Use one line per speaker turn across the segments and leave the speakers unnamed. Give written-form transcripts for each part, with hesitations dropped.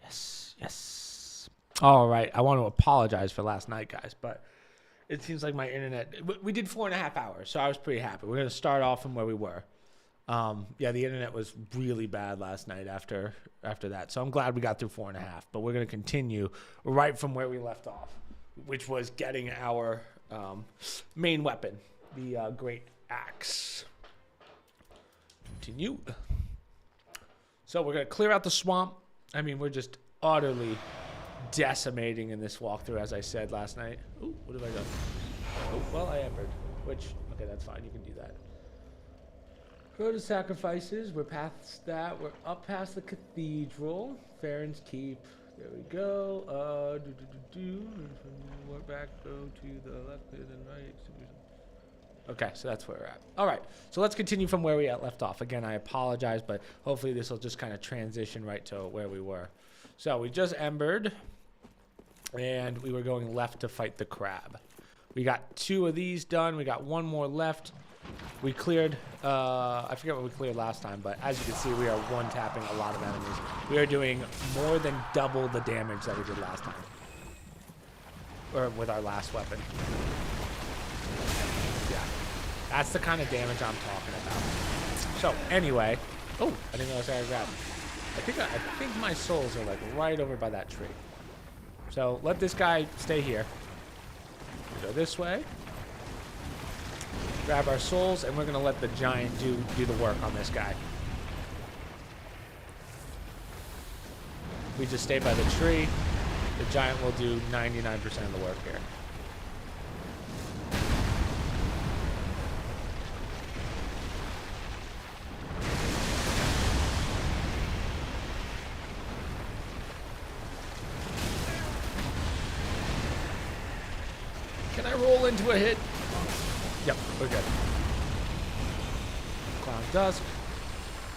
Yes, yes. All right. I want to apologize for last night, guys, but it seems like my internet. We did 4.5 hours, so I was pretty happy. We're gonna start off from where we were. Yeah, the internet was really bad last night after that, so I'm glad we got through 4.5. But we're gonna continue right from where we left off, which was getting our main weapon, the great axe. Continue. So we're gonna clear out the swamp. I mean, we're just utterly decimating in this walkthrough, as I said last night. Ooh, what have I done? Oh, well, I embered. Which, okay, that's fine. You can do that. Go to sacrifices. We're past that. We're up past the cathedral. Farron's Keep. There we go. Work back. Go to the left and right. Okay, so that's where we're at. All right, so let's continue from where we left off. Again, I apologize, but hopefully this will just kind of transition right to where we were. So we just embered, and we were going left to fight the crab. We got 2 of these done. We got 1 more left. We cleared, I forget what we cleared last time, but as you can see, we are one-tapping a lot of enemies. We are doing more than double the damage that we did last time, or with our last weapon. Yeah, that's the kind of damage I'm talking about. So anyway, oh, I didn't realize I grabbed. I think my souls are like right over by that tree. So let this guy stay here. We go this way. Grab our souls, and we're gonna let the giant do the work on this guy. We just stay by the tree. The giant will do 99% of the work here. Can I roll into a hit? Yep, we're good. Clown Dusk.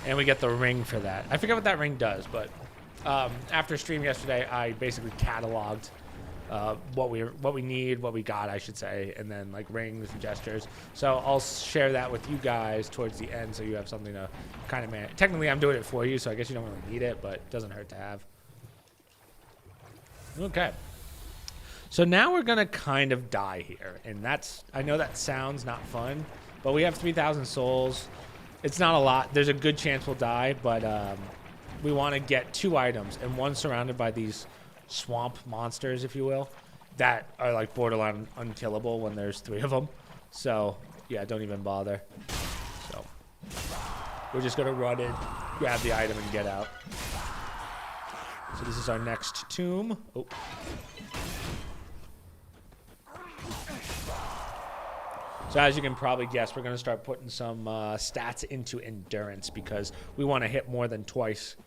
And we get the ring for that. I forget what that ring does, but after stream yesterday, I basically cataloged what we need, what we got, I should say, and then like rings and gestures. So I'll share that with you guys towards the end, so you have something to kind of manage. Technically, I'm doing it for you, so I guess you don't really need it, but it doesn't hurt to have. Okay. So now we're gonna kind of die here, and I know that sounds not fun, but we have 3,000 souls. It's not a lot. There's a good chance we'll die, but we want to get 2 items, and one surrounded by these swamp monsters, if you will, that are like borderline unkillable when there's 3 of them. So yeah, don't even bother. So we're just gonna run in, grab the item, and get out. So this is our next tomb. Oh. So as you can probably guess, we're going to start putting some stats into endurance because we want to hit more than twice.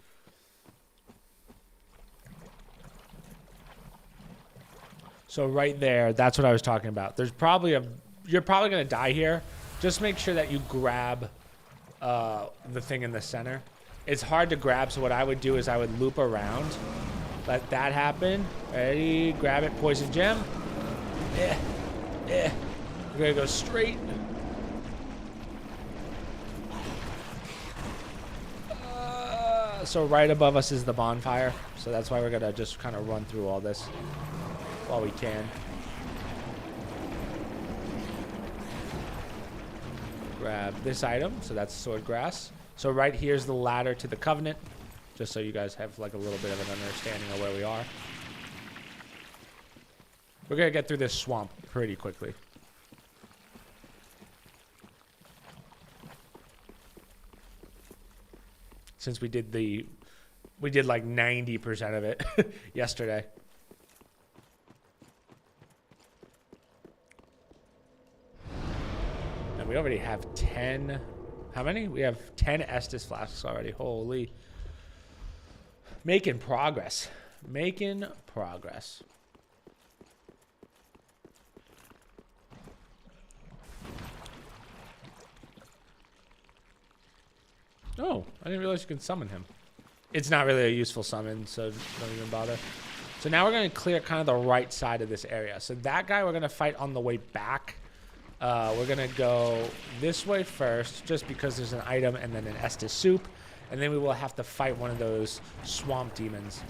So right there, that's what I was talking about. There's probably you're probably going to die here. Just make sure that you grab the thing in the center. It's hard to grab, so what I would do is I would loop around. Let that happen. Ready? Grab it. Poison gem. We're going to go straight. So right above us is the bonfire. So that's why we're going to just kind of run through all this while we can. Grab this item. So that's sword grass. So right here's the ladder to the Covenant. Just so you guys have like a little bit of an understanding of where we are. We're going to get through this swamp pretty quickly. Since we did like 90% of it yesterday. And we already have 10. How many? We have 10 Estus flasks already. Holy. Making progress. Making progress. Oh, I didn't realize you can summon him. It's not really a useful summon, so don't even bother. So now we're going to clear kind of the right side of this area. So that guy we're going to fight on the way back. We're going to go this way first, just because there's an item and then an Estus soup. And then we will have to fight one of those swamp demons.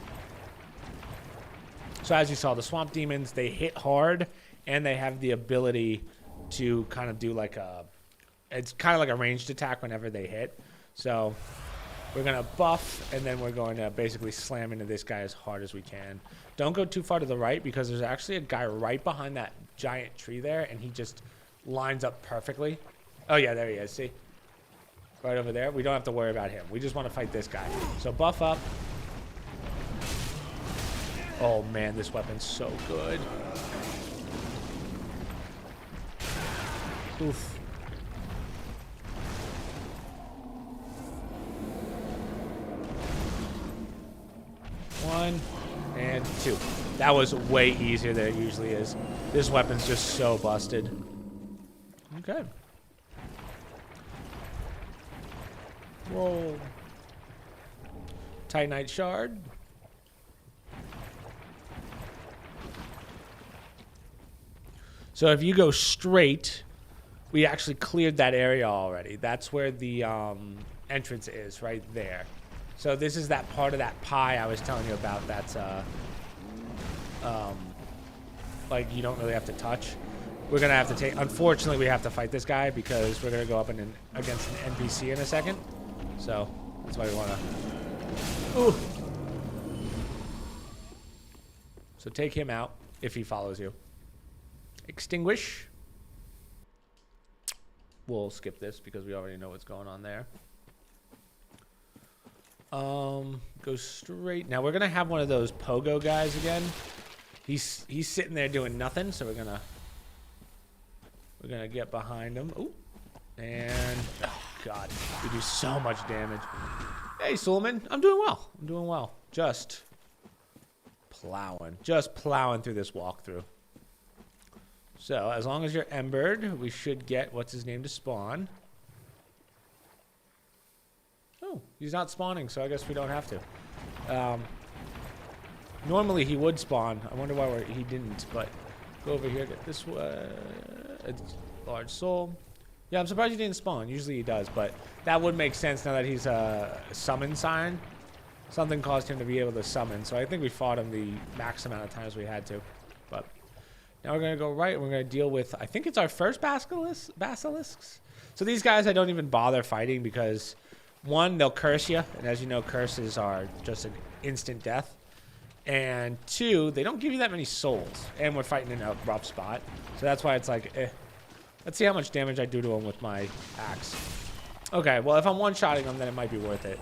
So as you saw, the swamp demons, they hit hard, and they have the ability to kind of do like a, it's kind of like a ranged attack whenever they hit. So we're going to buff, and then we're going to basically slam into this guy as hard as we can. Don't go too far to the right, because there's actually a guy right behind that giant tree there, and he just lines up perfectly. Oh, yeah, there he is. See? Right over there. We don't have to worry about him. We just want to fight this guy. So buff up. Oh, man, this weapon's so good. Oof. One and two. That was way easier than it usually is. This weapon's just so busted. Okay. Roll. Titanite shard. So if you go straight, we actually cleared that area already. That's where the entrance is, right there. So this is that part of that pie I was telling you about that's like you don't really have to touch. We're going to have to take, unfortunately we have to fight this guy because we're going to go up against an NPC in a second. So that's why we want to. Ooh. So take him out if he follows you. Extinguish. We'll skip this because we already know what's going on there. Go straight. Now we're gonna have one of those pogo guys again. He's sitting there doing nothing, so we're gonna get behind him. Ooh. And oh god, we do so much damage. Hey Suleiman, I'm doing well. I'm doing well. Just plowing through this walkthrough. So as long as you're embered, we should get what's his name to spawn. Oh, he's not spawning, so I guess we don't have to. Normally he would spawn. I wonder why he didn't, but go over here, get this one. Large soul. Yeah, I'm surprised he didn't spawn. Usually he does, but that would make sense now that he's a summon sign. Something caused him to be able to summon, so I think we fought him the max amount of times we had to. But now we're going to go right, and we're going to deal with, I think it's our first basilisks. So these guys I don't even bother fighting because, one, they'll curse you, and as you know, curses are just an instant death. And two, they don't give you that many souls, and we're fighting in a rough spot. So that's why it's like, eh. Let's see how much damage I do to him with my axe. Okay, well, if I'm one-shotting them, then it might be worth it.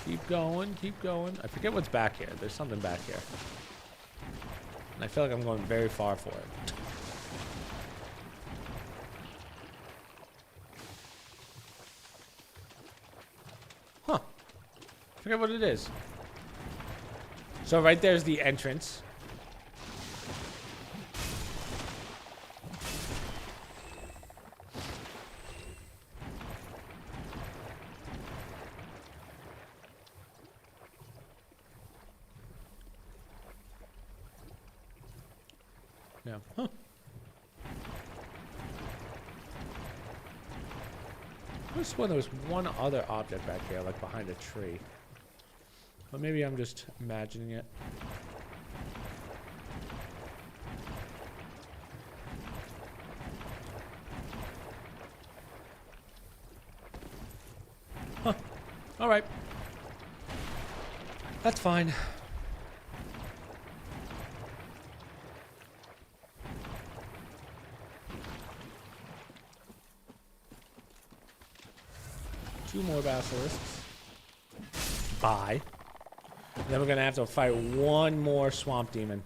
Keep going, keep going. I forget what's back here. There's something back here. And I feel like I'm going very far for it. Huh. I forget what it is. So right there's the entrance. No. Huh. I just swear there was one other object back here, like behind a tree. But maybe I'm just imagining it. Huh. Alright. That's fine. Two more basilisks. Bye. And then we're going to have to fight one more swamp demon.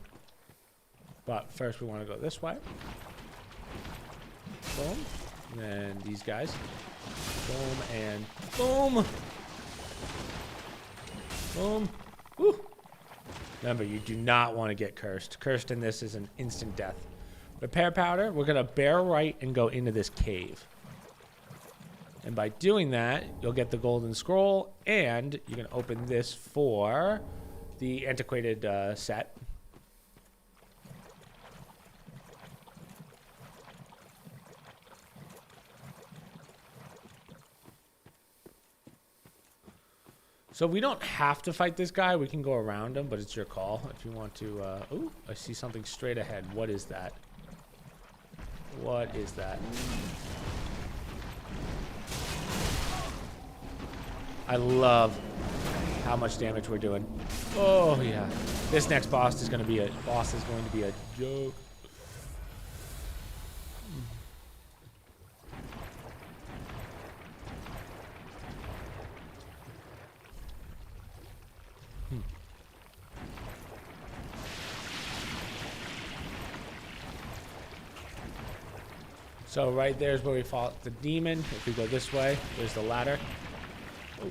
But first we want to go this way. Boom. And then these guys. Boom and boom. Boom. Woo. Remember, you do not want to get cursed. Cursed in this is an instant death. Repair powder. We're going to bear right and go into this cave. And by doing that, you'll get the golden scroll, and you can open this for the antiquated set. So we don't have to fight this guy. We can go around him, but it's your call if you want to. Ooh, I see something straight ahead. What is that? What is that? I love how much damage we're doing. Oh yeah, this next boss is going to be a joke. So right there's where we fought the demon. If we go this way, there's the ladder. Ooh.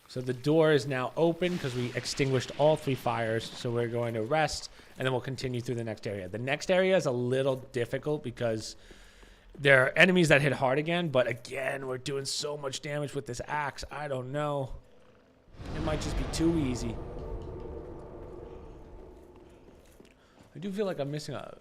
So the door is now open because we extinguished all 3 fires. So we're going to rest, and then we'll continue through the next area. The next area is a little difficult because there are enemies that hit hard again. But again, we're doing so much damage with this axe. I don't know. It might just be too easy. I do feel like I'm missing a...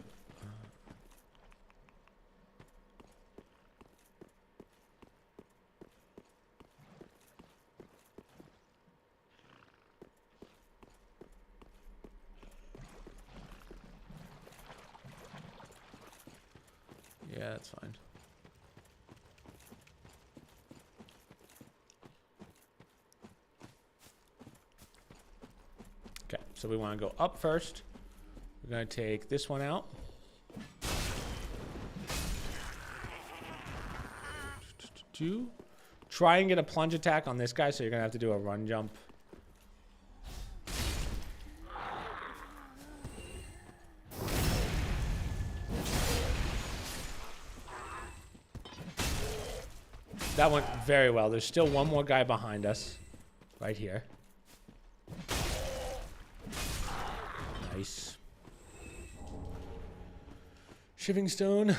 Yeah, that's fine. Okay, so we want to go up first. We're going to take this one out. Try and get a plunge attack on this guy, so you're going to have to do a run jump. That went very well. There's still one more guy behind us. Right here. Nice. Shiving stone.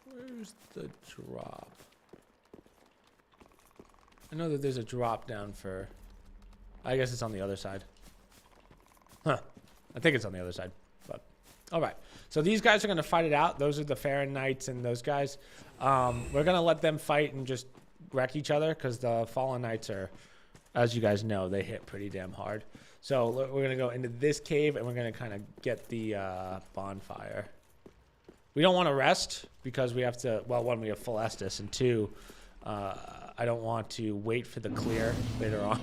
Where's the drop? I know that there's a drop down for... I guess it's on the other side. Huh. I think it's on the other side. But all right. So these guys are going to fight it out. Those are the Farron Knights and those guys. We're going to let them fight and just wreck each other because the Fallen Knights are, as you guys know, they hit pretty damn hard. So we're going to go into this cave and we're going to kind of get the bonfire. We don't want to rest because we have to... Well, one, we have full Estus, and 2... I don't want to wait for the clear later on.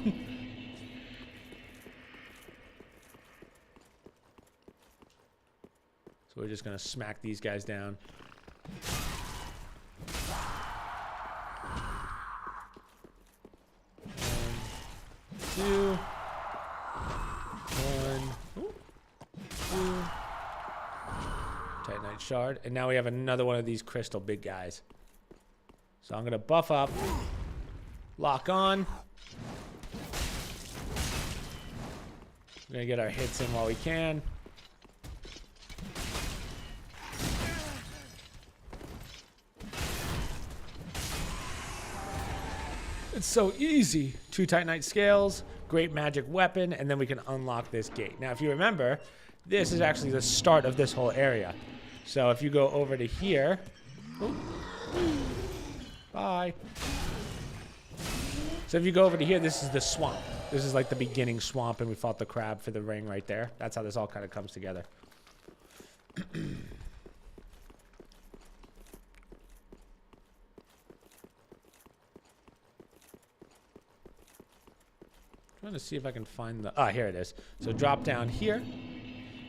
So we're just going to smack these guys down. 2. 1. Ooh. 2. Titanite shard. And now we have another one of these crystal big guys. So I'm going to buff up. Lock on. We're going to get our hits in while we can. It's so easy. 2 Titanite scales, great magic weapon, and then we can unlock this gate. Now, if you remember, this is actually the start of this whole area. So if you go over to here... Ooh. Bye. So if you go over to here, this is the swamp. This is like the beginning swamp, and we fought the crab for the ring right there. That's how this all kind of comes together. Trying to see if I can find the... Ah, here it is. So drop down here.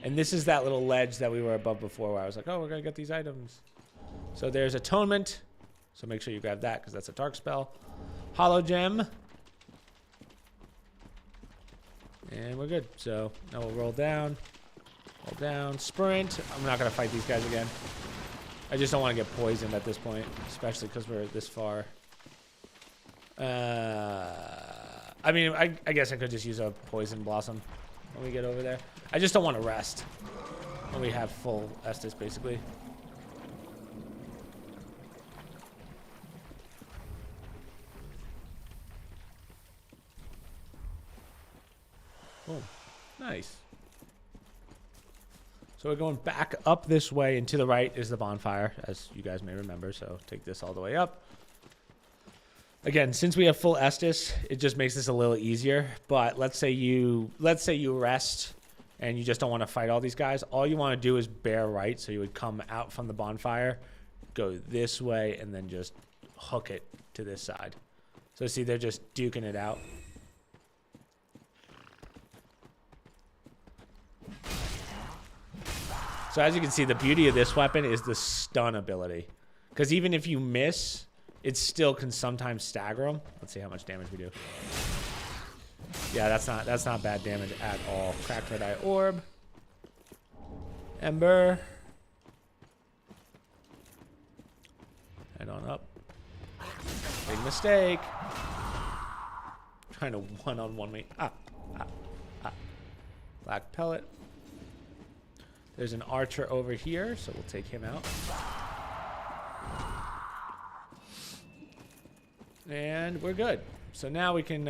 And this is that little ledge that we were above before where I was like, oh, we're going to get these items. So there's Atonement. So make sure you grab that because that's a dark spell. Hollow Gem. And we're good. So now we'll roll down. Hold down. Sprint. I'm not going to fight these guys again. I just don't want to get poisoned at this point, especially because we're this far. I mean, I guess I could just use a poison blossom when we get over there. I just don't want to rest when we have full Estus, basically. Oh, nice. So we're going back up this way, and to the right is the bonfire, as you guys may remember. So take this all the way up. Again, since we have full Estus, it just makes this a little easier. But let's say you rest and you just don't want to fight all these guys. All you want to do is bear right. So you would come out from the bonfire, go this way, and then just hook it to this side. So see, they're just duking it out. So as you can see, the beauty of this weapon is the stun ability. Because even if you miss, it still can sometimes stagger them. Let's see how much damage we do. Yeah, that's not bad damage at all. Cracked red eye orb. Ember. Head on up. Big mistake. Trying to one-on-one me. Black pellet. There's an archer over here, so we'll take him out. And we're good. So now we can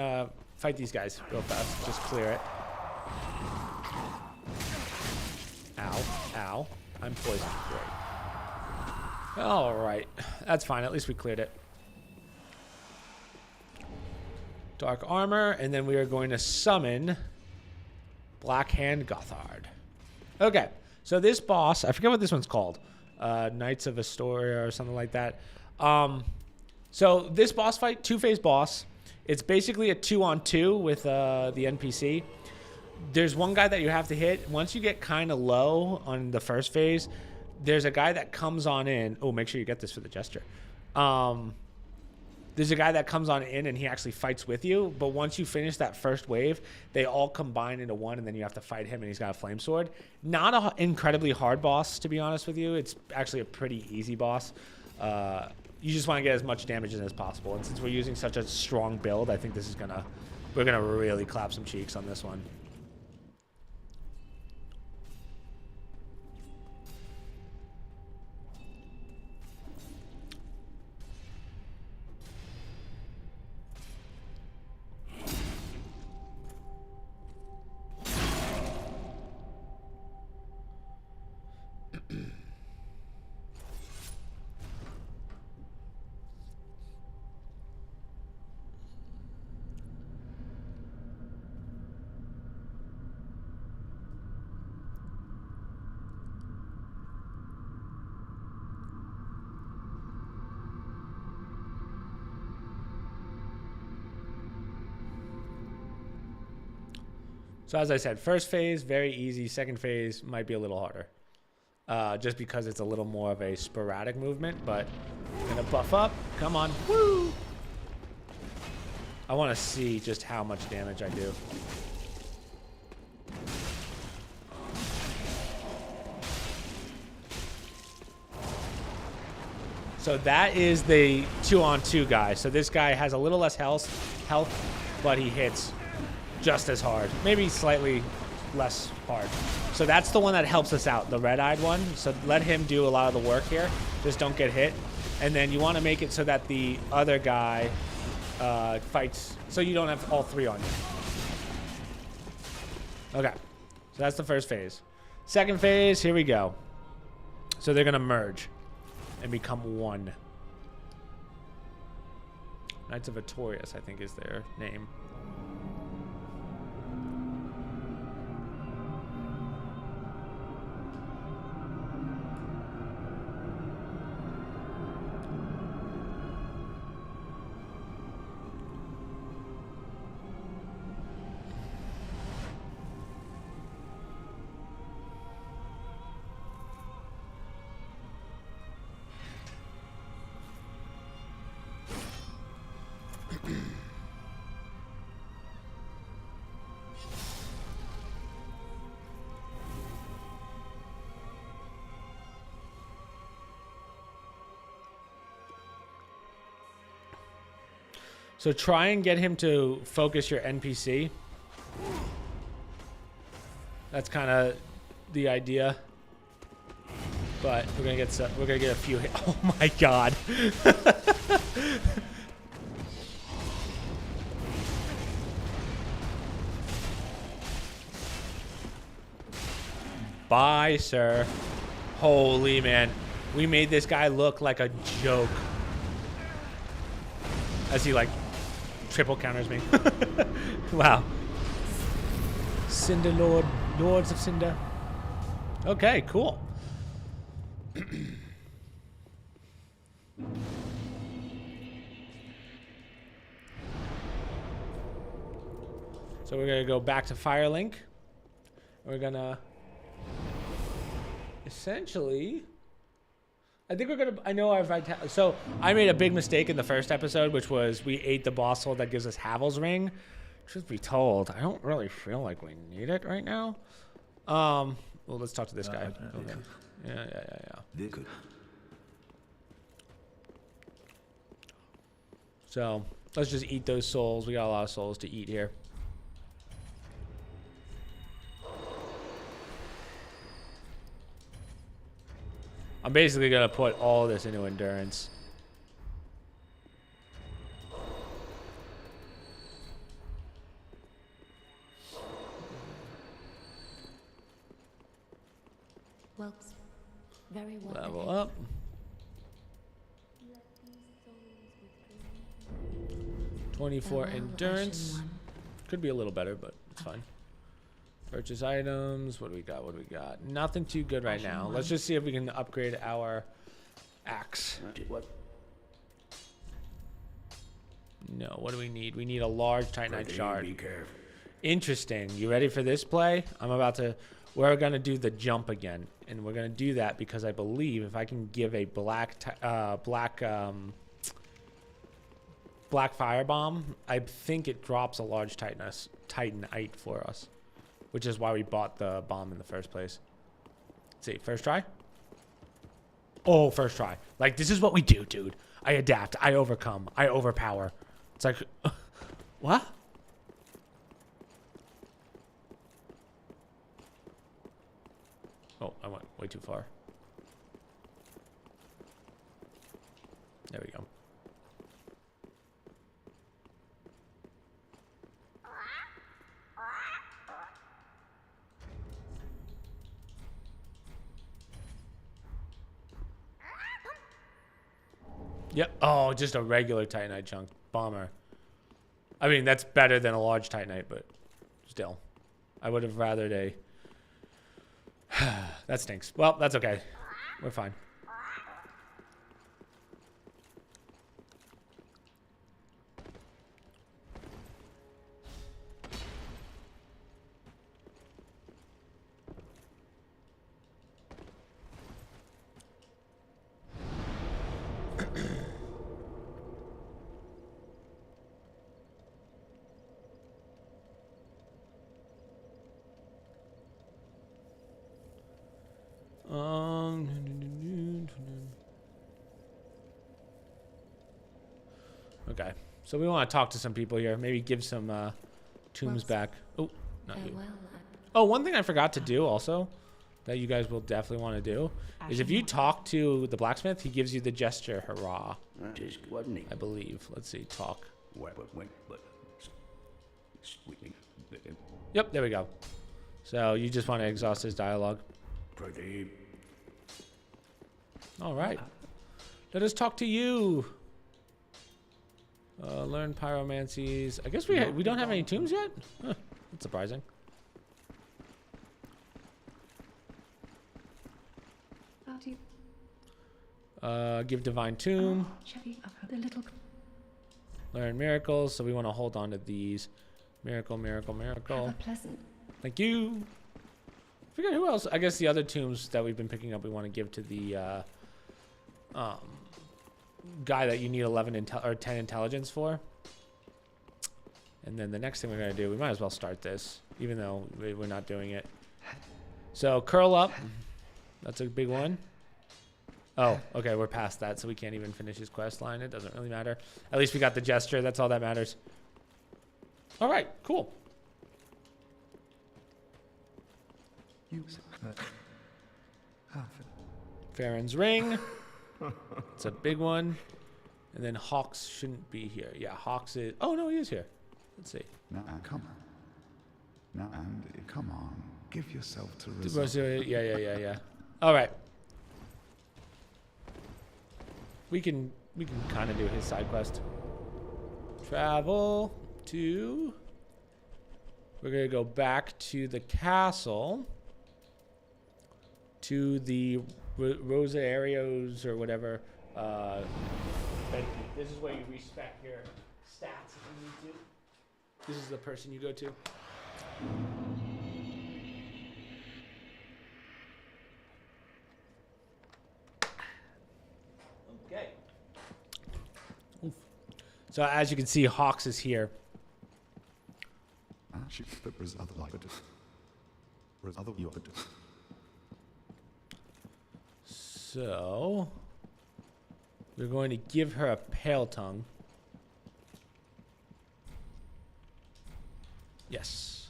fight these guys real fast. Just clear it. Ow. Ow. I'm poisoned. Great. Alright. That's fine. At least we cleared it. Dark armor. And then we are going to summon Black Hand Gothard. Okay. So this boss, I forget what this one's called. Knights of Astoria or something like that. So this boss fight, two-phase boss. It's basically a 2-on-2 with the NPC. There's one guy that you have to hit. Once you get kind of low on the first phase, there's a guy that comes on in. Oh, make sure you get this for the gesture. There's a guy that comes on in and he actually fights with you. But once you finish that first wave, they all combine into one, and then you have to fight him, and he's got a flame sword. Not an incredibly hard boss, to be honest with you. It's actually a pretty easy boss. You just want to get as much damage in as possible. And since we're using such a strong build, I think this is we're gonna really clap some cheeks on this one. So as I said, first phase, very easy. Second phase might be a little harder. Just because it's a little more of a sporadic movement, but I'm gonna buff up. Come on. Woo! I want to see just how much damage I do. So that is the 2-on-2 guy. So this guy has a little less health, but he hits just as hard, maybe slightly less hard. So that's the one that helps us out, the red-eyed one. So let him do a lot of the work here. Just don't get hit. And then you want to make it so that the other guy fights, so you don't have all three on you. Okay, so that's the first phase. Second phase, here we go. So they're gonna merge and become one. Knights of Atorius, I think, is their name. So try and get him to focus your NPC. That's kind of the idea. But we're gonna get a few hit. Oh my god. Bye, sir. Holy man. We made this guy look like a joke. As he like triple counters me. Wow. Cinder Lord. Lords of Cinder. Okay, cool. So we're gonna go back to Firelink. We're gonna essentially, I think we're gonna, I know our vitality, so I made a big mistake in the first episode, which was we ate the boss soul that gives us Havel's ring. Truth be told, I don't really feel like we need it right now. Well, let's talk to this guy. Okay. Yeah. So let's just eat those souls. We got a lot of souls to eat here. I'm basically gonna put all this into endurance.
Well, very well.
Level up. 24 endurance. Could be a little better, but it's fine. Purchase items. What do we got? What do we got? Nothing too good right now. Let's just see if we can upgrade our axe.
What?
No, what do we need? We need a large Titanite shard.
Be careful.
Interesting. You ready for this play? We're gonna do the jump again, and we're gonna do that because I believe if I can give a black firebomb, I think it drops a large Titanite for us, which is why we bought the bomb in the first place. Let's see, first try. Oh, first try. Like, this is what we do, dude. I adapt. I overcome. I overpower. It's like, what? Oh, I went way too far. There we go. Yep. Oh, just a regular Titanite chunk. Bomber. I mean, that's better than a large Titanite, but still. I would have rathered a... That stinks. Well, that's okay. We're fine. Okay, so we want to talk to some people here. Maybe give some tombs back. Oh, not you. Oh, one thing I forgot to do also that you guys will definitely want to do is if you talk to the blacksmith, he gives you the gesture, hurrah. I believe. Let's see, talk. Yep, there we go. So you just want to exhaust his dialogue. All right. Let us talk to you. Learn pyromancies. I guess we don't have any tombs yet? Huh, that's surprising. Give divine tomb. Learn miracles. So we want to hold on to these. Miracle. Thank you. I forget who else. I guess the other tombs that we've been picking up, we want to give to the guy that you need 10 intelligence for. And then the next thing we're going to do, we might as well start this, even though we're not doing it. So curl up. That's a big one. Oh, okay, we're past that, so we can't even finish his quest line. It doesn't really matter. At least we got the gesture. That's all that matters. All right, cool. Farron's ring. It's a big one. And then Hawks shouldn't be here. Yeah, Hawks is... Oh, no, he is here. Let's see.
Now, come on. Now, and come on. Give yourself to Rosaria.
Yeah. All right. We can kind of do his side quest. Travel to... We're going to go back to the castle. To the Rosarios or whatever. This is where you respec your stats if you need to. This is the person you go to. Okay. Oof. So as you can see, Hawks is here. So we're going to give her a pale tongue. Yes.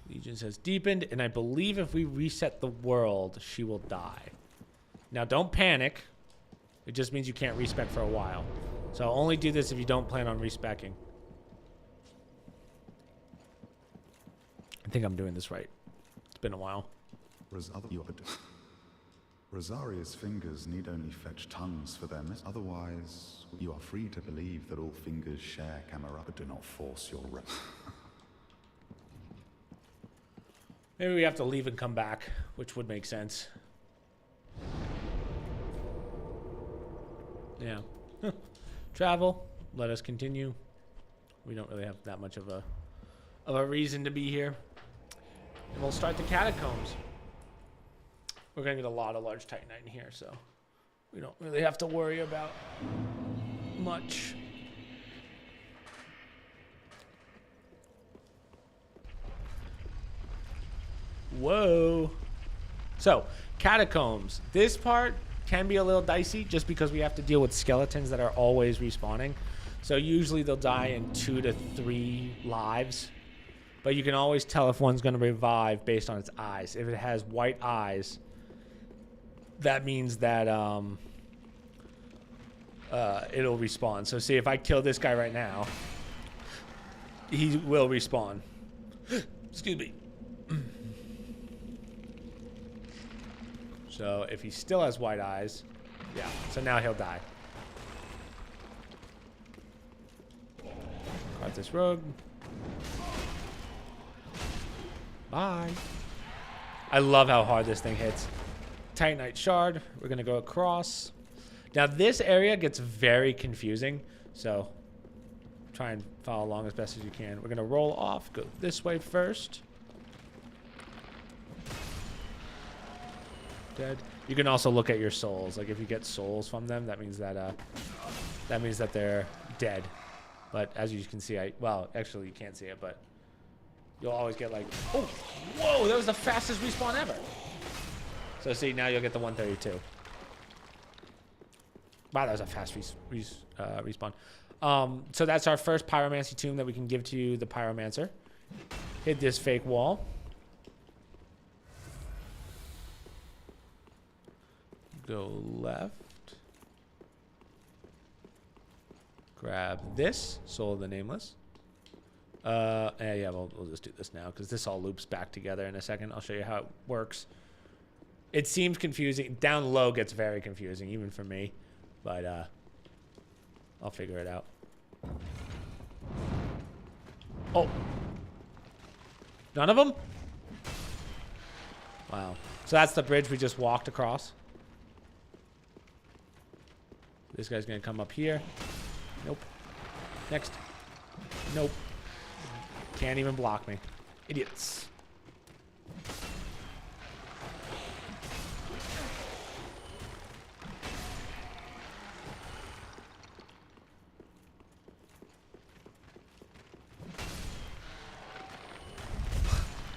Legions has deepened, and I believe if we reset the world, she will die. Now, don't panic. It just means you can't respec for a while. So only do this if you don't plan on respecing. I think I'm doing this right. It's been a while.
Rosaria's fingers need only fetch tongues for them. Otherwise, you are free to believe that all fingers share camera, but do not force your
Maybe we have to leave and come back, which would make sense. Yeah. Travel. Let us continue. We don't really have that much of a reason to be here. And we'll start the catacombs. We're going to get a lot of large titanite in here, so we don't really have to worry about much. Whoa. So, catacombs. This part can be a little dicey just because we have to deal with skeletons that are always respawning. So usually they'll die in 2 to 3 lives. But you can always tell if one's going to revive based on its eyes. If it has white eyes, that means that it'll respawn. So see, if I kill this guy right now, he will respawn. Excuse me. So if he still has white eyes, yeah, so now he'll die. Cart this rogue. Bye. I love how hard this thing hits. Titanite shard. We're going to go across. Now this area gets very confusing, so try and follow along as best as you can. We're going to roll off, go this way first. Dead. You can also look at your souls. Like if you get souls from them, that means that they're dead. But as you can see, well, actually you can't see it, but you'll always get like, oh, whoa, that was the fastest respawn ever. So see, now you'll get the 132. Wow, that was a fast respawn. So that's our first pyromancy tomb that we can give to the pyromancer. Hit this fake wall. Go left. Grab this, Soul of the Nameless. Yeah, we'll just do this now because this all loops back together in a second. I'll show you how it works. It seems confusing. Down low gets very confusing, even for me. But I'll figure it out. Oh. None of them? Wow. So that's the bridge we just walked across. This guy's going to come up here. Nope. Next. Nope. Can't even block me. Idiots.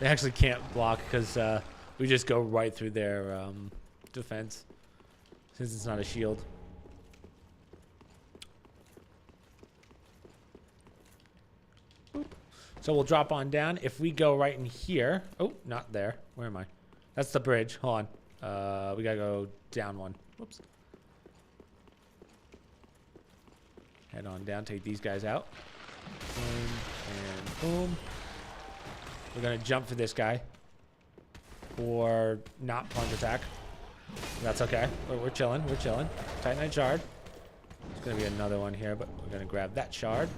They actually can't block because We just go right through their defense since it's not a shield. So we'll drop on down. If we go right in here. Oh, not there. Where am I? That's the bridge. Hold on. We gotta go down one. Whoops. Head on down. Take these guys out. Boom and boom. We're gonna jump for this guy. Or not plunge attack. That's okay. We're chilling. We're chilling. Titanite shard. There's gonna be another one here, but we're gonna grab that shard.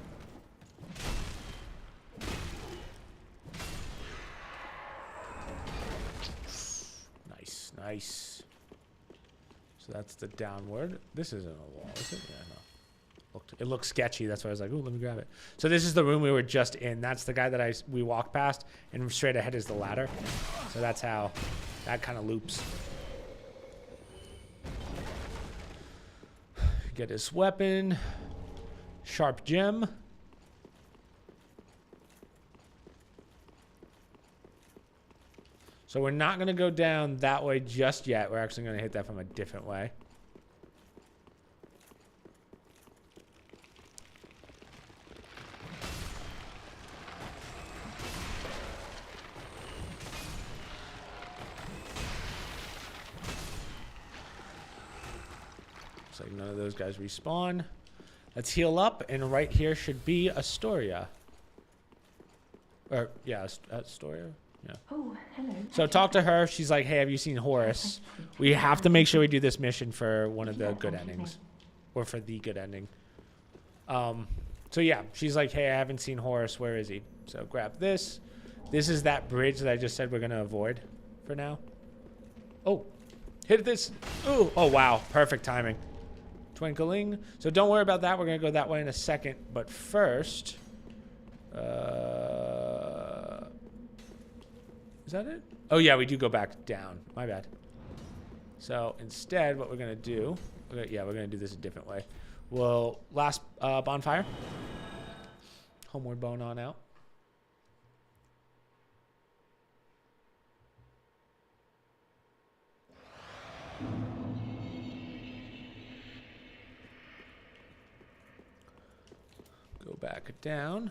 Nice, nice. So that's the downward. This isn't a wall, is it? Yeah, no. It looked sketchy. That's why I was like, ooh, let me grab it. So this is the room we were just in. That's the guy that we walked past, and straight ahead is the ladder. So that's how that kind of loops. Get his weapon. Sharp gem. So we're not going to go down that way just yet. We're actually going to hit that from a different way. Looks like none of those guys respawn. Let's heal up, and right here should be Astoria. Or, yeah, Astoria? Yeah.
Oh, hello.
So talk to her. She's like, hey, have you seen Horus? We have to make sure we do this mission for one of the good endings. Or for the good ending. So yeah, she's like, hey, I haven't seen Horus. Where is he? So grab this. This is that bridge that I just said we're going to avoid for now. Oh, hit this. Ooh, oh, wow. Perfect timing. Twinkling. So don't worry about that. We're going to go that way in a second. But first, is that it? Oh, yeah, we do go back down. My bad. So instead, what we're going to do, we're going to do this a different way. We'll last bonfire. Homeward bone on out. Go back down.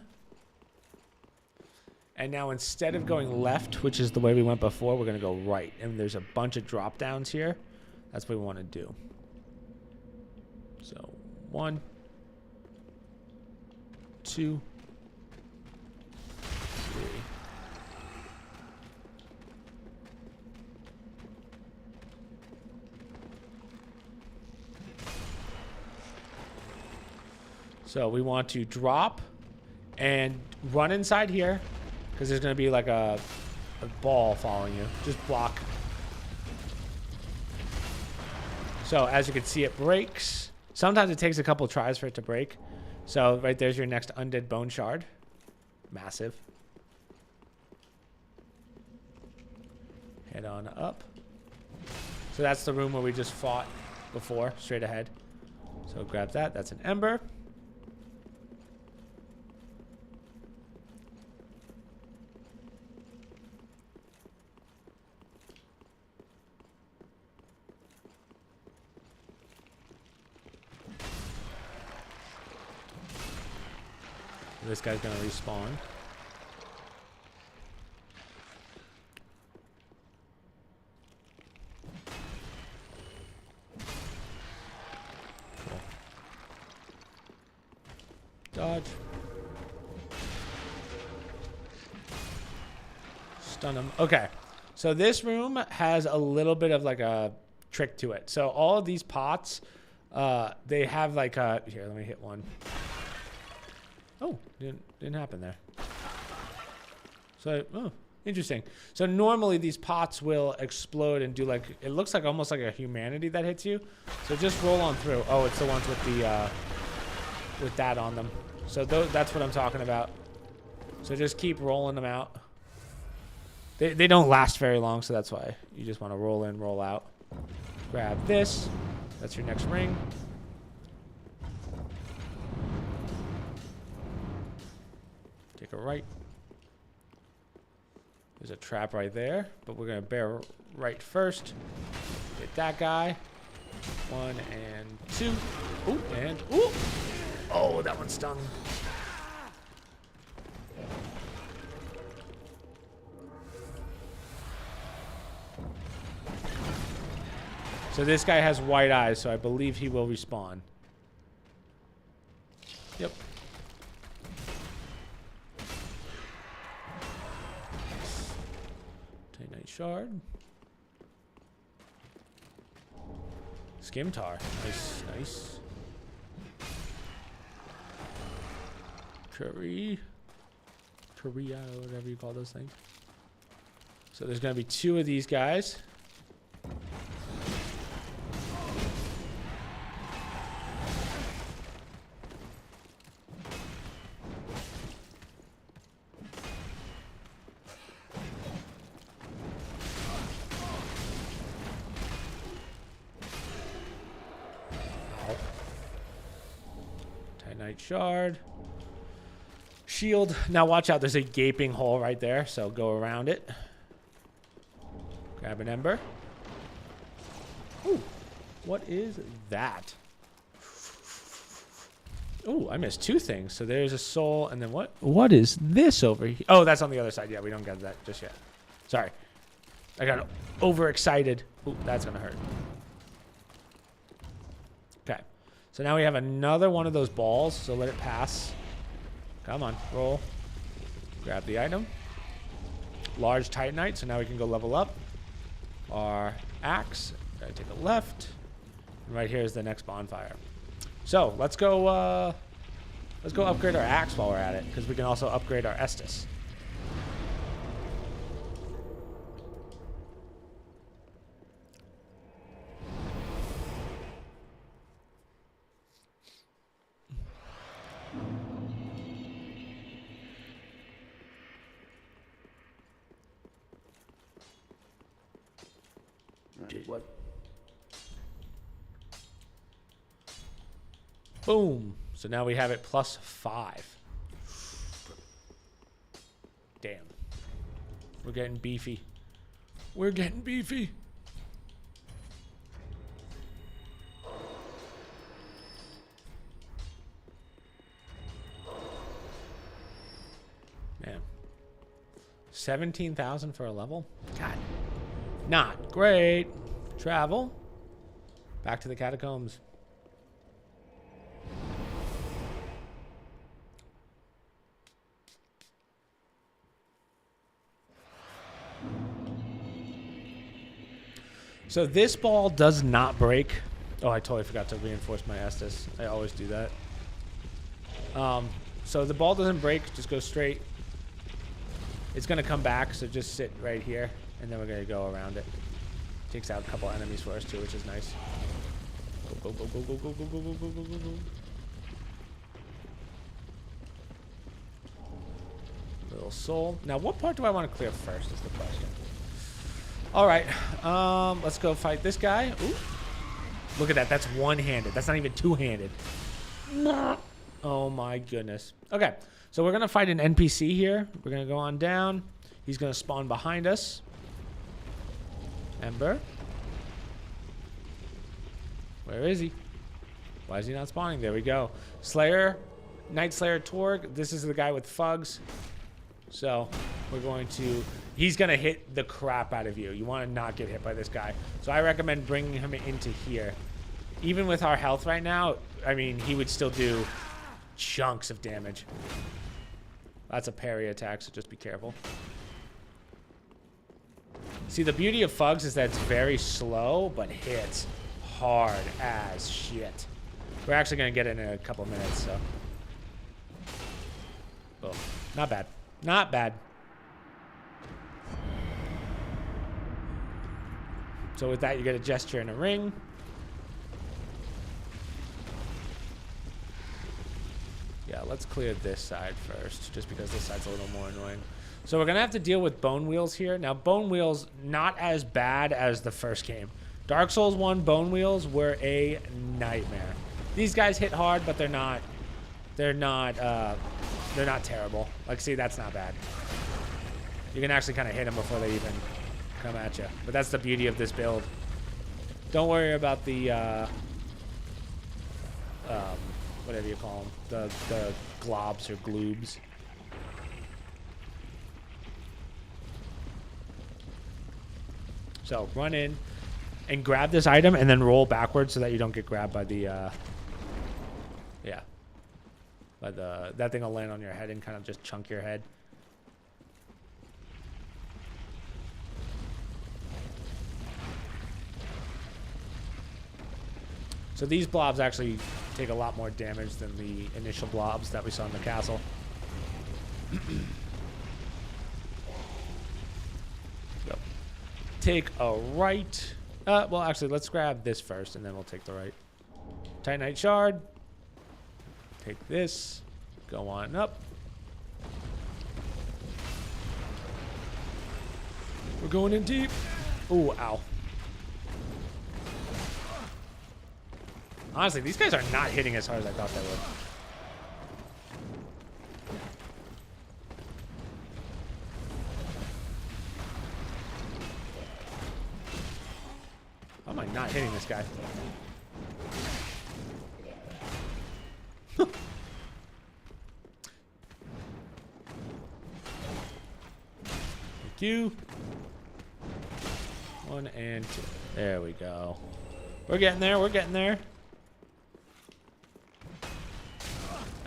And now instead of going left, which is the way we went before, we're going to go right. And there's a bunch of drop downs here. That's what we want to do. So 1, 2, 3. So we want to drop and run inside here because there's going to be like a ball following you. Just block. So as you can see, it breaks. Sometimes it takes a couple tries for it to break. So right there's your next undead bone shard. Massive. Head on up. So that's the room where we just fought before, straight ahead. So grab that. That's an ember. This guy's gonna respawn. Cool. Dodge. Stun him. Okay. So this room has a little bit of like a trick to it. So all of these pots, they have like a... Here, let me hit one. Oh, didn't happen there. So, oh, interesting. So normally these pots will explode and do like, it looks like almost like a humanity that hits you. So just roll on through. Oh, it's the ones with the, with that on them. So that's what I'm talking about. So just keep rolling them out. They don't last very long, so that's why you just want to roll in, roll out. Grab this. That's your next ring. Take a right. There's a trap right there, but we're gonna bear right first. Get that guy. 1 and 2. Ooh, and ooh. Oh, that one stung. So this guy has white eyes, so I believe he will respawn. Yep. Titanite shard. Skimtar. Nice, nice. Korea, whatever you call those things. So there's gonna be 2 of these guys. Titanite shard. Shield. Now watch out. There's a gaping hole right there, so go around it. Grab an ember. Ooh, what is that? Ooh, I missed 2 things. So there's a soul, and then what? What is this over here? Oh, that's on the other side. Yeah, we don't get that just yet. Sorry. I got overexcited. Ooh, that's gonna hurt. Okay. So now we have another one of those balls, so let it pass. Come on, roll. Grab the item. Large Titanite, so now we can go level up. Our axe. Gotta take a left. And right here is the next bonfire. So let's go upgrade our axe while we're at it, because we can also upgrade our Estus. What? Boom. So now we have it +5. Damn. We're getting beefy. We're getting beefy. Man. 17,000 for a level? God. Not great. Travel. Back to the catacombs. So this ball does not break. Oh, I totally forgot to reinforce my Estus. I always do that. So the ball doesn't break. Just go straight. It's going to come back, so just sit right here. And then we're going to go around it. Takes out a couple enemies for us, too, which is nice. Go, go, go, go, go, go, go, go, go, go, go, go. Little soul. Now, what part do I want to clear first is the question. All right. Let's go fight this guy. Ooh. Look at that. That's one-handed. That's not even two-handed. Oh, my goodness. Okay. So we're going to fight an NPC here. We're going to go on down. He's going to spawn behind us. Ember. Where is he? Why is he not spawning? There we go. Slayer. Night Slayer Torg. This is the guy with Fugs. So we're going to... He's going to hit the crap out of you. You want to not get hit by this guy. So I recommend bringing him into here. Even with our health right now, I mean, he would still do chunks of damage. That's a parry attack, so just be careful. See, the beauty of Fugs is that it's very slow, but hits hard as shit. We're actually going to get it in a couple minutes, so. Boom. Not bad. Not bad. So with that, you get a gesture and a ring. Yeah, let's clear this side first, just because this side's a little more annoying. So we're going to have to deal with Bone Wheels here. Now, Bone Wheels, not as bad as the first game. Dark Souls 1 Bone Wheels were a nightmare. These guys hit hard, but they're not terrible. Like, see, that's not bad. You can actually kind of hit them before they even come at you. But that's the beauty of this build. Don't worry about the, whatever you call them, the globs or gloobs. So run in and grab this item and then roll backwards so that you don't get grabbed by the, yeah. By that thing will land on your head and kind of just chunk your head. So these blobs actually take a lot more damage than the initial blobs that we saw in the castle. So, take a right. Well, actually, let's grab this first, and then we'll take the right. Titanite shard. Take this. Go on up. We're going in deep. Ooh, ow. Honestly, these guys are not hitting as hard as I thought they would. How am I not hitting this guy? Thank you. 1 and 2. There we go. We're getting there. We're getting there.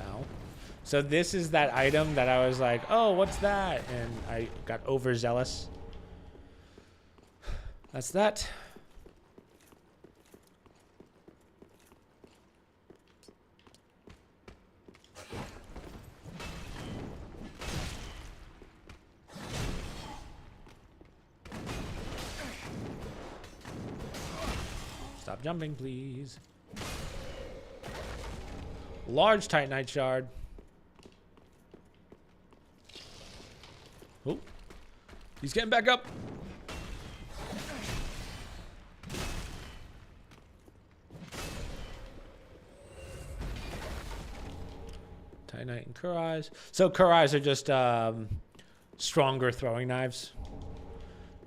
Ow. So this is that item that I was like, oh, what's that? And I got overzealous. That's that. Stop jumping, please. Large Titanite shard. Oh, he's getting back up. Titanite and Kurais. So Kurais are just stronger throwing knives.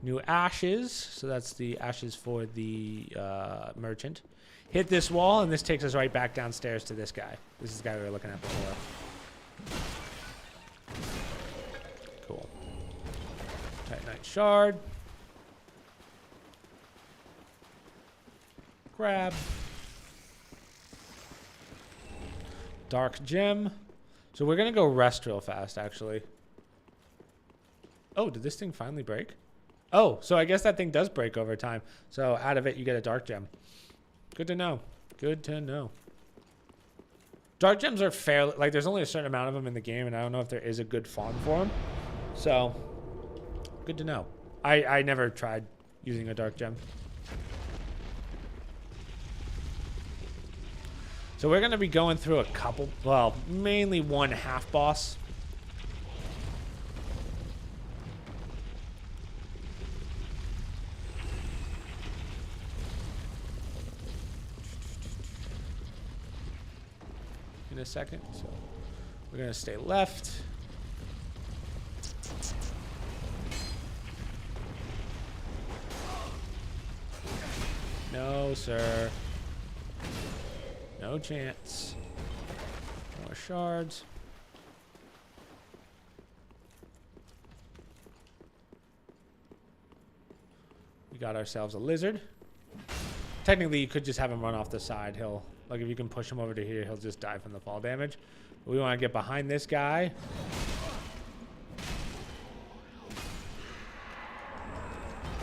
New ashes. So that's the ashes for the merchant. Hit this wall, and this takes us right back downstairs to this guy. This is the guy we were looking at before. Cool. Titanite shard. Grab. Dark gem. So we're going to go rest real fast, actually. Oh, did this thing finally break? Oh, so I guess that thing does break over time. So out of it, you get a dark gem. Good to know. Good to know. Dark gems are fairly... Like, there's only a certain amount of them in the game, and I don't know if there is a good farm for them. So, good to know. I never tried using a dark gem. So we're going to be going through a couple... Well, mainly one half boss. In a second, so we're gonna stay left. No, sir. No chance. More shards. We got ourselves a lizard. Technically, you could just have him run off the side. He'll... Like, if you can push him over to here, he'll just die from the fall damage. But we want to get behind this guy.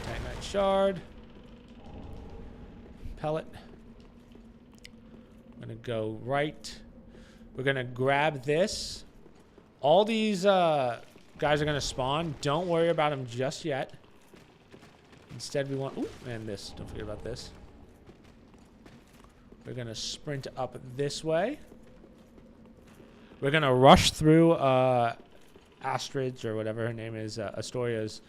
Titanite shard. Pellet. I'm going to go right. We're going to grab this. All these guys are going to spawn. Don't worry about them just yet. Instead, we want... Ooh, and this. Don't forget about this. We're going to sprint up this way. We're going to rush through Astrid's, or whatever her name is, Astoria's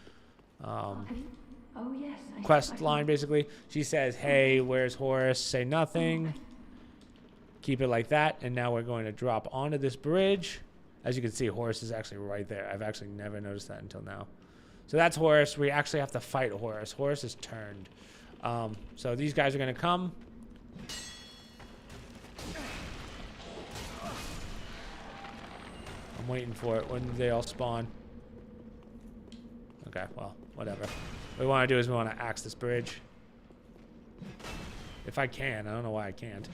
quest line, basically. She says, hey, where's Horus? Say nothing. Keep it like that. And now we're going to drop onto this bridge. As you can see, Horus is actually right there. I've actually never noticed that until now. So that's Horus. We actually have to fight Horus. Horus is turned. So these guys are going to come. I'm waiting for it. When do they all spawn? Okay, well, whatever. What we want to do is we want to axe this bridge. If I can. I don't know why I can't.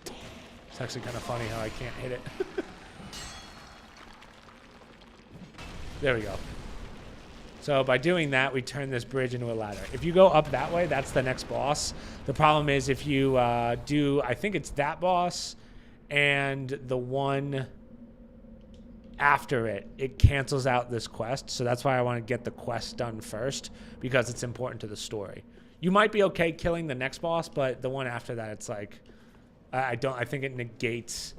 It's actually kind of funny how I can't hit it. There we go. So by doing that, we turn this bridge into a ladder. If you go up that way, that's the next boss. The problem is if you do, I think it's that boss and the one after it, it cancels out this quest. So that's why I want to get the quest done first, because it's important to the story. You might be okay killing the next boss, but the one after that, it's like, I think it negates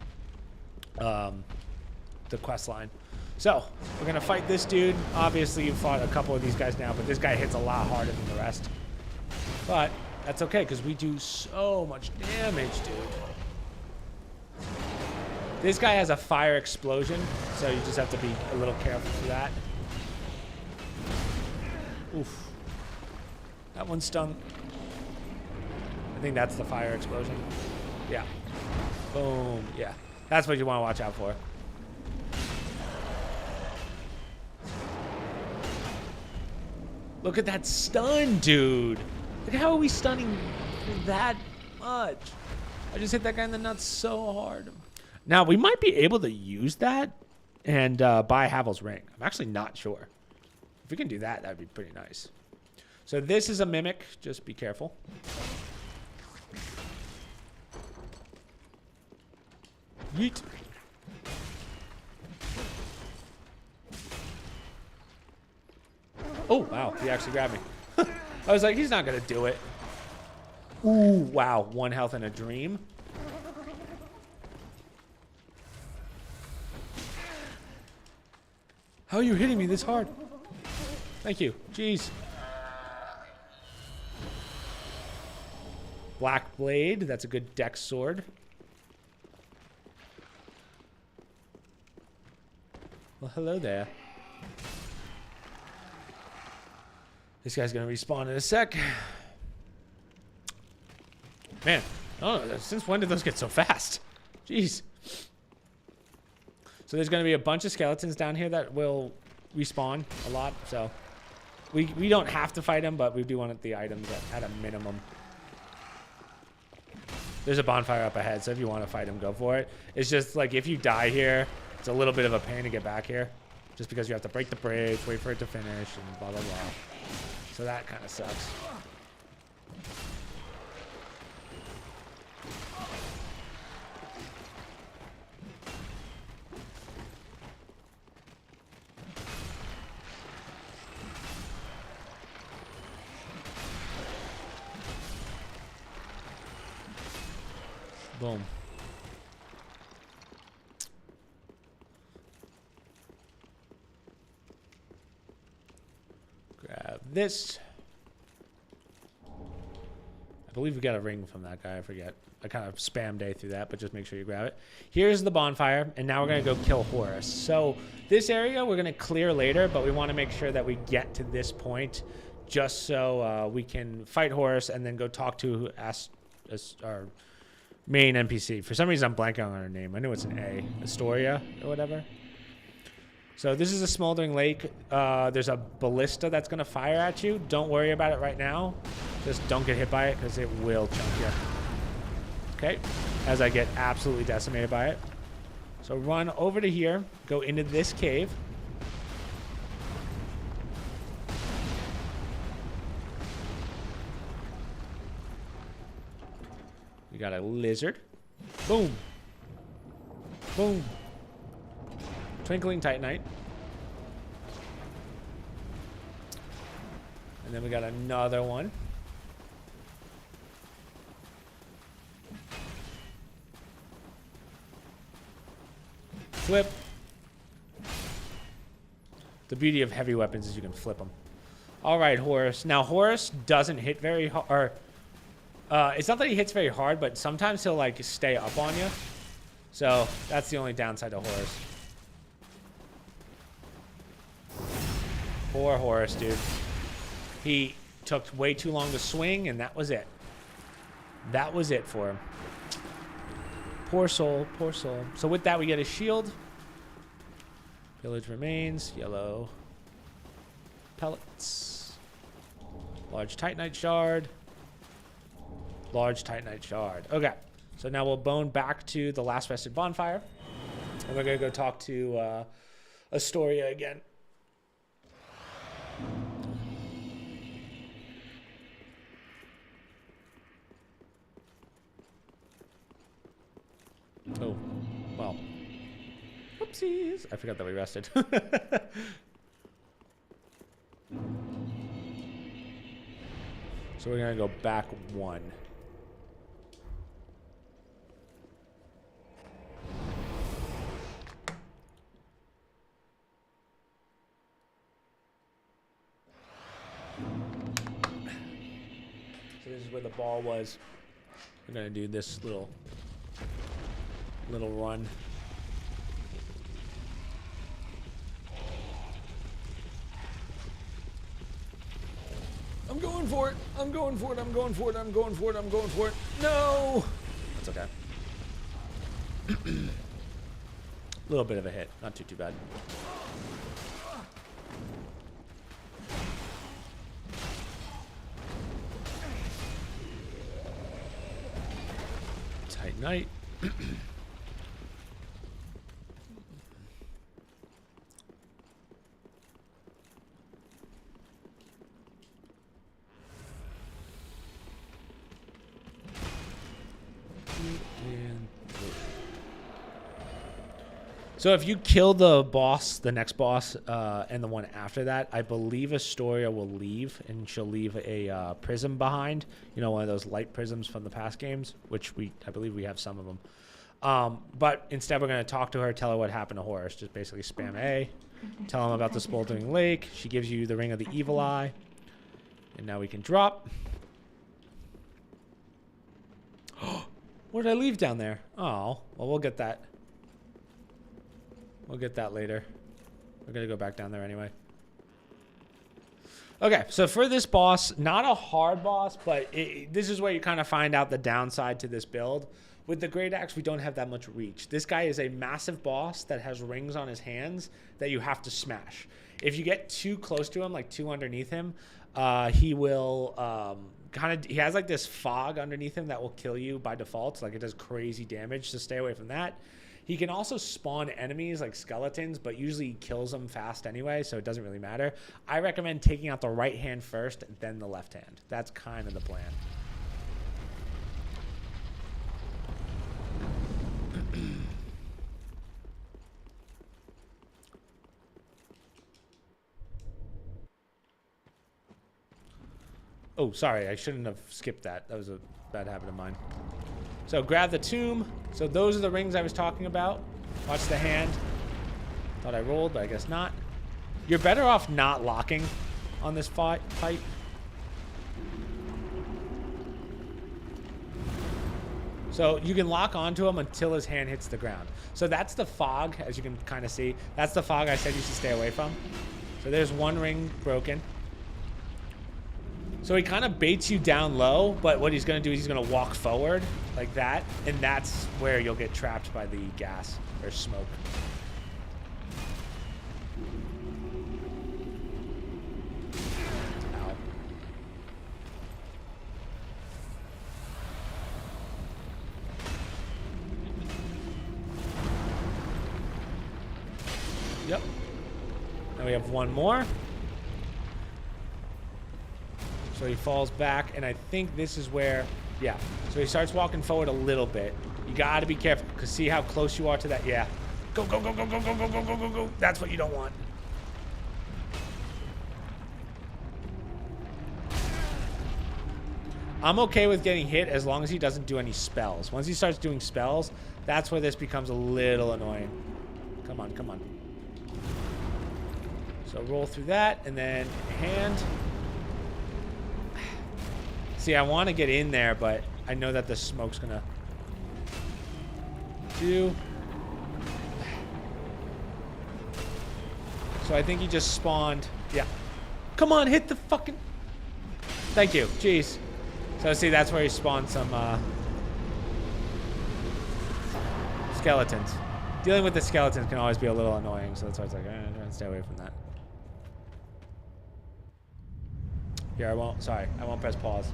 the quest line. So we're going to fight this dude. Obviously, you fought a couple of these guys now, but this guy hits a lot harder than the rest. But that's okay, because we do so much damage, dude. This guy has a fire explosion, so you just have to be a little careful for that. Oof. That one stung. I think that's the fire explosion. Yeah. Boom. Yeah. That's what you want to watch out for. Look at that stun, dude. Look at how are we stunning that much? I just hit that guy in the nuts so hard. Now, we might be able to use that and buy Havel's ring. I'm actually not sure. If we can do that, that'd be pretty nice. So this is a mimic. Just be careful. Yeet. Oh, wow. He actually grabbed me. I was like, he's not going to do it. Ooh, wow. 1 health in a dream. How are you hitting me this hard? Thank you. Jeez. Black Blade. That's a good dex sword. Well, hello there. This guy's going to respawn in a sec. Man, oh, since when did those get so fast? Jeez. So there's going to be a bunch of skeletons down here that will respawn a lot. So we don't have to fight them, but we do want the items at a minimum. There's a bonfire up ahead, so if you want to fight him, go for it. It's just like if you die here, it's a little bit of a pain to get back here. Just because you have to break the bridge, wait for it to finish, and blah, blah, blah. So that kind of sucks. Boom. Grab this. I believe we got a ring from that guy. I forget. I kind of spammed A through that, but just make sure you grab it. Here's the bonfire, and now we're going to go kill Horus. So this area we're going to clear later, but we want to make sure that we get to this point just so we can fight Horus and then go talk to our main NPC. For some reason, I'm blanking on her name. I know it's an A. Astoria or whatever. So this is a smoldering lake. There's a ballista that's going to fire at you. Don't worry about it right now. Just don't get hit by it because it will chunk you. Okay. As I get absolutely decimated by it. So run over to here. Go into this cave. We got a lizard. Boom. Boom. Twinkling Titanite. And then we got another one. Flip. The beauty of heavy weapons is you can flip them. All right, Horus. Now, Horus doesn't hit very hard. It's not that he hits very hard, but sometimes he'll, like, stay up on you. So, that's the only downside to Horus. Poor Horus, dude. He took way too long to swing, and that was it. That was it for him. Poor soul, poor soul. So with that, we get a shield. Village remains, yellow pellets. Large Titanite shard. Large Titanite shard. Okay, so now we'll bone back to the last rested bonfire. And we're going to go talk to Astoria again. Oh, well. Whoopsies. I forgot that we rested. So we're going to go back one. So this is where the ball was. We're going to do this little run. I'm going for it. I'm going for it. I'm going for it. I'm going for it. I'm going for it. No! That's okay. A little bit of a hit. Not too bad. Titanite. So if you kill the boss, the next boss, and the one after that, I believe Astoria will leave, and she'll leave a prism behind. You know, one of those light prisms from the past games, which I believe we have some of them. But instead, we're going to talk to her, tell her what happened to Horus. Just basically spam A, tell him about the smoldering lake. She gives you the ring of the evil eye, and now we can drop. What did I leave down there? Oh, well, we'll get that. We'll get that later. We're going to go back down there anyway. Okay, so for this boss, not a hard boss, but this is where you kind of find out the downside to this build. With the Great Axe, we don't have that much reach. This guy is a massive boss that has rings on his hands that you have to smash. If you get too close to him, like too underneath him, he will he has like this fog underneath him that will kill you by default. Like it does crazy damage, so stay away from that. He can also spawn enemies like skeletons, but usually he kills them fast anyway, so it doesn't really matter. I recommend taking out the right hand first, then the left hand. That's kind of the plan. Oh, sorry, I shouldn't have skipped that. That was a bad habit of mine. So grab the tomb. So those are the rings I was talking about. Watch the hand. Thought I rolled, but I guess not. You're better off not locking on this fight. So you can lock onto him until his hand hits the ground. So that's the fog, as you can kind of see. That's the fog I said you should stay away from. So there's one ring broken. So he kind of baits you down low, but what he's going to do is he's going to walk forward like that, and that's where you'll get trapped by the gas or smoke. Ow. Yep. Now we have one more. So he falls back, and I think this is where, yeah. So he starts walking forward a little bit. You gotta be careful, because see how close you are to that? Yeah. Go, go, go, go, go, go, go, go, go, go, go. That's what you don't want. I'm okay with getting hit as long as he doesn't do any spells. Once he starts doing spells, that's where this becomes a little annoying. Come on, come on. So roll through that, and then hand. See, I want to get in there, but I know that the smoke's gonna do. So I think he just spawned. Yeah. Come on, hit the fucking... Thank you. Jeez. So see, that's where you spawn some skeletons. Dealing with the skeletons can always be a little annoying, so that's why it's like, I'm trying to stay away from that. Here, I won't press pause.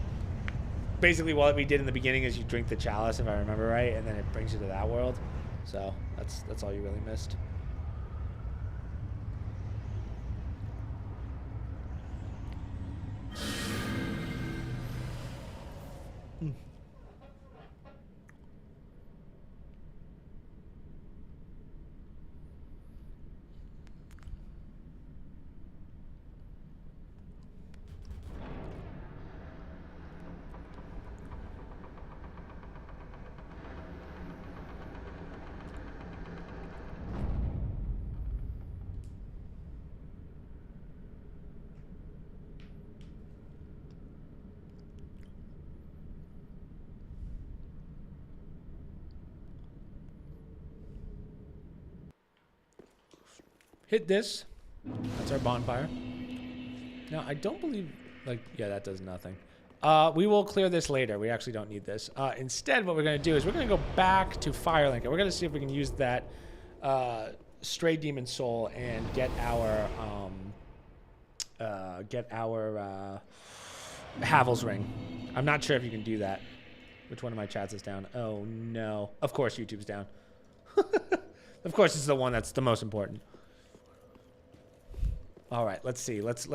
Basically, what we did in the beginning is you drink the chalice, if I remember right, and then it brings you to that world. So that's all you really missed. Hit this. That's our bonfire. Now, I don't believe... Like, yeah, that does nothing. We will clear this later. We actually don't need this. Instead, what we're going to do is we're going to go back to Firelink. And we're going to see if we can use that Stray Demon Soul and get our... Havel's Ring. I'm not sure if you can do that. Which one of my chats is down? Oh, no. Of course YouTube's down. Of course it's the one that's the most important. All right, let's see. Let's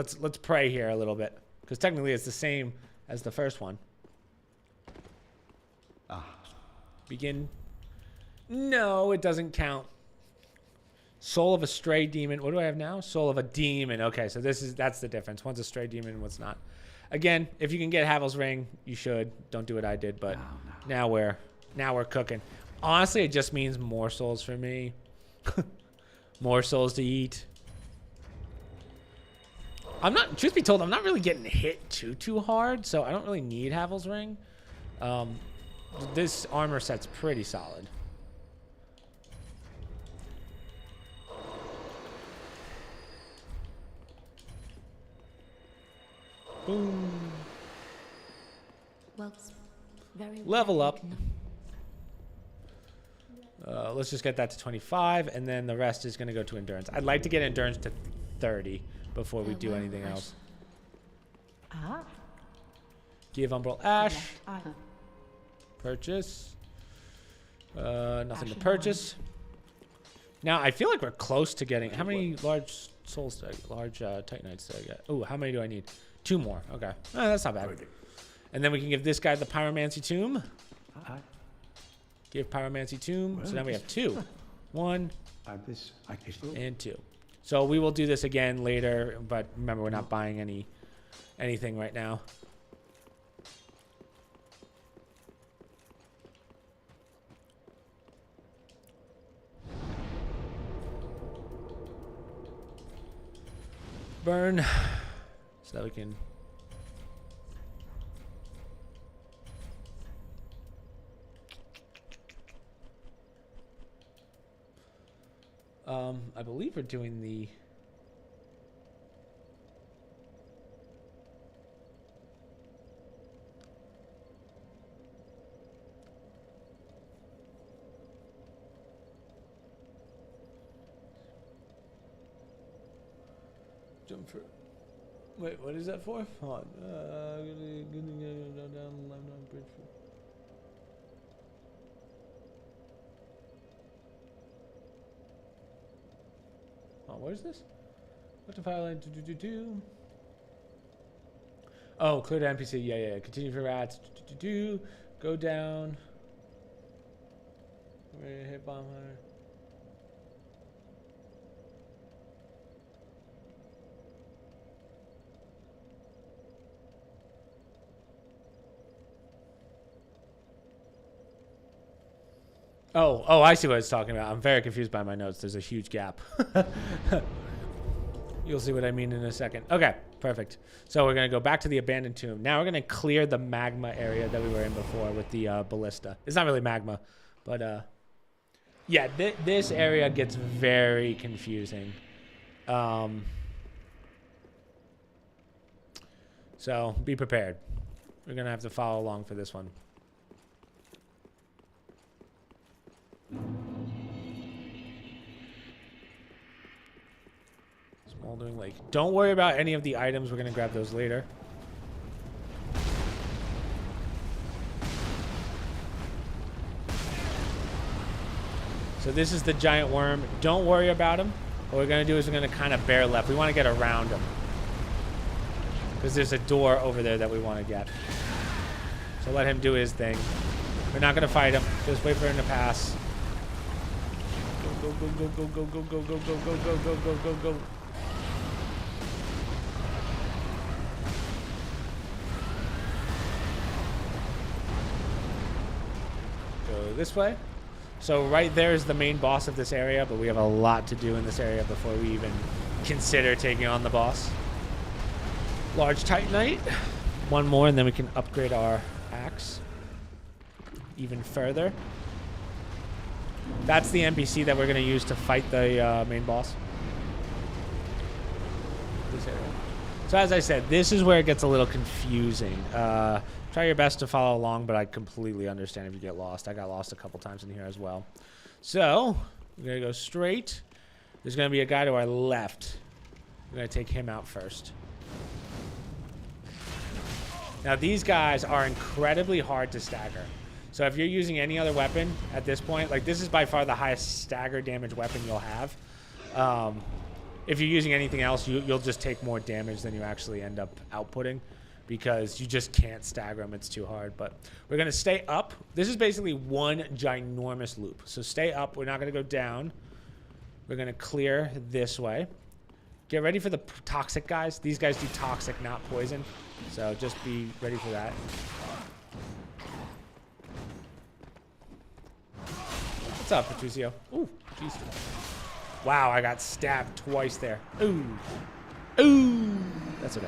pray here a little bit, because technically it's the same as the first one. Begin. No, it doesn't count. Soul of a stray demon. What do I have now? Soul of a demon. Okay, so that's the difference. One's a stray demon and one's not. Again, if you can get Havel's Ring, you should. Don't do what I did, but now we're cooking. Honestly, it just means more souls for me. More souls to eat. Truth be told, I'm not really getting hit too hard, so I don't really need Havel's Ring. This armor set's pretty solid. Boom.
Well, very
Level
well.
up. Let's just get that to 25, and then the rest is going to go to endurance. I'd like to get endurance to 30 before we do anything else. Give Umbral Ash. Purchase. Nothing to purchase. Now, I feel like we're close to getting... How many large souls do I get? Large Titanites do I get? Oh, how many do I need? 2 more. Okay. That's not bad. And then we can give this guy the Pyromancy Tomb. Give Pyromancy Tomb. So now we have 2. 1 and 2. So we will do this again later, but remember, we're not buying anything right now. Burn, so that we can... I believe we're doing the... Jump for... Wait, what is that for? Hold on. Down bridge. Oh, what is this? What the file line? Oh, clear the NPC. Yeah. Continue for rats. Go down. Ready to hit bomb hunter. Oh, I see what it's talking about. I'm very confused by my notes. There's a huge gap. You'll see what I mean in a second. Okay, perfect. So we're going to go back to the abandoned tomb. Now we're going to clear the magma area that we were in before with the ballista. It's not really magma, but yeah, this area gets very confusing. So be prepared. We're going to have to follow along for this one. Smoldering Lake. Don't worry about any of the items. We're going to grab those later. So this is the giant worm. Don't worry about him. What we're going to do is we're going to kind of bear left. We want to get around him. Because there's a door over there that we want to get. So let him do his thing. We're not going to fight him. Just wait for him to pass. Go, go, go, go, go, go, go, go, go, go, go, go, go, go, go. Go this way. So right there is the main boss of this area, but we have a lot to do in this area before we even consider taking on the boss. Large Titanite. One more, and then we can upgrade our axe even further. That's the NPC that we're going to use to fight the main boss. This area. So as I said, this is where it gets a little confusing. Try your best to follow along, but I completely understand if you get lost. I got lost a couple times in here as well. So we're going to go straight. There's going to be a guy to our left. We're going to take him out first. Now these guys are incredibly hard to stagger. So if you're using any other weapon at this point, like this is by far the highest stagger damage weapon you'll have. If you're using anything else, you'll just take more damage than you actually end up outputting because you just can't stagger them. It's too hard. But we're going to stay up. This is basically one ginormous loop. So stay up. We're not going to go down. We're going to clear this way. Get ready for the toxic guys. These guys do toxic, not poison. So just be ready for that. What's up, Patricio? Ooh, jeez. Wow, I got stabbed twice there. Ooh. Ooh. That's okay.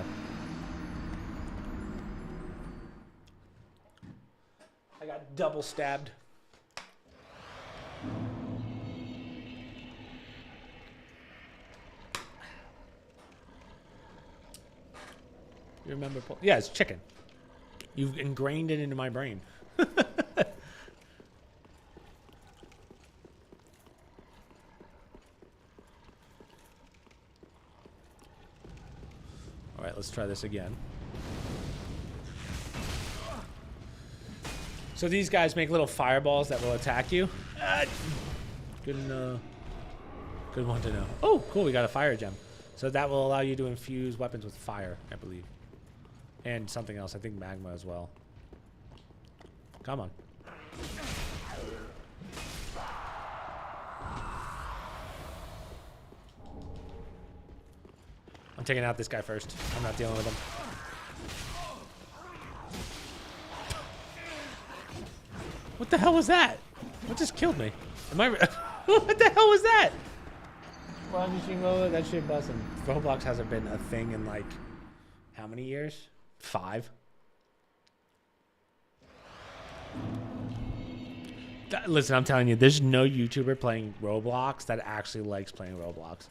I got double stabbed. You remember? Yeah, it's chicken. You've ingrained it into my brain. All right, let's try this again. So these guys make little fireballs that will attack you. Good one to know. Oh, cool, we got a fire gem. So that will allow you to infuse weapons with fire, I believe. And something else, I think magma as well. Come on. I'm taking out this guy first. I'm not dealing with him. What the hell was that? What just killed me? Am I... What the hell was that? Well, that shit busting. Roblox hasn't been a thing in like... How many years? 5? Listen, I'm telling you, there's no YouTuber playing Roblox that actually likes playing Roblox.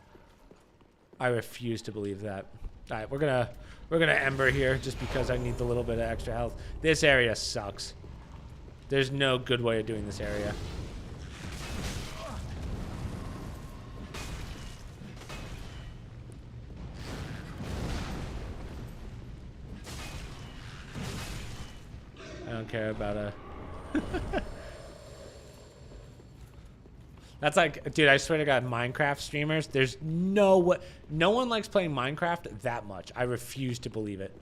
I refuse to believe that. All right, we're gonna Ember here just because I need the little bit of extra health. This area sucks. There's no good way of doing this area. I don't care about a... That's like, dude, I swear to God, Minecraft streamers, there's no one likes playing Minecraft that much. I refuse to believe it.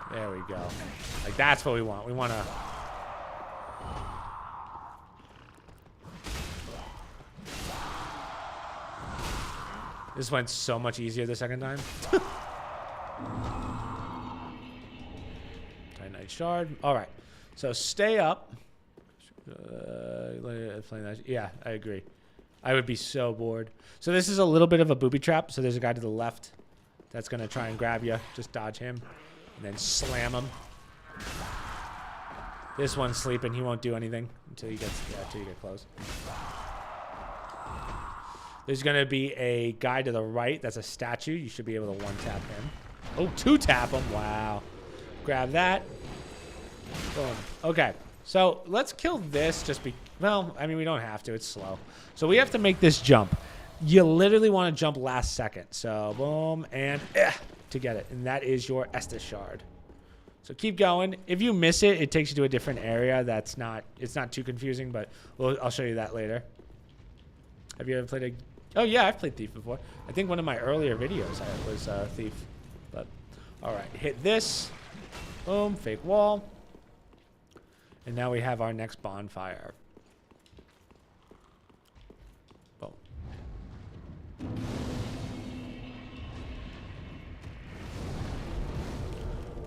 Okay, there we go. Like, that's what we want. We want to... This went so much easier the second time. Titanite shard. All right. So stay up. Yeah, I agree. I would be so bored. So this is a little bit of a booby trap. So there's a guy to the left that's going to try and grab you. Just dodge him and then slam him. This one's sleeping. He won't do anything until you get close. There's going to be a guy to the right. That's a statue. You should be able to one-tap him. Oh, two-tap him. Wow. Grab that. Boom. Okay. So let's kill this just well, I mean, we don't have to. It's slow. So we have to make this jump. You literally want to jump last second. So boom and to get it. And that is your Estus shard. So keep going. If you miss it, it takes you to a different area. It's not too confusing, but I'll show you that later. Have you ever played Oh, yeah, I've played Thief before. I think one of my earlier videos was Thief. But, all right, hit this. Boom, fake wall. And now we have our next bonfire. Boom.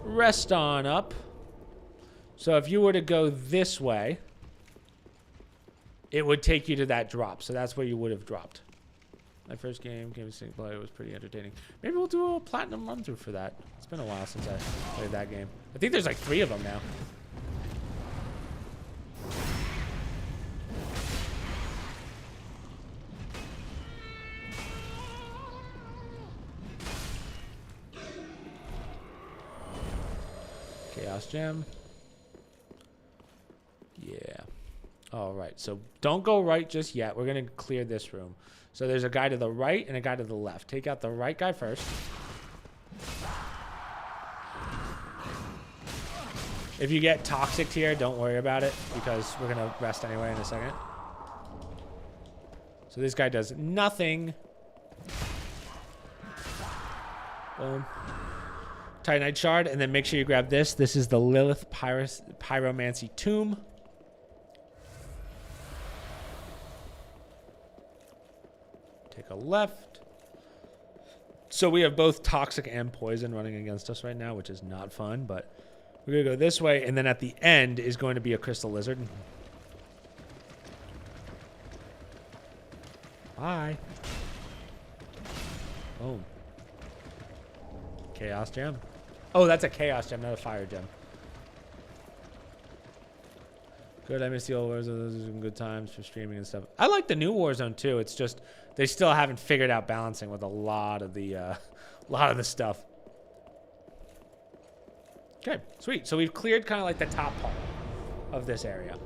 Rest on up. So if you were to go this way, it would take you to that drop. So that's where you would have dropped. My first game single player, was pretty entertaining. Maybe we'll do a platinum run through for that. It's been a while since I played that game. I think there's like 3 of them now. Chaos Gem. Yeah. All right. So don't go right just yet. We're going to clear this room. So there's a guy to the right and a guy to the left. Take out the right guy first. If you get toxic here, don't worry about it because we're going to rest anyway in a second. So this guy does nothing. Boom. Titanite shard, and then make sure you grab this. This is the Lilith Pyromancy Tomb. Take a left. So we have both toxic and poison running against us right now, which is not fun, but we're going to go this way, and then at the end is going to be a crystal lizard. Bye. Boom. Chaos Gem. Oh, that's a Chaos Gem, not a Fire Gem. Good, I miss the old Warzone. Those are some good times for streaming and stuff. I like the new Warzone too. It's just they still haven't figured out balancing with a lot of the stuff. Okay, sweet. So we've cleared kind of like the top part of this area.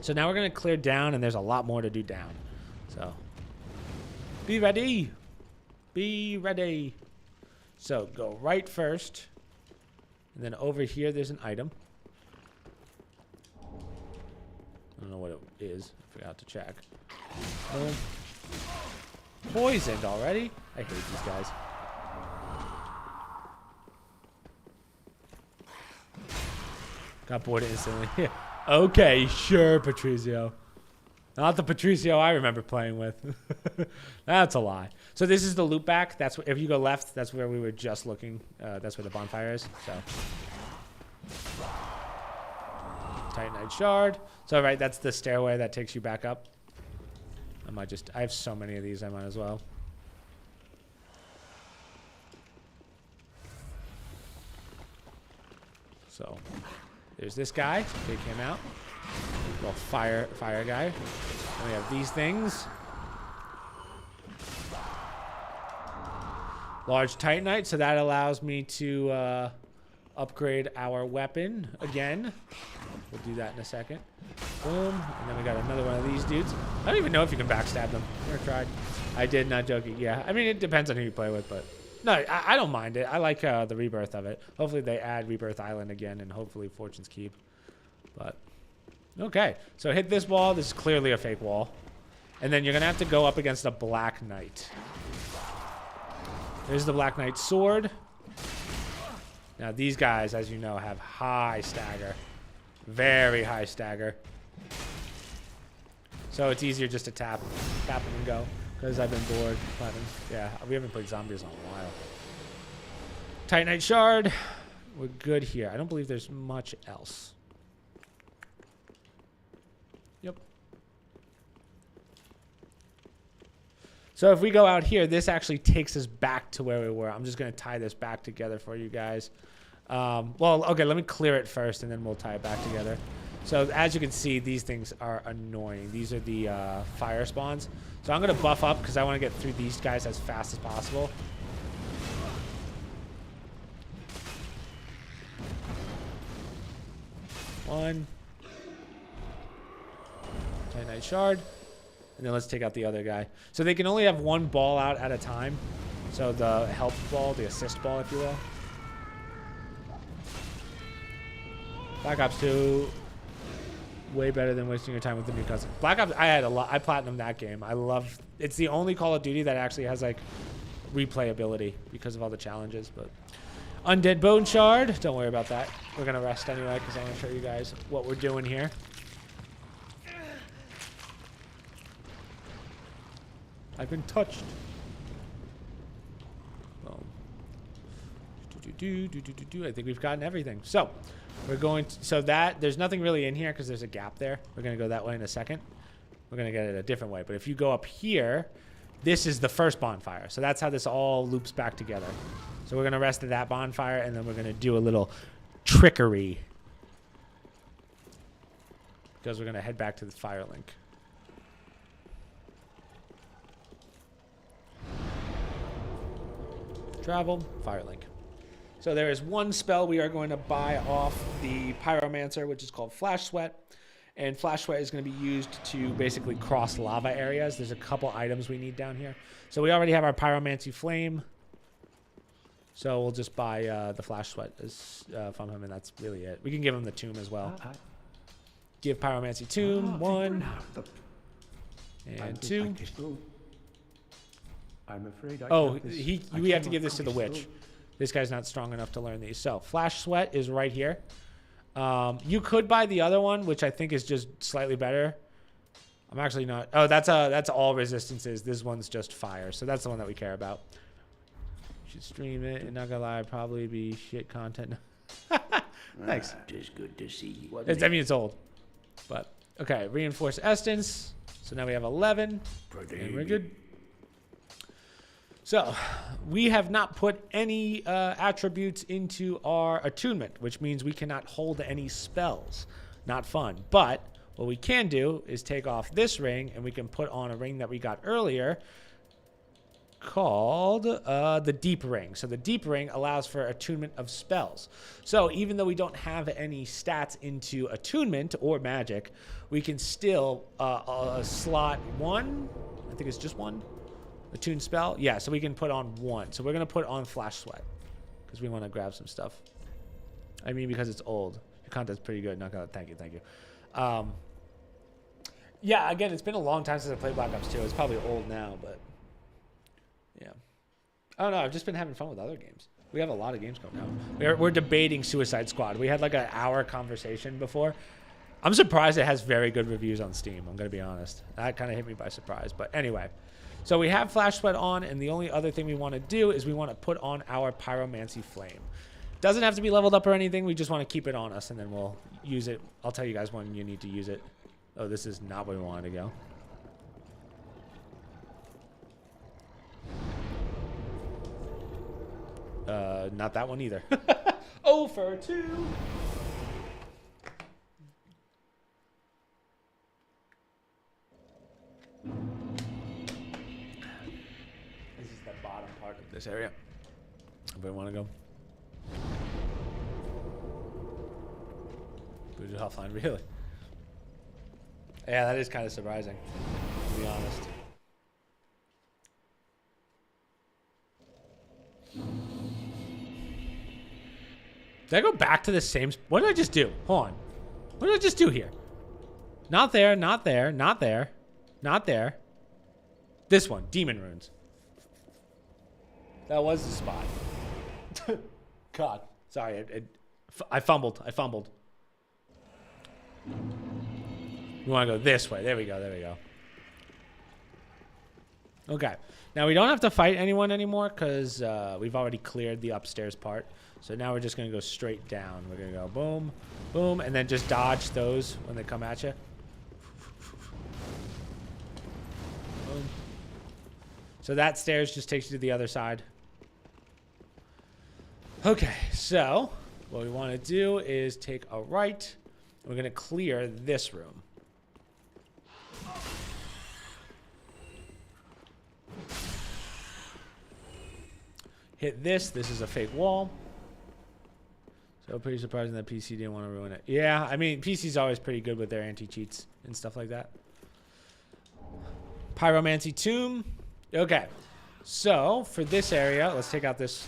So now we're gonna clear down, and there's a lot more to do down. So be ready. Be ready. So go right first, and then over here there's an item. I don't know what it is. I forgot to check. Poisoned already? I hate these guys. Got bored instantly. Okay, sure, Patricio. Not the Patricio I remember playing with. That's a lie. So this is the loop back. That's if you go left, that's where we were just looking. That's where the bonfire is. So Titanite shard. So right, that's the stairway that takes you back up. I have so many of these, I might as well. So there's this guy. Take him out. Little fire guy. And we have these things. Large Titanite, so that allows me to upgrade our weapon again. We'll do that in a second. Boom. And then we got another one of these dudes. I don't even know if you can backstab them. Never tried. I did, not joking. Yeah, I mean, it depends on who you play with, but no, I don't mind it. I like the rebirth of it. Hopefully they add Rebirth Island again, and hopefully Fortune's Keep. But okay, so hit this wall. This is clearly a fake wall. And then you're going to have to go up against a Black Knight. There's the Black Knight sword. Now, these guys, as you know, have high stagger. Very high stagger. So it's easier just to tap them and go. Because I've been bored. Yeah, we haven't played zombies in a while. Titanite shard. We're good here. I don't believe there's much else. Yep. So if we go out here, this actually takes us back to where we were. I'm just going to tie this back together for you guys. Well, okay, let me clear it first, and then we'll tie it back together. So as you can see, these things are annoying. These are the fire spawns. So I'm going to buff up because I want to get through these guys as fast as possible. One. Titanite shard. And then let's take out the other guy. So they can only have one ball out at a time. So the help ball, the assist ball, if you will. Black Ops 2, way better than wasting your time with the new cousin. Black Ops, I platinumed that game. I love, it's the only Call of Duty that actually has like replayability because of all the challenges. But Undead Bone Shard, don't worry about that. We're gonna rest anyway because I want to show you guys what we're doing here. I've been touched. Boom. I think we've gotten everything. So we're going to, so that there's nothing really in here because there's a gap there. We're going to go that way in a second. We're going to get it a different way. But if you go up here, this is the first bonfire. So that's how this all loops back together. So we're going to rest at that bonfire and then we're going to do a little trickery because we're going to head back to the fire link. Travel, fire link. So there is one spell we are going to buy off the Pyromancer, which is called Flash Sweat. And Flash Sweat is going to be used to basically cross lava areas. There's a couple items we need down here. So we already have our Pyromancy Flame. So we'll just buy the Flash Sweat from him, and that's really it. We can give him the Tomb as well. Give Pyromancy Tomb, 1. And 2.
I'm afraid
we have to give this to the witch. This guy's not strong enough to learn these. So Flash Sweat is right here. You could buy the other one, which I think is just slightly better. I'm actually not. Oh, that's all resistances. This one's just fire. So that's the one that we care about. Should stream it. And not gonna lie, probably be shit content. Thanks.
Just good to see you.
I mean, it's old, but okay. Reinforced Essence. So now we have 11, and we're good. So we have not put any attributes into our attunement, which means we cannot hold any spells. Not fun. But what we can do is take off this ring and we can put on a ring that we got earlier called the Deep Ring. So the Deep Ring allows for attunement of spells. So even though we don't have any stats into attunement or magic, we can still slot 1. I think it's just 1. Attune spell? Yeah, so we can put on 1. So we're going to put on Flash Sweat because we want to grab some stuff. I mean, because it's old. Your content's pretty good. Not gonna, thank you. Yeah, again, it's been a long time since I played Black Ops 2. It's probably old now, but yeah. I don't know. I've just been having fun with other games. We have a lot of games coming out. We're debating Suicide Squad. We had like an hour conversation before. I'm surprised it has very good reviews on Steam. I'm going to be honest. That kind of hit me by surprise. But anyway. So we have Flash Sweat on, and the only other thing we want to do is we want to put on our Pyromancy Flame. Doesn't have to be leveled up or anything. We just want to keep it on us, and then we'll use it. I'll tell you guys when you need to use it. Oh, this is not where we wanted to go. Not that one either. 0 for 2. This is the bottom part of this area. Everybody want to go? Booted offline, really? Yeah, that is kind of surprising, to be honest. Did I go back to the same... What did I just do? Hold on. What did I just do here? Not there, not there, not there, not there. This one, Demon Runes. That was the spot. God. Sorry, I fumbled. We want to go this way. There we go. Okay. Now, we don't have to fight anyone anymore because we've already cleared the upstairs part. So now we're just going to go straight down. We're going to go boom, boom, and then just dodge those when they come at you. Boom. So that stairs just takes you to the other side. Okay, so what we want to do is take a right We're gonna clear this room. Hit this. This is a fake wall. So pretty surprising that PC didn't want to ruin it. Yeah, I mean, PC's always pretty good with their anti-cheats and stuff like that. Pyromancy Tomb. Okay. So for this area, let's take out this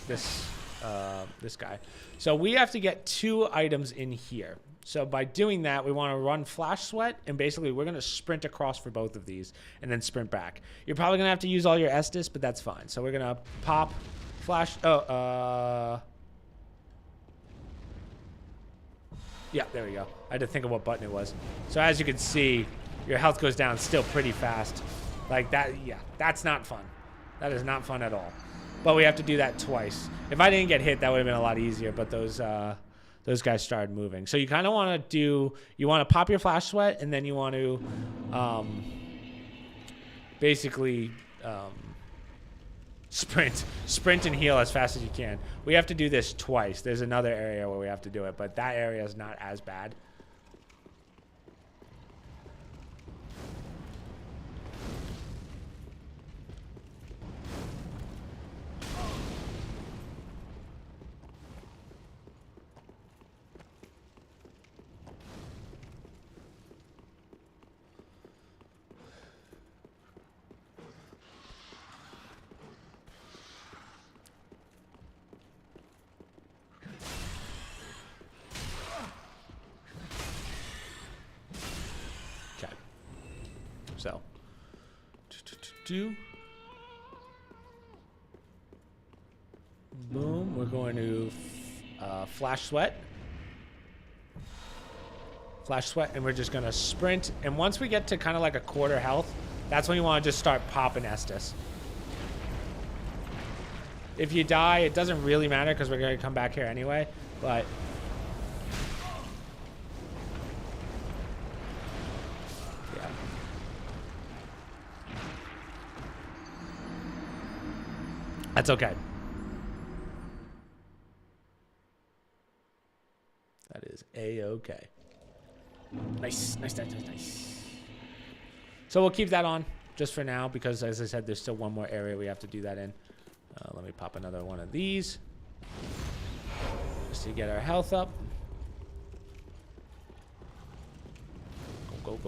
guy. So we have to get 2 items in here. So by doing that, we want to run Flash Sweat, and basically we're going to sprint across for both of these and then sprint back. You're probably going to have to use all your Estus, but that's fine. So we're going to pop Flash. Yeah, there we go. I had to think of what button it was. So as you can see, your health goes down still pretty fast. Like that, yeah, that's not fun. That is not fun at all. But we have to do that twice. If I didn't get hit, that would have been a lot easier, but those guys started moving. So you kind of want to do, you want to pop your Flash Sweat, and then you want to basically sprint and heal as fast as you can. We have to do this twice. There's another area where we have to do it, but that area is not as bad. So, boom. We're going to Flash Sweat. Flash Sweat, and we're just going to sprint. And once we get to kind of like a quarter health, that's when you want to just start popping Estus. If you die, it doesn't really matter because we're going to come back here anyway, but... That's okay. That is A-okay. Nice. So we'll keep that on just for now because, as I said, there's still one more area we have to do that in. Let me pop another one of these just to get our health up. Go.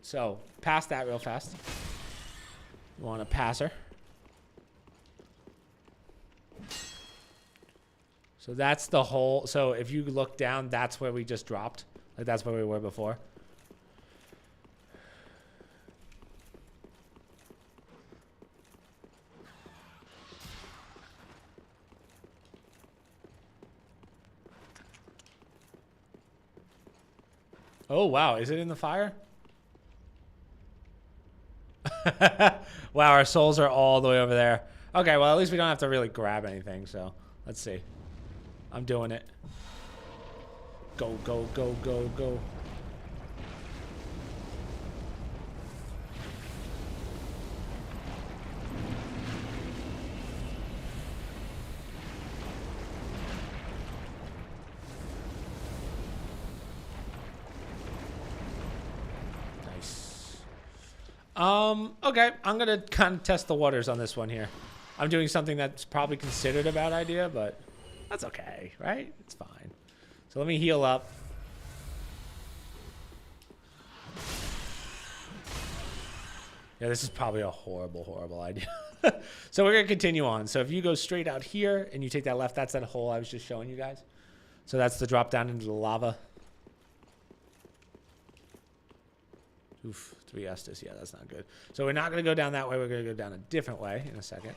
So, pass that real fast. You want to pass her. So that's the hole. So if you look down, that's where we just dropped. Like that's where we were before. Oh, wow. Is it in the fire? Wow, our souls are all the way over there. Okay, well, at least we don't have to really grab anything, so let's see. I'm doing it. Go. Okay, I'm gonna kind of test the waters on this one here. I'm doing something that's probably considered a bad idea, but that's okay, right? It's fine. So let me heal up. Yeah, this is probably a horrible idea. So we're gonna continue on. So if you go straight out here and you take that left, that's that hole I was just showing you guys. So that's the drop down into the lava. Oof, 3 Estus. Yeah, that's not good. So we're not going to go down that way. We're going to go down a different way in a second.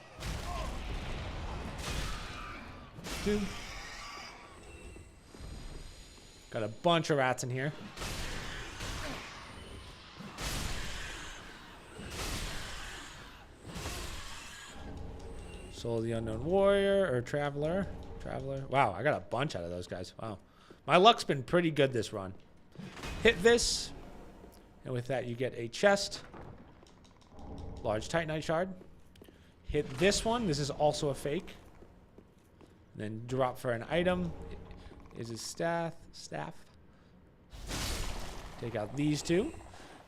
2. Got a bunch of rats in here. Soul of the Unknown Warrior or Traveler. Wow, I got a bunch out of those guys. Wow. My luck's been pretty good this run. Hit this. And with that, you get a chest. Large titanite shard. Hit this one. This is also a fake. And then drop for an item. Is a staff. Take out these two.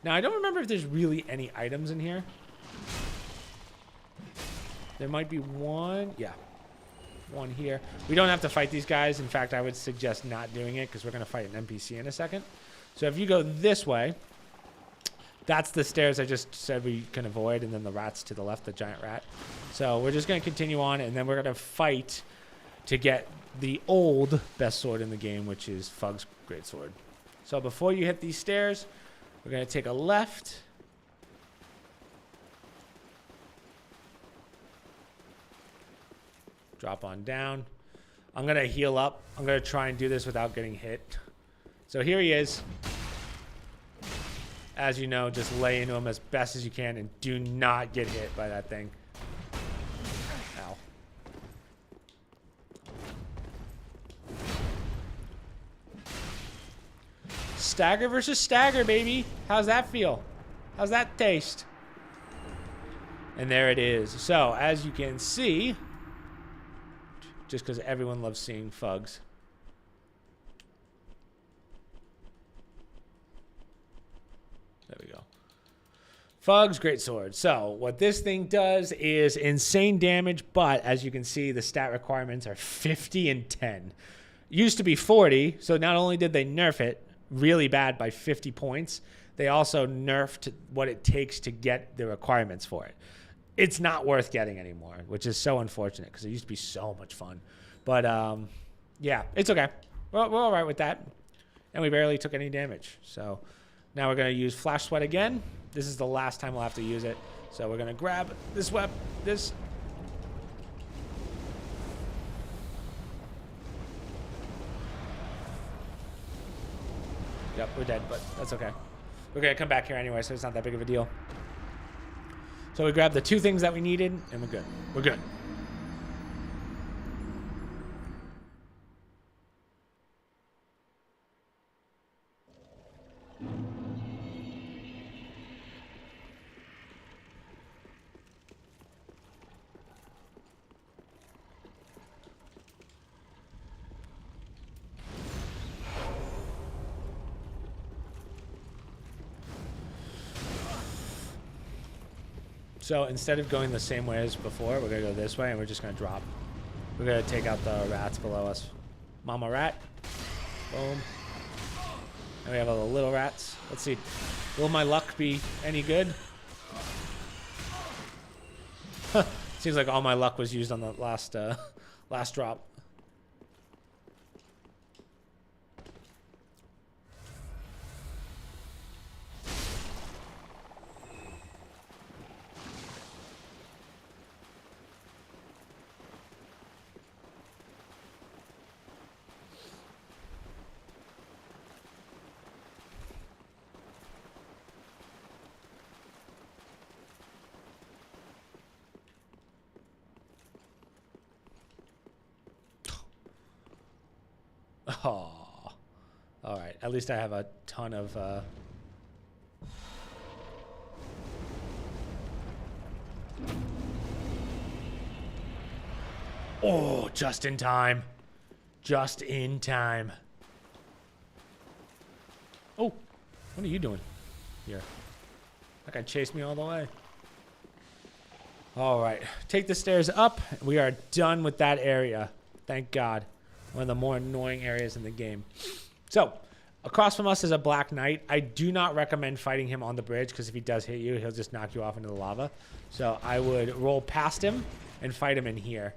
Now, I don't remember if there's really any items in here. There might be one. Yeah. One here. We don't have to fight these guys. In fact, I would suggest not doing it because we're going to fight an NPC in a second. So if you go this way, that's the stairs I just said we can avoid, and then the rat's to the left, the giant rat. So we're just going to continue on, and then we're going to fight to get the old best sword in the game, which is Fug's greatsword. So before you hit these stairs, we're going to take a left. Drop on down. I'm going to heal up. I'm going to try and do this without getting hit. So here he is. As you know, just lay into him as best as you can and do not get hit by that thing. Ow. Stagger versus stagger, baby. How's that feel? How's that taste? And there it is. So, as you can see, just because everyone loves seeing Fugs. There we go. Fug's greatsword. So what this thing does is insane damage, but as you can see, the stat requirements are 50 and 10. Used to be 40, so not only did they nerf it really bad by 50 points, they also nerfed what it takes to get the requirements for it. It's not worth getting anymore, which is so unfortunate because it used to be so much fun. But yeah, it's okay. We're all right with that. And we barely took any damage. So now we're going to use Flash Sweat again. This is the last time we'll have to use it. So we're going to grab this weapon. This. Yep, we're dead, but that's okay. We're going to come back here anyway, so it's not that big of a deal. So we grabbed the two things that we needed, and we're good. We're good. So instead of going the same way as before, we're going to go this way, and we're just going to drop. We're going to take out the rats below us. Mama rat. Boom. And we have all the little rats. Let's see. Will my luck be any good? Seems like all my luck was used on the last drop. Oh. All right. At least I have a ton of... Oh, just in time. Just in time. Oh, what are you doing here? That guy chased me all the way. All right. Take the stairs up. We are done with that area. Thank God. One of the more annoying areas in the game. So, across from us is a Black Knight. I do not recommend fighting him on the bridge because if he does hit you, he'll just knock you off into the lava. So, I would roll past him and fight him in here.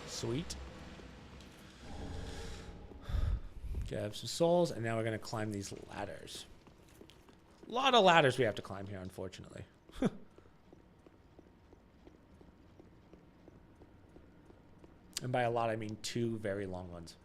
Sweet. Grab some souls, and now we're going to climb these ladders. A lot of ladders we have to climb here, unfortunately. And by a lot, I mean 2 very long ones.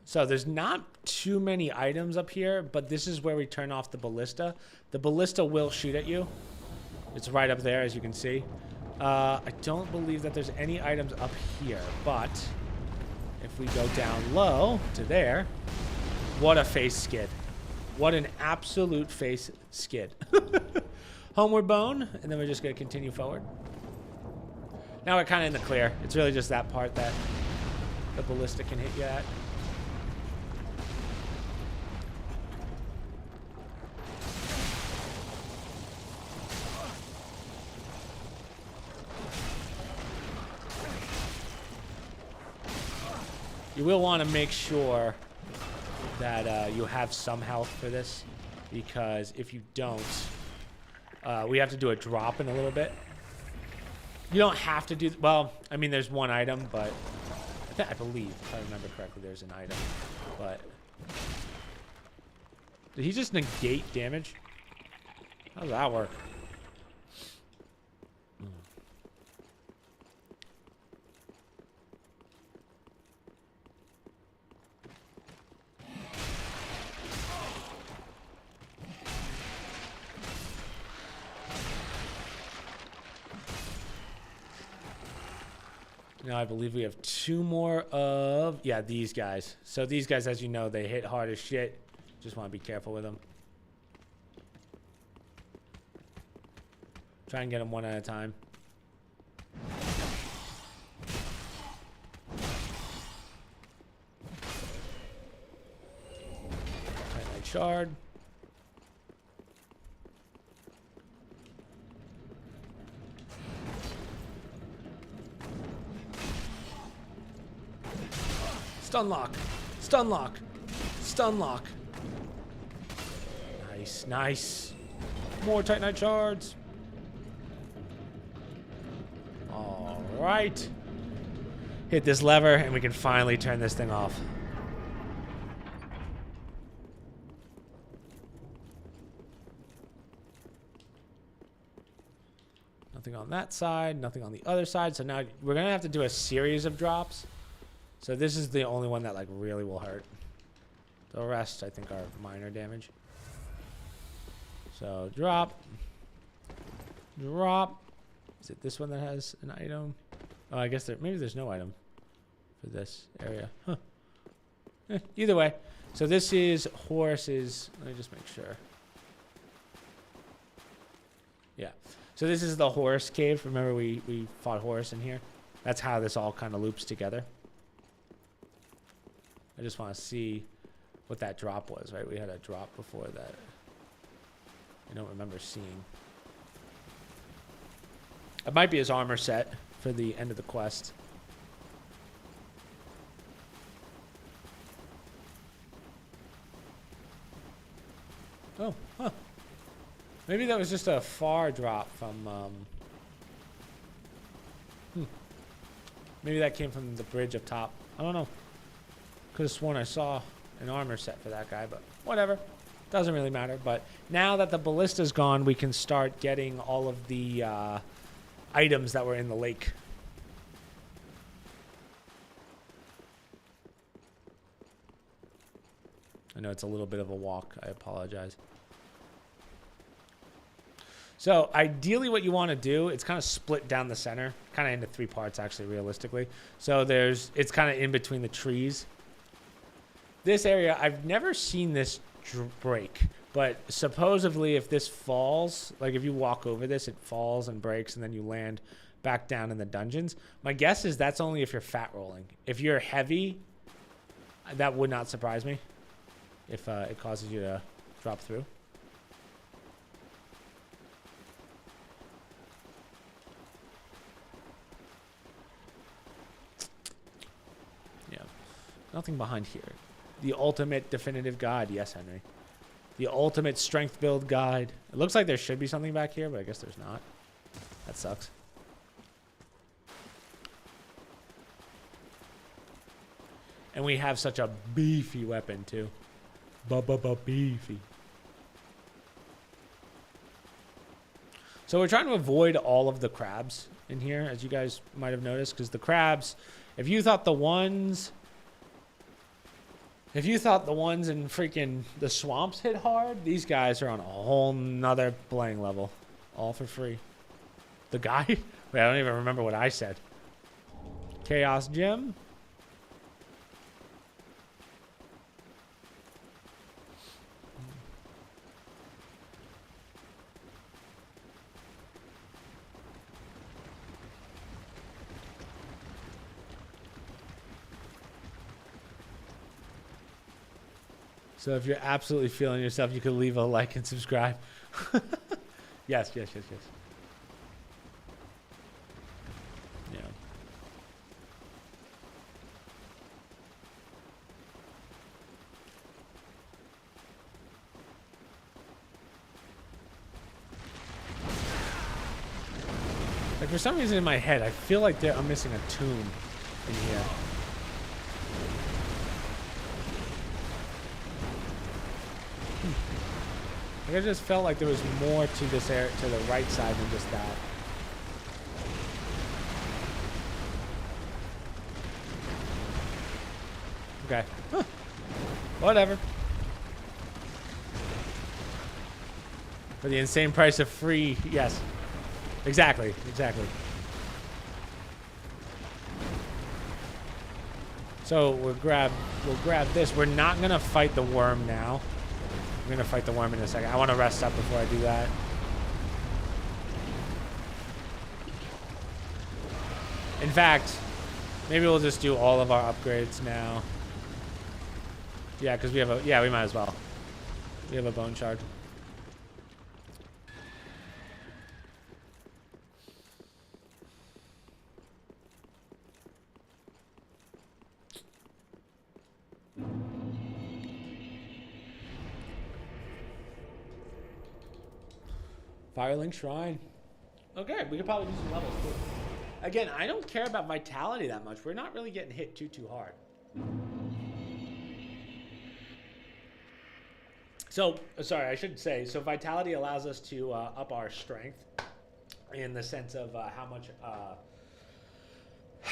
So there's not too many items up here, but this is where we turn off the ballista. The ballista will shoot at you. It's right up there, as you can see. I don't believe that there's any items up here, but if we go down low to there, what a face skid. What an absolute face skid. Homeward bone, and then we're just going to continue forward. Now we're kind of in the clear. It's really just that part that the ballista can hit you at. You will want to make sure that you have some health for this, because if you don't, we have to do a drop in a little bit. You don't have to do, well, I mean, there's one item, but I believe, if I remember correctly, there's an item, but did he just negate damage? How does that work? Now I believe we have two more of, yeah, these guys. So these guys, as you know, they hit hard as shit. Just want to be careful with them. Try and get them one at a time. Titanite shard. Stun lock. Stun lock. Stun lock. Nice, nice. More Titanite shards. All right. Hit this lever and we can finally turn this thing off. Nothing on that side, nothing on the other side. So now we're going to have to do a series of drops. So this is the only one that like really will hurt. The rest I think are minor damage. So drop. Drop. Is it this one that has an item? Oh, I guess maybe there's no item for this area. Huh. Either way. So this is horses. Let me just make sure. Yeah. So this is the horse cave. Remember we fought horse in here? That's how this all kind of loops together. I just want to see what that drop was, right? We had a drop before that. I don't remember seeing. It might be his armor set for the end of the quest. Oh, huh. Maybe that was just a far drop from, Maybe that came from the bridge up top. I don't know. Could have sworn I saw an armor set for that guy, but whatever. Doesn't really matter. But now that the ballista's gone, we can start getting all of the items that were in the lake. I know it's a little bit of a walk. I apologize. So ideally what you want to do, it's kind of split down the center, kind of into three parts actually, realistically. So it's kind of in between the trees. This area, I've never seen this break, but supposedly if this falls, like if you walk over this, it falls and breaks and then you land back down in the dungeons. My guess is that's only if you're fat rolling. If you're heavy, that would not surprise me if it causes you to drop through. Yeah, nothing behind here. The ultimate definitive guide. Yes, Henry. The ultimate strength build guide. It looks like there should be something back here, but I guess there's not. That sucks. And we have such a beefy weapon, too. Beefy. So we're trying to avoid all of the crabs in here, as you guys might have noticed, because the crabs, if you thought the ones If you thought the ones in freaking the swamps hit hard, these guys are on a whole nother playing level. All for free. The guy? Wait, I don't even remember what I said. Chaos Gem. So if you're absolutely feeling yourself, you could leave a like and subscribe. Yes. Yeah. Like for some reason in my head, I feel like I'm missing a tomb in here. Like I just felt like there was more to this area, to the right side than just that. Okay. Huh. Whatever. For the insane price of free, yes. Exactly. So we'll grab this. We're not gonna fight the worm now. I'm gonna fight the worm in a second. I want to rest up before I do that. In fact, maybe we'll just do all of our upgrades now. Yeah, because we have a... Yeah, we might as well. We have a bone shard. Firelink Shrine. Okay, we could probably do some levels too. Again, I don't care about vitality that much. We're not really getting hit too hard. So, sorry, I should say, so vitality allows us to up our strength in the sense of how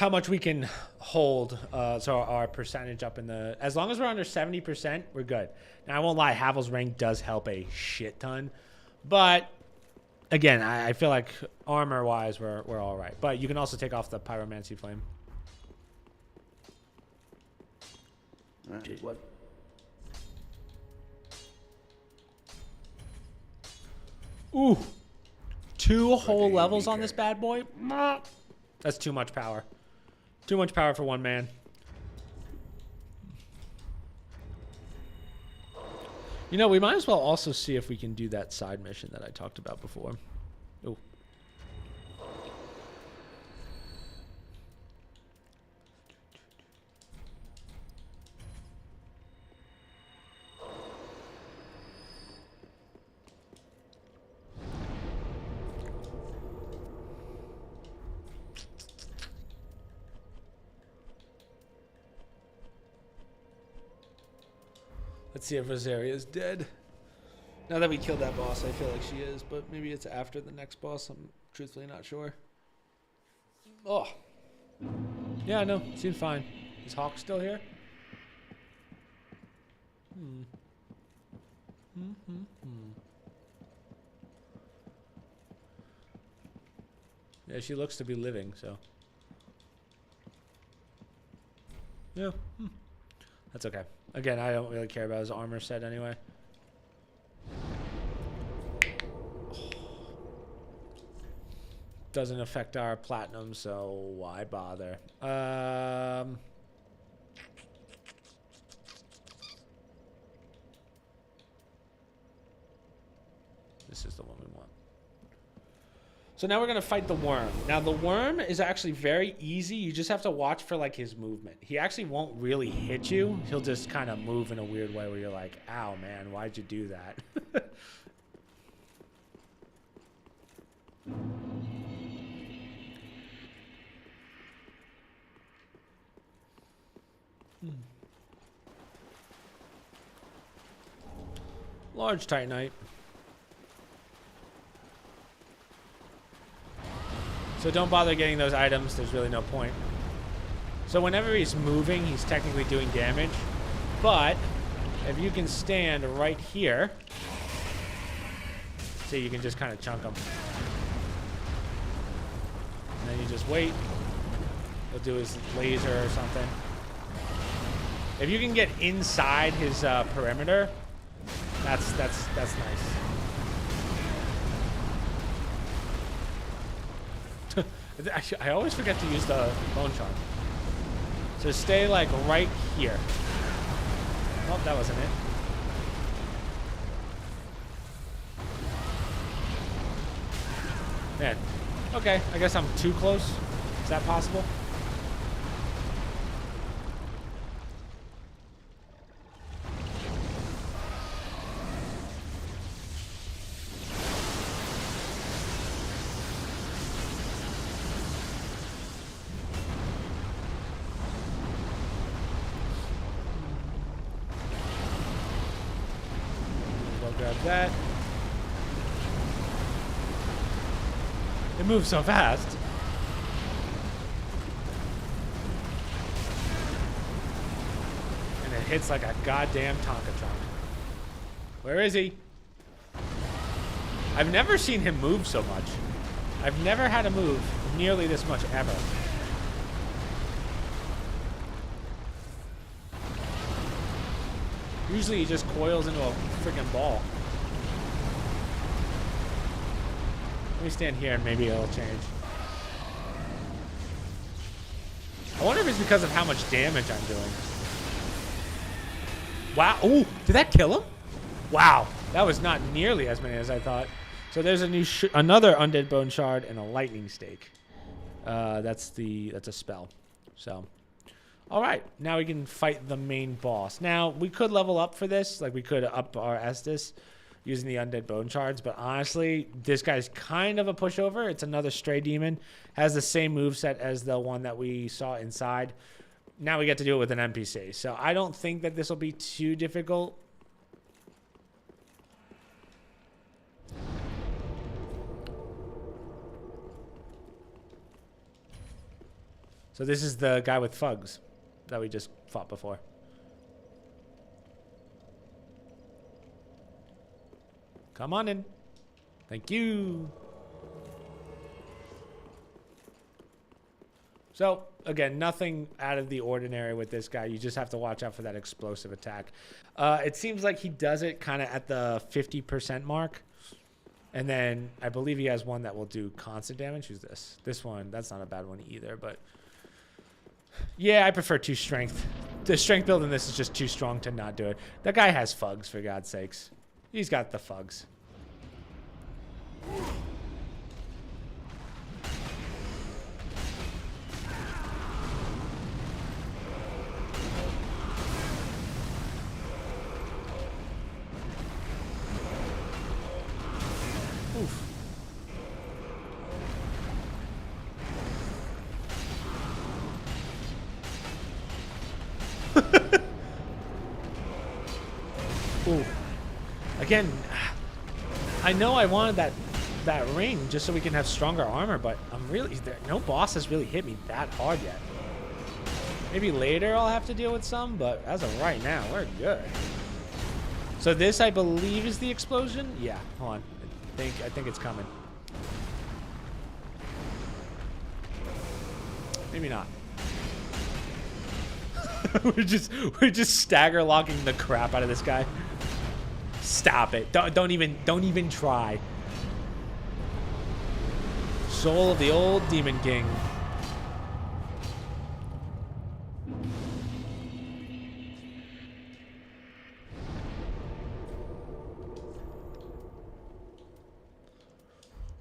much we can hold. So our percentage up in the... As long as we're under 70%, we're good. Now, I won't lie, Havel's rank does help a shit ton. But... Again, I feel like armor-wise, we're all right. But you can also take off the Pyromancy Flame. Dude, what? Ooh. 2 whole levels on this bad boy? That's too much power. Too much power for one man. You know, we might as well also see if we can do that side mission that I talked about before. Oh. Let's see if Rosaria's dead. Now that we killed that boss, I feel like she is, but maybe it's after the next boss. I'm truthfully not sure. Oh. Yeah, no, seems fine. Is Hawk still here? Yeah, she looks to be living, so. Yeah. That's okay. Again, I don't really care about his armor set anyway. Doesn't affect our platinum, so why bother? This is the one we want. So now we're gonna fight the worm. Now the worm is actually very easy. You just have to watch for like his movement. He actually won't really hit you. He'll just kind of move in a weird way where you're like, ow man, why'd you do that? Large Titanite. So don't bother getting those items. There's really no point. So whenever he's moving, he's technically doing damage. But if you can stand right here, see, you can just kind of chunk them. And then you just wait. He'll do his laser or something. If you can get inside his perimeter, that's nice. Actually, I always forget to use the bone charm. So stay like right here. Oh, that wasn't it. Man. Okay, I guess I'm too close. Is that possible? Grab that. It moves so fast. And it hits like a goddamn Tonka truck. Where is he? I've never seen him move so much. I've never had a move nearly this much ever. Usually he just coils into a freaking ball. Let me stand here and maybe it'll change. I wonder if it's because of how much damage I'm doing. Wow. Ooh, did that kill him? Wow. That was not nearly as many as I thought. So there's a new another undead bone shard and a lightning stake. That's a spell. So, all right. Now we can fight the main boss. Now we could level up for this. Like we could up our Estus using the undead bone shards. But honestly, this guy's kind of a pushover. It's another stray demon. Has the same moveset as the one that we saw inside. Now we get to do it with an NPC. So I don't think that this will be too difficult. So this is the guy with Fugs that we just fought before. Come on in. Thank you. So, again, nothing out of the ordinary with this guy. You just have to watch out for that explosive attack. It seems like he does it kind of at the 50% mark. And then I believe he has one that will do constant damage. Who's this? This one, that's not a bad one either, but... yeah, I prefer 2 strength. The strength build in this is just too strong to not do it. That guy has Fugs, for God's sakes. He's got the Fugs. Oof. Ooh. Again, I know I wanted that ring just so we can have stronger armor, but no boss has really hit me that hard yet. Maybe later I'll have to deal with some, but as of right now, we're good. So this, I believe, is the explosion. Yeah, hold on. I think it's coming. Maybe not. we're just stagger locking the crap out of this guy. Stop it. Don't even try. Soul of the old Demon King.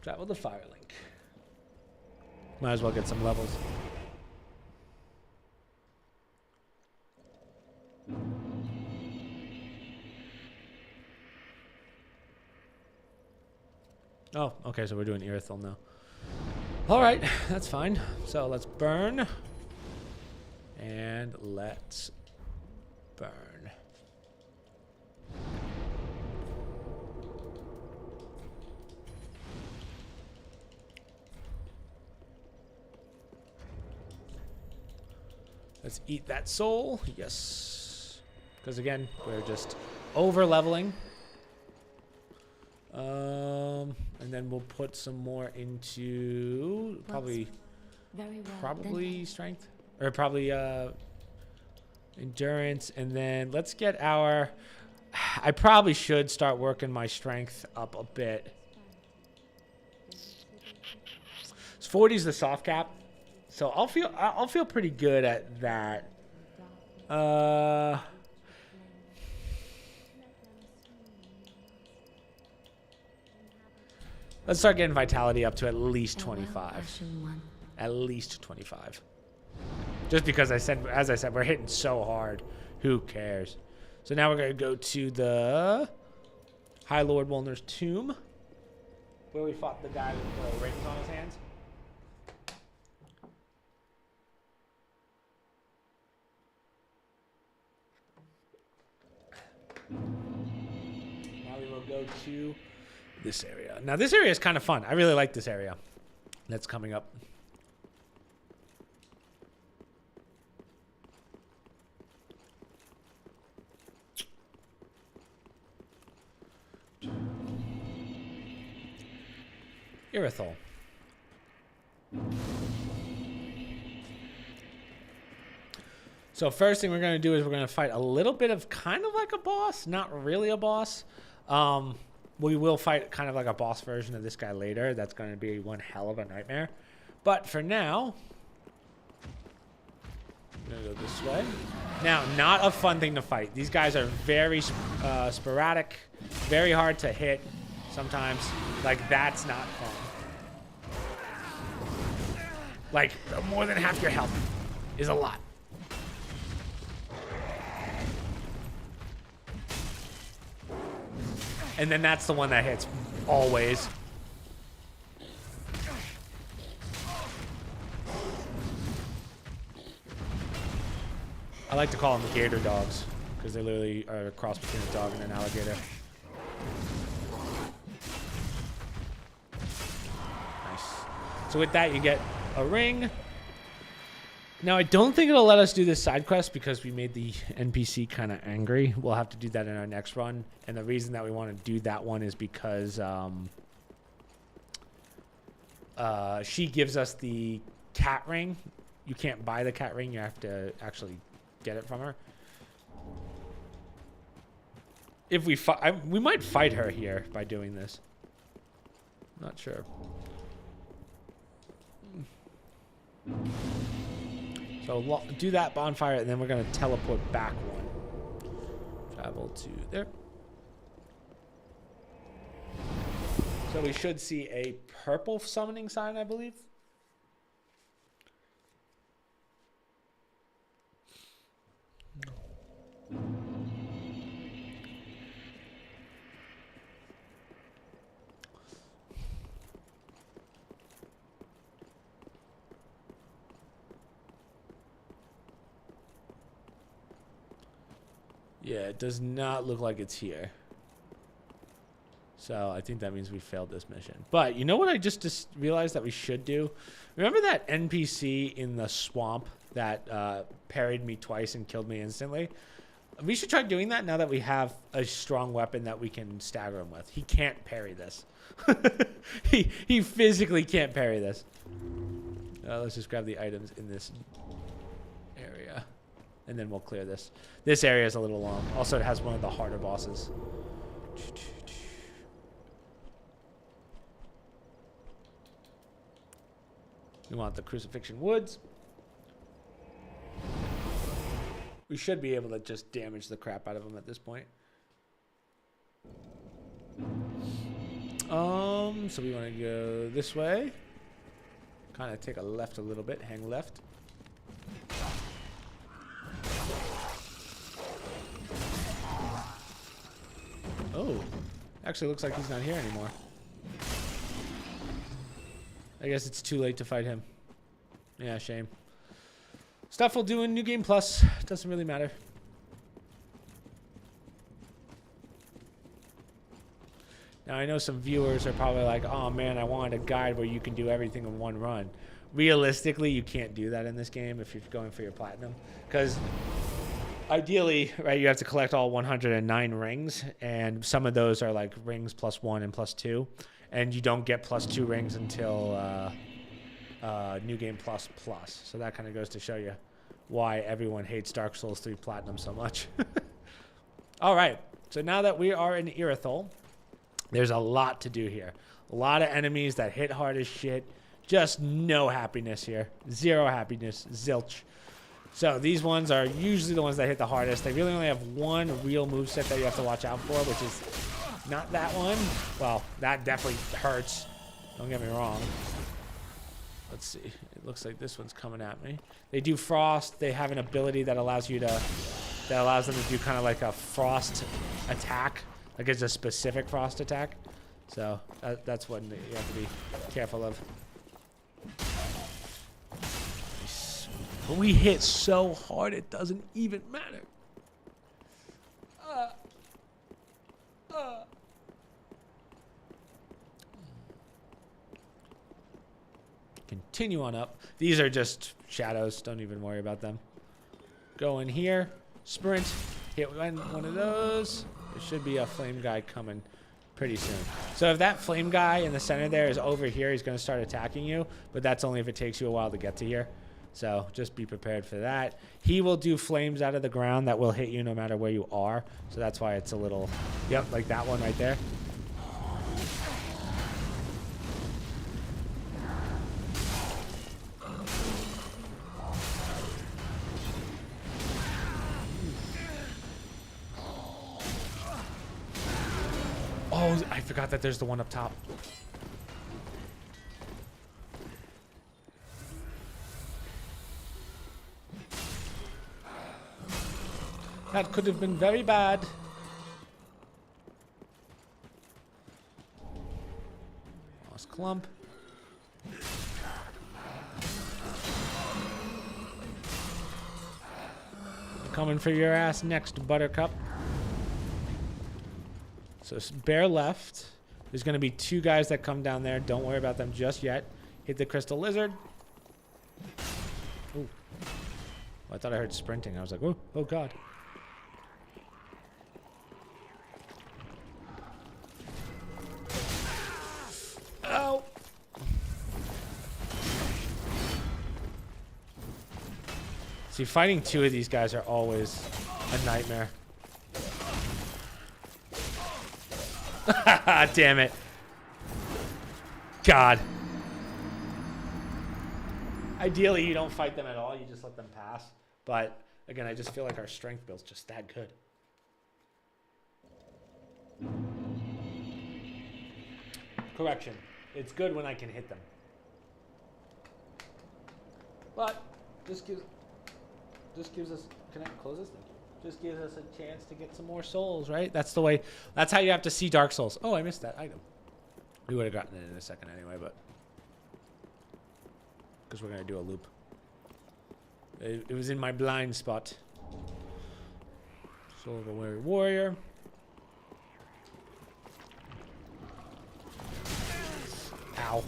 Travel the Fire Link. Might as well get some levels. Oh, okay, so we're doing Irithel now. All right, that's fine. So let's burn. And let's burn. Let's eat that soul. Yes. Because again, we're just over leveling. And then we'll put some more into probably
Very well.
probably
Then
strength or probably endurance, and then let's get our. I probably should start working my strength up a bit. 40 is the soft cap, so I'll feel pretty good at that. Let's start getting vitality up to at least 25.
Ashen one.
At least 25. Just because as I said, we're hitting so hard. Who cares? So now we're going to go to the High Lord Wolner's tomb, where we fought the guy with the rings on his hands. Now we will go to this area. Now this area is kind of fun. I really like this area that's coming up. Irithol. So first thing we're going to do is we're going to fight a little bit of kind of like a boss, not really a boss. We will fight kind of like a boss version of this guy later. That's going to be one hell of a nightmare. But for now, I'm going to go this way. Now, not a fun thing to fight. These guys are very sporadic, very hard to hit sometimes. Like, that's not fun. Like, more than half your health is a lot. And then that's the one that hits always. I like to call them gator dogs because they literally are a cross between a dog and an alligator. Nice. So with that, you get a ring. Now, I don't think it'll let us do this side quest because we made the NPC kind of angry. We'll have to do that in our next run. And the reason that we want to do that one is because she gives us the cat ring. You can't buy the cat ring. You have to actually get it from her. If we fight, we might fight her here by doing this. Not sure. So do that bonfire, and then we're going to teleport back one. Travel to there. So we should see a purple summoning sign, I believe. Yeah, it does not look like it's here. So I think that means we failed this mission. But you know what I just realized that we should do? Remember that NPC in the swamp that parried me twice and killed me instantly? We should try doing that now that we have a strong weapon that we can stagger him with. He can't parry this. he physically can't parry this. Let's just grab the items in this area. And then we'll clear this. This area is a little long. Also, it has one of the harder bosses. We want the Crucifixion Woods. We should be able to just damage the crap out of them at this point. So we want to go this way. Kind of take a left a little bit. Hang left. Oh, actually looks like he's not here anymore. I guess it's too late to fight him. Yeah, shame. Stuff we'll do in New Game Plus. Doesn't really matter. Now, I know some viewers are probably like, oh man, I wanted a guide where you can do everything in one run. Realistically, you can't do that in this game if you're going for your platinum. Because Ideally, right, you have to collect all 109 rings, and some of those are like rings +1 and +2, and you don't get +2 rings until New Game Plus Plus. So that kind of goes to show you why everyone hates Dark Souls 3 Platinum so much. All right, so now that we are in Irithol, there's a lot to do here. A lot of enemies that hit hard as shit. Just no happiness here. Zero happiness. Zilch. So these ones are usually the ones that hit the hardest. They really only have one real moveset that you have to watch out for, which is not that one. Well, that definitely hurts. Don't get me wrong. Let's see. It looks like this one's coming at me. They do frost. They have an ability that allows them to do kind of like a frost attack. Like it's a specific frost attack. So that's one that you have to be careful of. But we hit so hard it doesn't even matter. Continue on up. These are just shadows. Don't even worry about them. Go in here. Sprint. Hit one of those. There should be a flame guy coming pretty soon. So if that flame guy in the center there is over here, he's going to start attacking you. But that's only if it takes you a while to get to here. So just be prepared for that. He will do flames out of the ground that will hit you no matter where you are. So that's why it's a little, yep, like that one right there. Oh, I forgot that there's the one up top. That could have been very bad. Lost clump. Coming for your ass next, Buttercup. So bear left. There's going to be two guys that come down there. Don't worry about them just yet. Hit the crystal lizard. Ooh. I thought I heard sprinting. I was like, oh God. Ow. See, fighting two of these guys are always a nightmare. Damn it. God. Ideally, you don't fight them at all. You just let them pass. But, again, I just feel like our strength build's just that good. Correction. It's good when I can hit them. But, just gives us... Can I close this thing? Just gives us a chance to get some more souls, right? That's the way. That's how you have to see Dark Souls. Oh, I missed that item. We would have gotten it in a second anyway, but because we're gonna do a loop. It was in my blind spot. Soul of a Weary Warrior. Ow.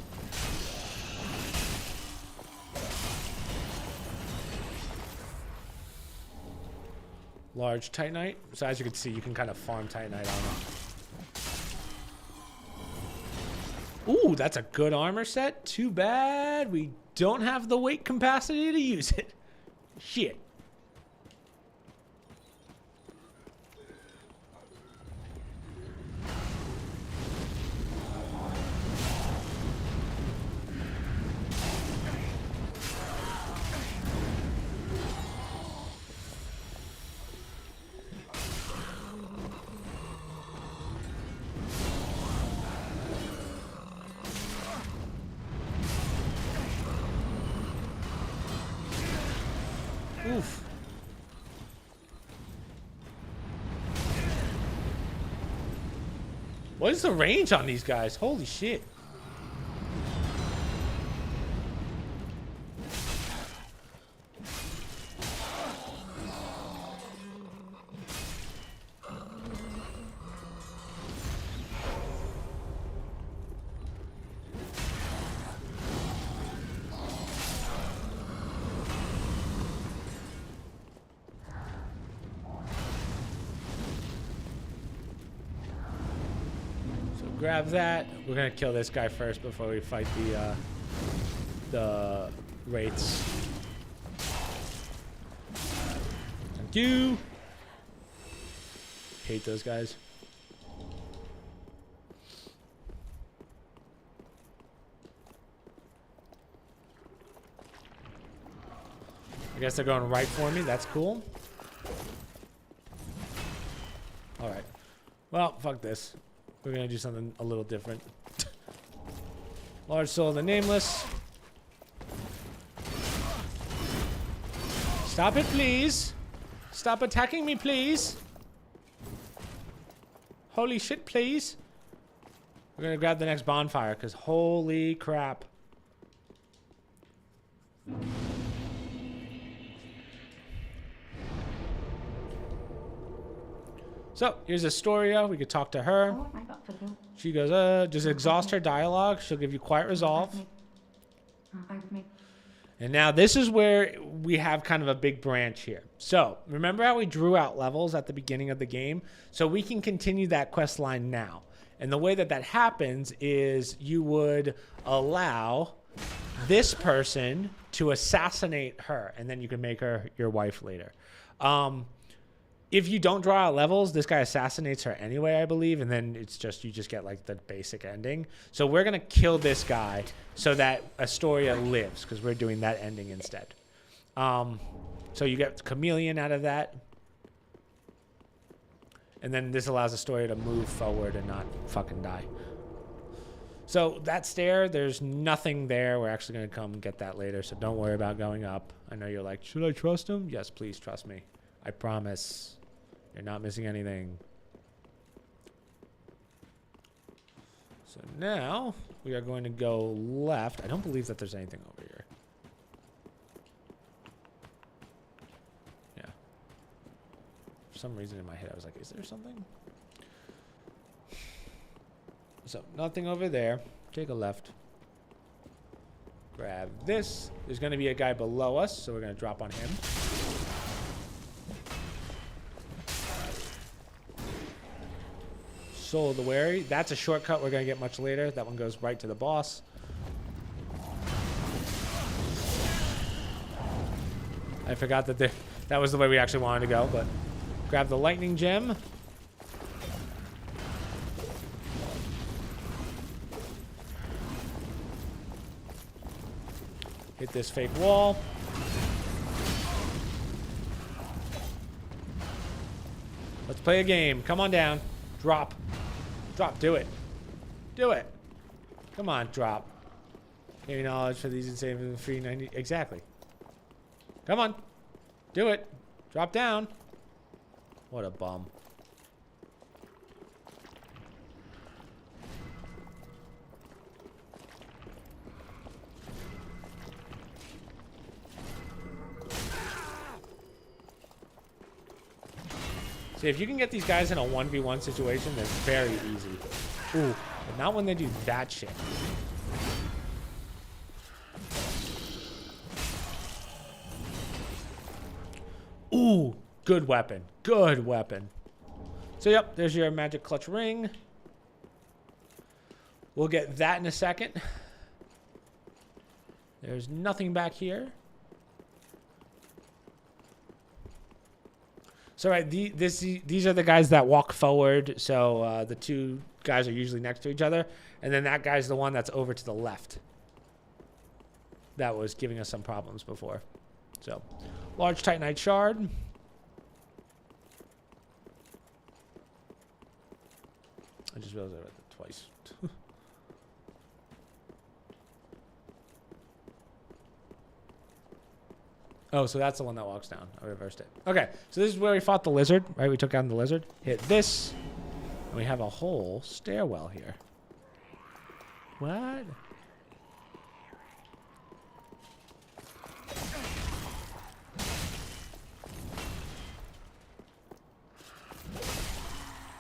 Large Titanite. So as you can see, you can kind of farm Titanite on it. Ooh, that's a good armor set. Too bad we don't have the weight capacity to use it. Shit. Oof. What is the range on these guys? Holy shit. grab that. We're gonna kill this guy first before we fight the wraiths. Thank you. Hate those guys. I guess they're going right for me. That's cool. All right. Well, fuck this. We're going to do something a little different. Large Soul of the Nameless. Stop it, please. Stop attacking me, please. Holy shit, please. We're going to grab the next bonfire, because holy crap. So, here's Astoria. We could talk to her. She goes, just exhaust her dialogue. She'll give you quiet resolve. And now this is where we have kind of a big branch here. So, remember how we drew out levels at the beginning of the game? So we can continue that quest line now. And the way that that happens is you would allow this person to assassinate her, and then you can make her your wife later. If you don't draw out levels, this guy assassinates her anyway, I believe, and then it's just you just get like the basic ending. So we're gonna kill this guy so that Astoria lives, because we're doing that ending instead. So you get Chameleon out of that, and then this allows Astoria to move forward and not fucking die. So that stair, there's nothing there. We're actually gonna come get that later, so don't worry about going up. I know you're like, should I trust him? Yes, please trust me. I promise. You're not missing anything. So now we are going to go left. I don't believe that there's anything over here. Yeah. For some reason in my head I was like, is there something? So nothing over there. Take a left. Grab this. There's going to be a guy below us, so we're going to drop on him. Soul of the Wary. That's a shortcut we're going to get much later. That one goes right to the boss. I forgot that that was the way we actually wanted to go, but grab the lightning gem. Hit this fake wall. Let's play a game. Come on down. Drop. Drop. Do it. Do it. Come on, drop. Gain knowledge for these insane free 90. Exactly. Come on. Do it. Drop down. What a bum. See, if you can get these guys in a 1v1 situation, they're very easy. Ooh, but not when they do that shit. Ooh, good weapon. Good weapon. So, yep, there's your magic clutch ring. We'll get that in a second. There's nothing back here. So, right, these are the guys that walk forward. So, the two guys are usually next to each other. And then that guy's the one that's over to the left. That was giving us some problems before. So, large Titanite shard. I just realized I read that twice. Oh, so that's the one that walks down. I reversed it. Okay, so this is where we fought the lizard, right? We took down the lizard. Hit this. And we have a whole stairwell here. What?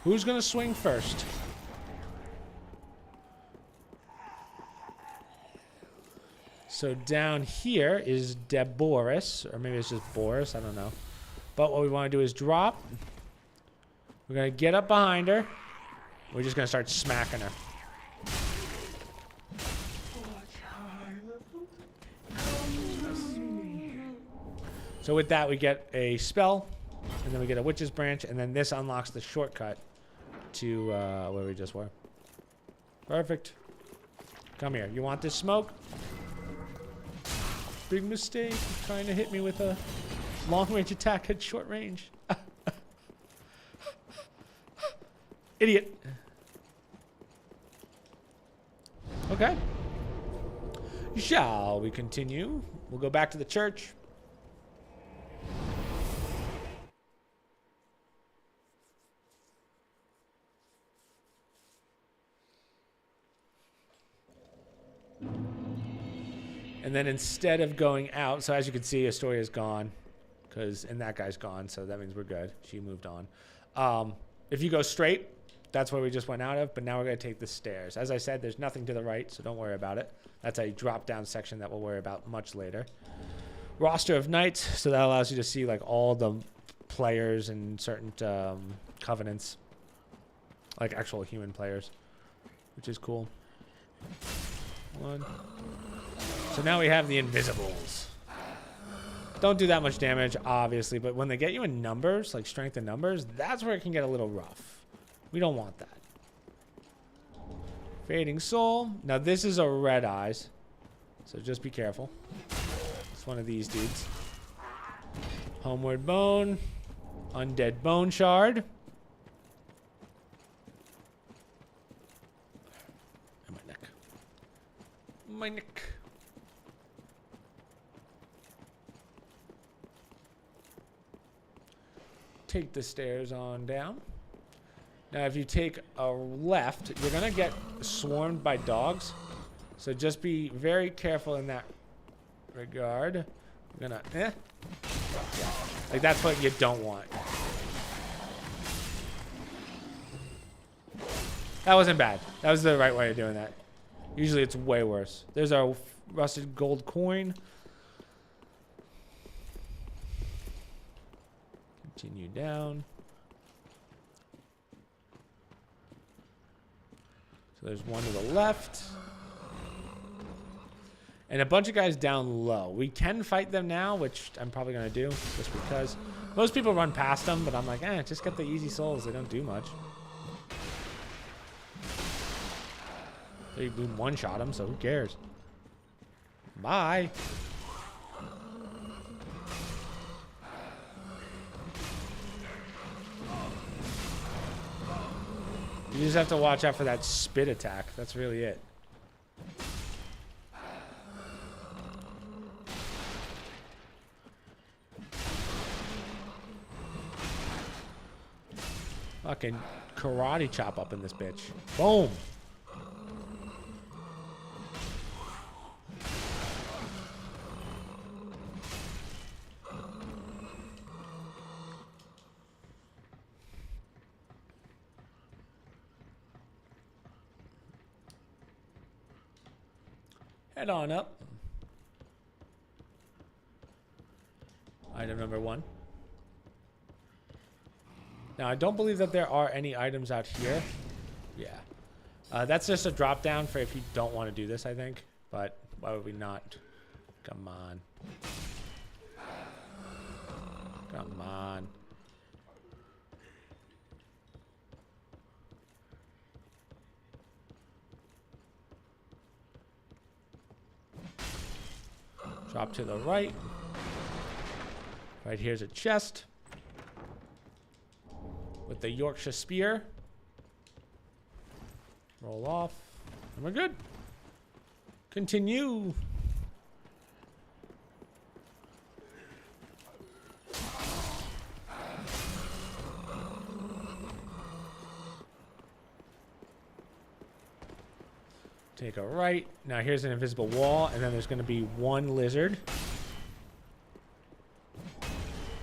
Who's going to swing first? So down here is Deboris, or maybe it's just Boris, I don't know. But what we want to do is drop. We're going to get up behind her. We're just gonna start smacking her. So with that, we get a spell, and then we get a witch's branch, and then this unlocks the shortcut to where we just were. Perfect. Come here. You want this smoke? Big mistake. Trying to hit me with a long-range attack at short range. Idiot. Okay. Shall we continue? We'll go back to the church. And then instead of going out, so as you can see, Astoria's gone, and that guy's gone, so that means we're good. She moved on. If you go straight, that's where we just went out of, but now we're going to take the stairs. As I said, there's nothing to the right, so don't worry about it. That's a drop-down section that we'll worry about much later. Roster of knights, so that allows you to see like all the players and certain covenants, like actual human players, which is cool. One. So now we have the invisibles. Don't do that much damage, obviously, but when they get you in numbers, like strength and numbers, that's where it can get a little rough. We don't want that. Fading soul. Now this is a red eyes, so just be careful. It's one of these dudes. Homeward bone. Undead bone shard. And my neck. My neck. Take the stairs on down. Now, if you take a left, you're going to get swarmed by dogs. So just be very careful in that regard. I'm going to, like, that's what you don't want. That wasn't bad. That was the right way of doing that. Usually it's way worse. There's our rusted gold coin. Continue down. So there's one to the left. And a bunch of guys down low. We can fight them now, which I'm probably going to do, just because. Most people run past them, but I'm like, just get the easy souls. They don't do much. So you boom one-shot them, so who cares? Bye. You just have to watch out for that spit attack. That's really it. Fucking karate chop up in this bitch. Boom. Head on up. Item number 1. Now, I don't believe that there are any items out here. Yeah. That's just a drop down for if you don't want to do this, I think. But why would we not? Come on. Come on. Drop to the right. Right here's a chest with the Yorkshire spear. Roll off. And we're good. Continue. Take a right. Now here's an invisible wall, and then there's going to be one lizard.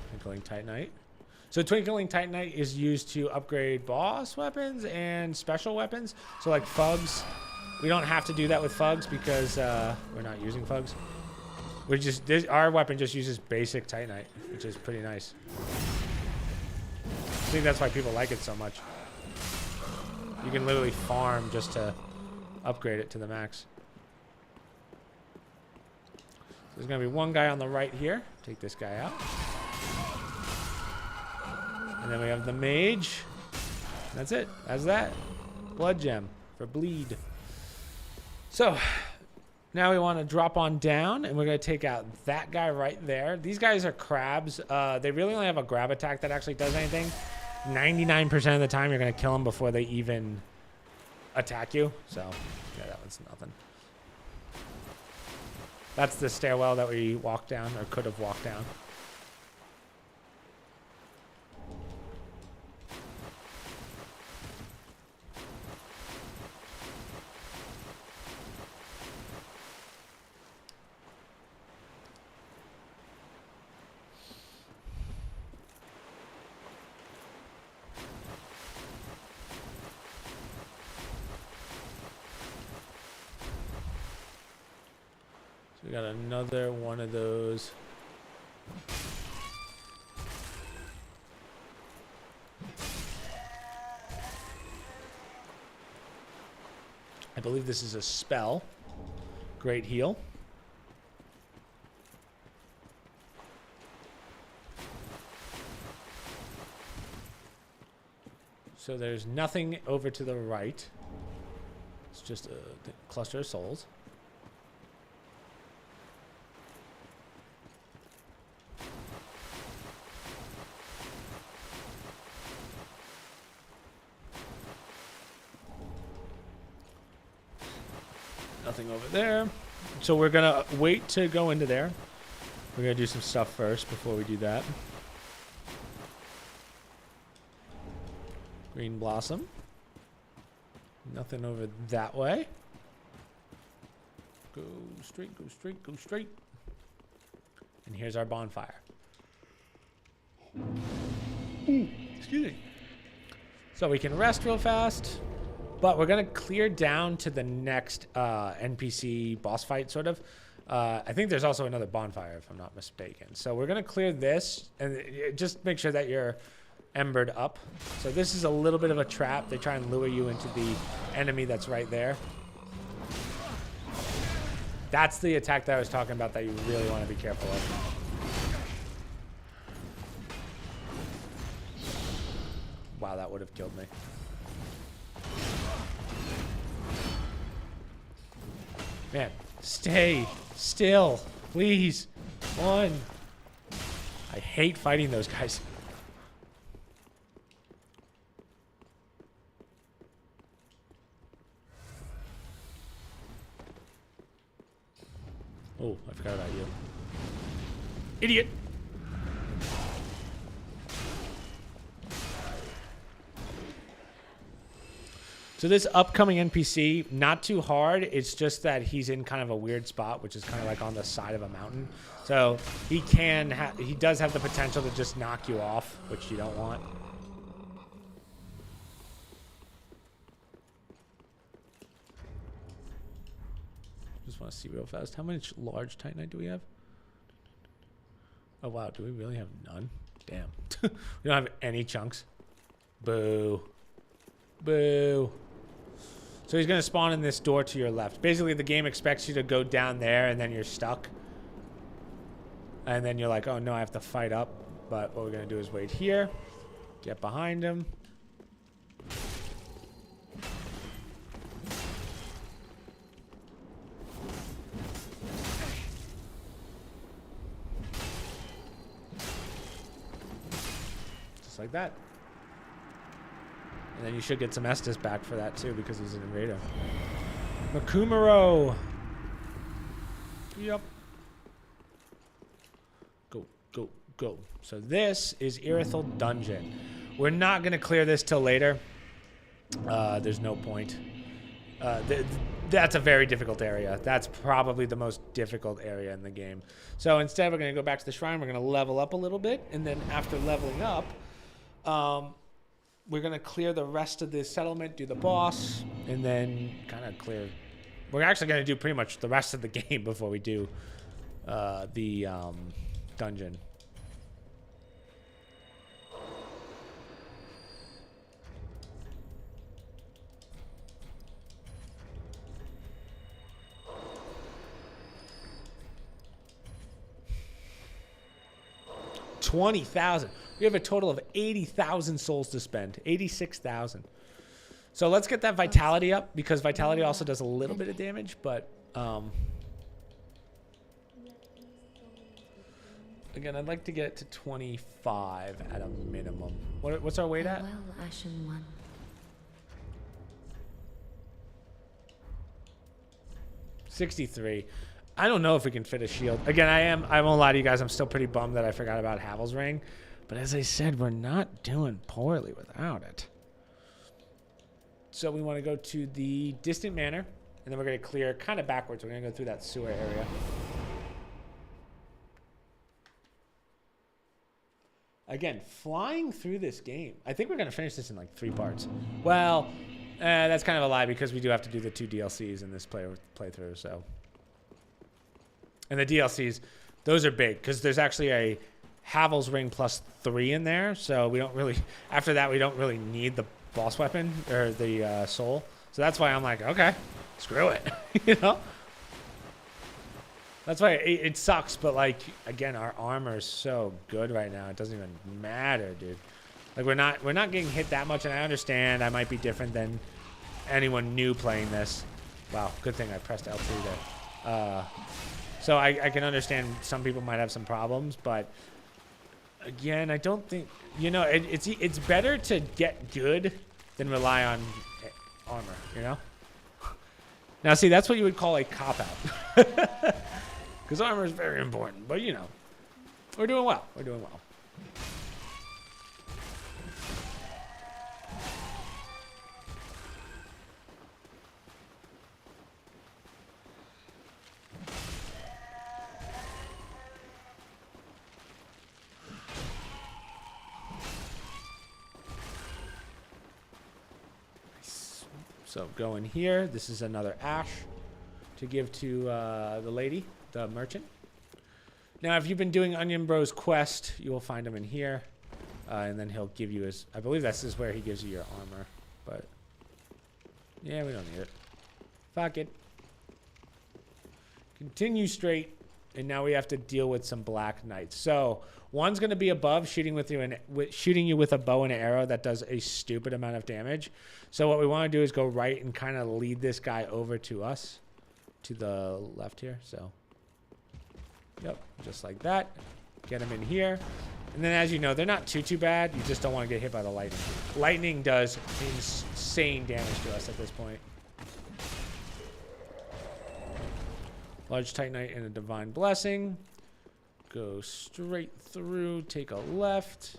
Twinkling Titanite. So Twinkling Titanite is used to upgrade boss weapons and special weapons. So like Fugs. We don't have to do that with Fugs because we're not using Fugs. Our weapon just uses basic Titanite, which is pretty nice. I think that's why people like it so much. You can literally farm just to upgrade it to the max. There's going to be one guy on the right here. Take this guy out. And then we have the mage. That's it. That's that. Blood gem for bleed. So now we want to drop on down, and we're going to take out that guy right there. These guys are crabs. They really only have a grab attack that actually does anything. 99% of the time, you're going to kill them before they even attack you. So, yeah, that one's nothing. That's the stairwell that we walked down, or could have walked down. We got another one of those. I believe this is a spell. Great heal. So there's nothing over to the right. It's just a cluster of souls. Nothing over there. So we're going to wait to go into there. We're going to do some stuff first before we do that. Green blossom. Nothing over that way. Go straight, go straight, go straight. And here's our bonfire. Excuse me. So we can rest real fast. But we're going to clear down to the next NPC boss fight, sort of. I think there's also another bonfire, if I'm not mistaken. So we're going to clear this, and just make sure that you're embered up. So this is a little bit of a trap. They try and lure you into the enemy that's right there. That's the attack that I was talking about that you really want to be careful of. Wow, that would have killed me. Man, stay still, please. One. I hate fighting those guys. Oh, I forgot about you. Idiot. So this upcoming NPC, not too hard. It's just that he's in kind of a weird spot, which is kind of like on the side of a mountain. So he does have the potential to just knock you off, which you don't want. Just want to see real fast. How much large Titanite do we have? Oh, wow. Do we really have none? Damn. We don't have any chunks. Boo. Boo. So he's going to spawn in this door to your left. Basically, the game expects you to go down there, and then you're stuck. And then you're like, oh, no, I have to fight up. But what we're going to do is wait here. Get behind him. Just like that. And then you should get some Estes back for that too, because he's an invader. Makumaro. Yep. Go, go, go. So this is Irithel Dungeon. We're not going to clear this till later. There's no point. That's a very difficult area. That's probably the most difficult area in the game. So instead, we're going to go back to the shrine. We're going to level up a little bit. And then after leveling up, we're going to clear the rest of the settlement, do the boss, and then kind of clear. We're actually going to do pretty much the rest of the game before we do the dungeon. 20,000. We have a total of 80,000 souls to spend. 86,000. So let's get that vitality up, because vitality also does a little bit of damage, but again, I'd like to get it to 25 at a minimum. What's our weight at?
Farewell, Ashen One.
63. I don't know if we can fit a shield. Again, I won't lie to you guys, I'm still pretty bummed that I forgot about Havel's Ring. But as I said, we're not doing poorly without it. So we want to go to the Distant Manor, and then we're going to clear kind of backwards. We're going to go through that sewer area. Again, flying through this game. I think we're going to finish this in like 3 parts. Well, that's kind of a lie, because we do have to do the 2 DLCs in this playthrough. So, and the DLCs, those are big, because there's actually a Havel's Ring plus 3 in there. So we don't really, after that, we don't really need the boss weapon or the soul. So that's why I'm like, okay, screw it. You know? That's why it sucks, but like, again, our armor is so good right now. It doesn't even matter, dude. Like, we're not getting hit that much, and I understand I might be different than anyone new playing this. Wow, good thing I pressed L3 there. So I can understand some people might have some problems, but again, I don't think, you know, it's better to get good than rely on armor, you know? Now, see, that's what you would call a cop-out. Because armor is very important, but, you know, we're doing well. We're doing well. So go in here. This is another ash to give to the lady, the merchant. Now, if you've been doing Onion Bro's quest, you will find him in here. And then he'll give you his, I believe this is where he gives you your armor. But, yeah, we don't need it. Fuck it. Continue straight. And now we have to deal with some Black Knights. So, one's going to be above, shooting you with a bow and an arrow that does a stupid amount of damage. So what we want to do is go right and kind of lead this guy over to us. To the left here. So, yep, just like that. Get him in here. And then, as you know, they're not too bad. You just don't want to get hit by the lightning. Lightning does insane damage to us at this point. Large Titanite and a Divine Blessing. Go straight through. Take a left.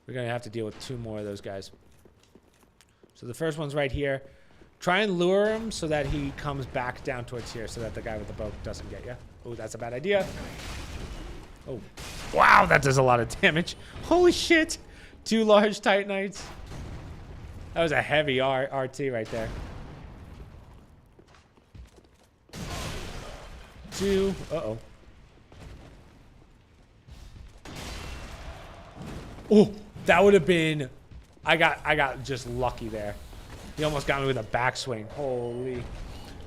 We're going to have to deal with 2 more of those guys. So the first one's right here. Try and lure him so that he comes back down towards here so that the guy with the bow doesn't get you. Oh, that's a bad idea. Oh, wow, that does a lot of damage. Holy shit. 2 large Titanites. That was a heavy RT right there. 2. Uh-oh. Oh, that would have been... I got just lucky there. He almost got me with a backswing. Holy.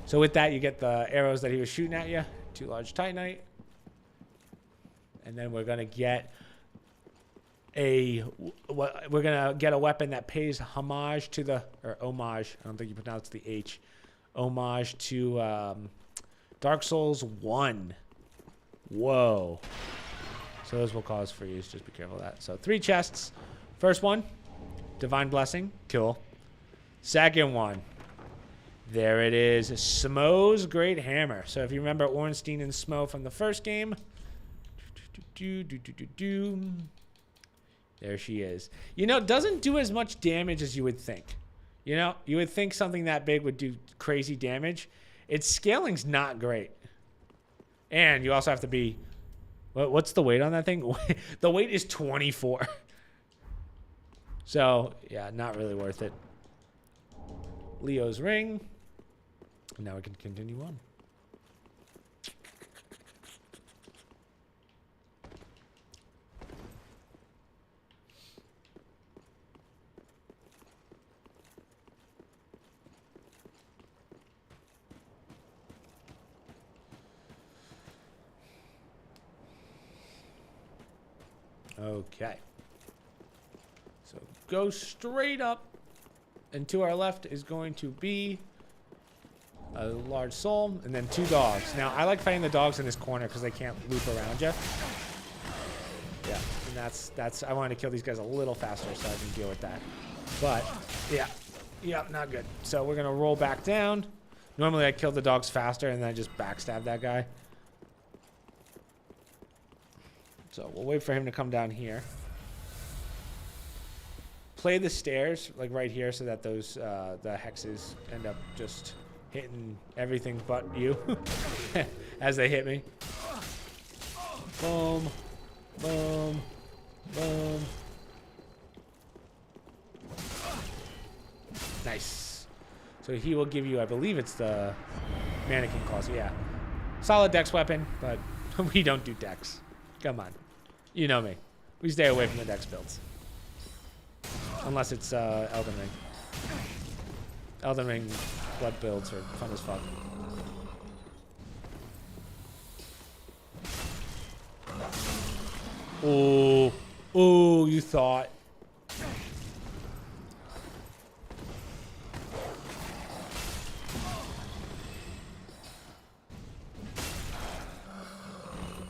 So with that, you get the arrows that he was shooting at you. 2 large Titanite. And then we're going to get a weapon that pays homage to the... Or homage. I don't think you pronounce the H. Homage to Dark Souls 1. Whoa. So those will cause freeze. Just be careful of that. So 3 chests. First one. Divine Blessing. Cool. Second one. There it is. Smo's Great Hammer. So if you remember Ornstein and Smo from the first game. There she is. You know, doesn't do as much damage as you would think. You know, you would think something that big would do crazy damage. Its scaling's not great. And you also have to be... What's the weight on that thing? The weight is 24. So, yeah, not really worth it. Leo's Ring. And now we can continue on. Okay. So go straight up. And to our left is going to be a large soul and then 2 dogs. Now, I like fighting the dogs in this corner because they can't loop around you. Yeah, and that's I wanted to kill these guys a little faster so I can deal with that. But, yeah, not good. So we're going to roll back down. Normally, I kill the dogs faster and then I just backstab that guy. So we'll wait for him to come down here. Play the stairs, like right here, so that those the hexes end up just hitting everything but you as they hit me. Boom, boom, boom. Nice. So he will give you, I believe it's the mannequin claws. Yeah, solid dex weapon, but we don't do dex. Come on, you know me. We stay away from the dex builds. Unless it's Elden Ring. Elden Ring blood builds are fun as fuck. Oh, oh, you thought.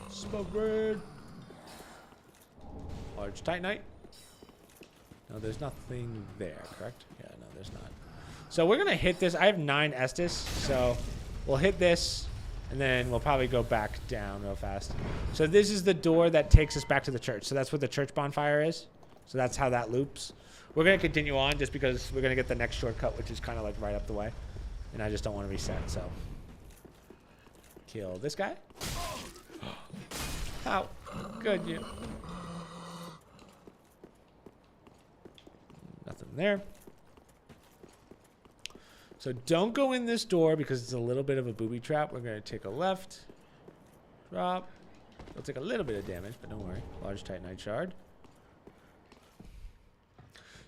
Smoke bird. Large Titanite. No, there's nothing there, correct? Yeah, no, there's not. So we're going to hit this. I have 9 Estus, so we'll hit this, and then we'll probably go back down real fast. So this is the door that takes us back to the church. So that's where the church bonfire is. So that's how that loops. We're going to continue on just because we're going to get the next shortcut, which is kind of like right up the way. And I just don't want to reset, so. Kill this guy. How good you. Nothing there. So don't go in this door because it's a little bit of a booby trap. We're going to take a left. Drop. It'll take a little bit of damage, but don't worry. Large Titanite shard.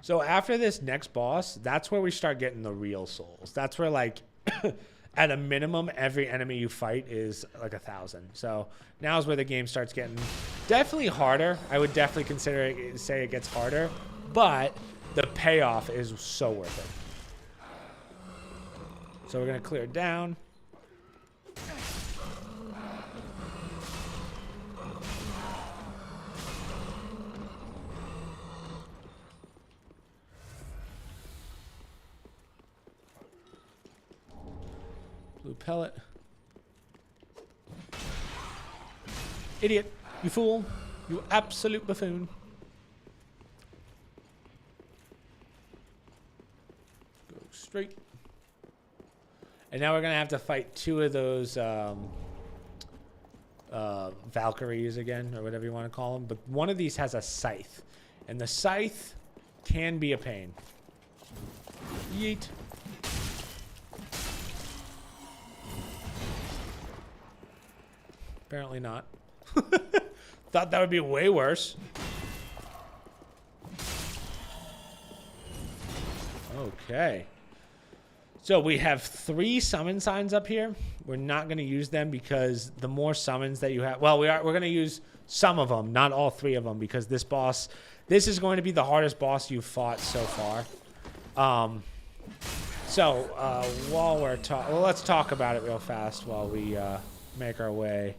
So after this next boss, that's where we start getting the real souls. That's where, like, at a minimum, every enemy you fight is like 1,000. So now is where the game starts getting definitely harder. I would definitely say it gets harder, but the payoff is so worth it. So we're going to clear it down. Blue pellet. Idiot. You fool. You absolute buffoon. Go straight. And now we're going to have to fight 2 of those Valkyries again, or whatever you want to call them. But one of these has a scythe. And the scythe can be a pain. Yeet. Apparently not. Thought that would be way worse. Okay. So we have 3 summon signs up here. We're not going to use them because the more summons that you have... Well, we're going to use some of them, not all 3 of them, because this boss... This is going to be the hardest boss you've fought so far. While we're talking... Well, let's talk about it real fast while we make our way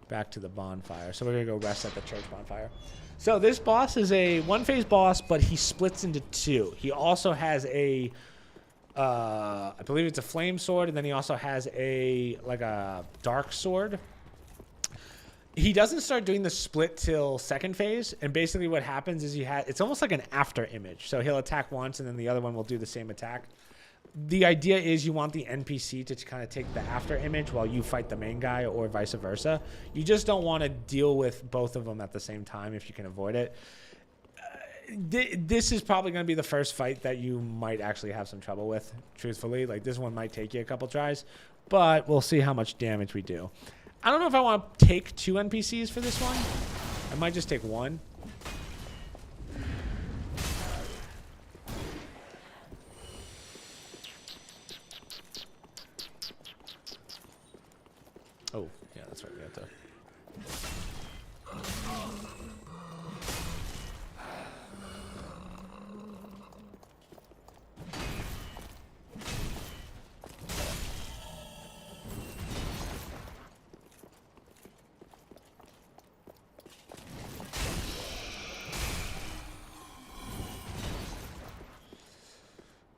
back to the bonfire. So we're going to go rest at the church bonfire. So this boss is a 1-phase boss, but he splits into 2. He also has a... I believe it's a flame sword, and then he also has a dark sword. He doesn't start doing the split till 2nd phase, and basically what happens is it's almost like an after image. So he'll attack once, and then the other one will do the same attack. The idea is you want the NPC to kind of take the after image while you fight the main guy, or vice versa. You just don't want to deal with both of them at the same time if you can avoid it. This is probably going to be the first fight that you might actually have some trouble with, truthfully. Like, this one might take you a couple tries, but we'll see how much damage we do. I don't know if I want to take 2 NPCs for this one. I might just take 1. Oh, yeah, that's right. We have to...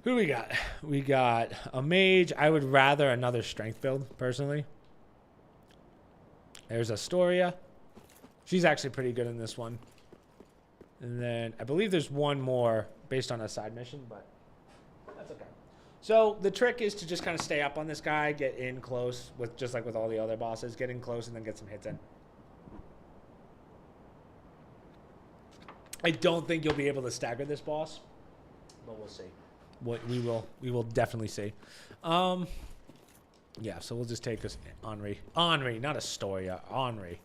Who do we got? We got a mage. I would rather another strength build, personally. There's Astoria. She's actually pretty good in this one. And then I believe there's one more based on a side mission, but that's okay. So the trick is to just kind of stay up on this guy, get in close, with just like with all the other bosses, get in close and then get some hits in. I don't think you'll be able to stagger this boss, but we'll see. We will definitely see. Yeah, so we'll just take this Henri. Henri, not Astoria. Henri.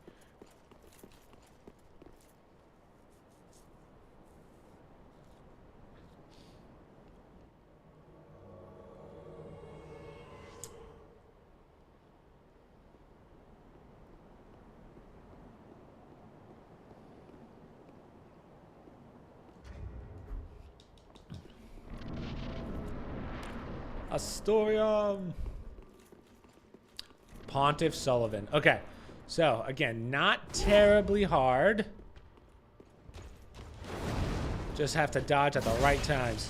Astoria. Pontiff Sullivan. Okay. So, again, not terribly hard. Just have to dodge at the right times.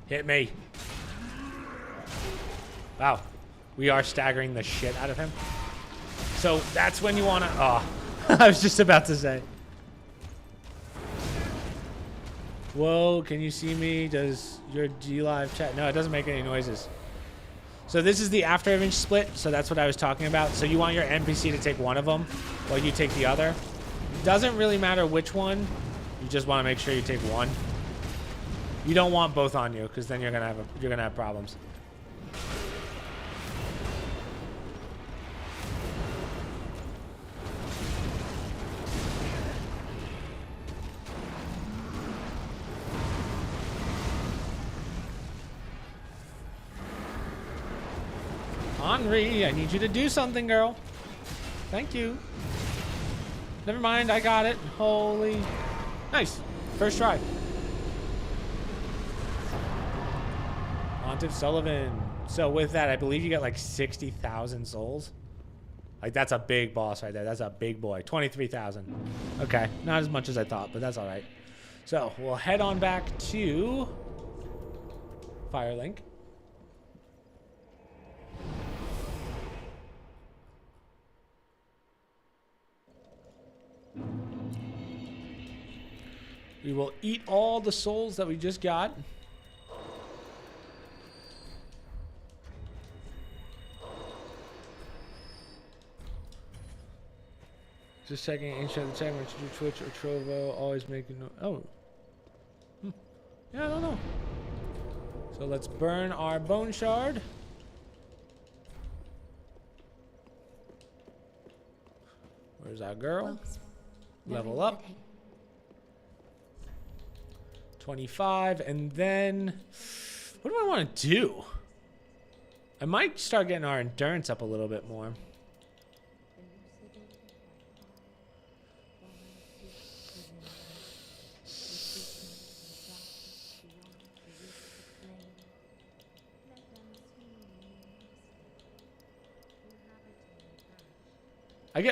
Hit me. Wow. We are staggering the shit out of him. So that's when you want to... Oh, I was just about to say. Whoa, can you see me? Does your G-Live chat? No, it doesn't make any noises. So this is the after image split. So that's what I was talking about. So you want your NPC to take one of them while you take the other. Doesn't really matter which one. You just want to make sure you take one. You don't want both on you because then you're gonna have problems. Henri, I need you to do something, girl. Thank you. Never mind, I got it. Holy. Nice. First try. Pontiff Sullivan. So with that, I believe you get like 60,000 souls. Like that's a big boss right there. That's a big boy. 23,000. Okay, not as much as I thought, but that's all right. So we'll head on back to Firelink. We will eat all the souls that we just got. Just checking ancient the time, should you Twitch or Trovo always making no. Oh. Yeah, I don't know. So let's burn our bone shard. Where's our girl? Level up. 25, and then what do I want to do? I might start getting our endurance up a little bit more.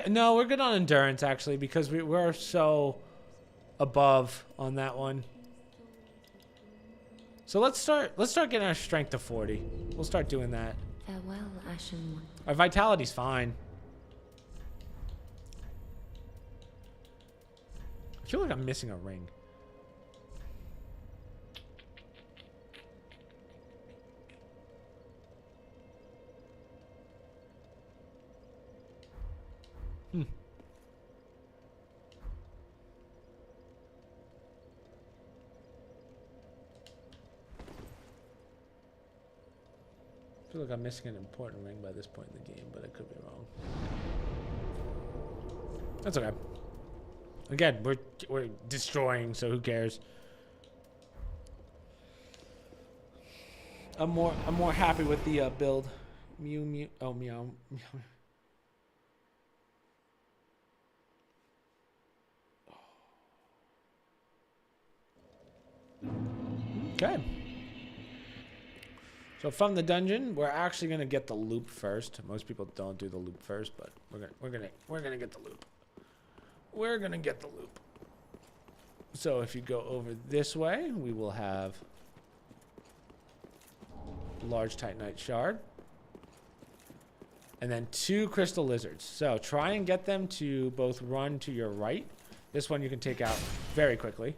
No, we're good on endurance actually because we're so above on that one. So let's start getting our strength to 40. We'll start doing that.
Farewell, Ashen One.
Our vitality's fine. I feel like I'm missing a ring. I feel like I'm missing an important ring by this point in the game, but I could be wrong. That's okay. Again, we're destroying, so who cares? I'm more happy with the build. Mew mew. Oh meow. Okay. So from the dungeon, we're actually gonna get the loop first. Most people don't do the loop first, but we're gonna get the loop. We're gonna get the loop. So if you go over this way, we will have large titanite shard. And then 2 crystal lizards. So try and get them to both run to your right. This one you can take out very quickly.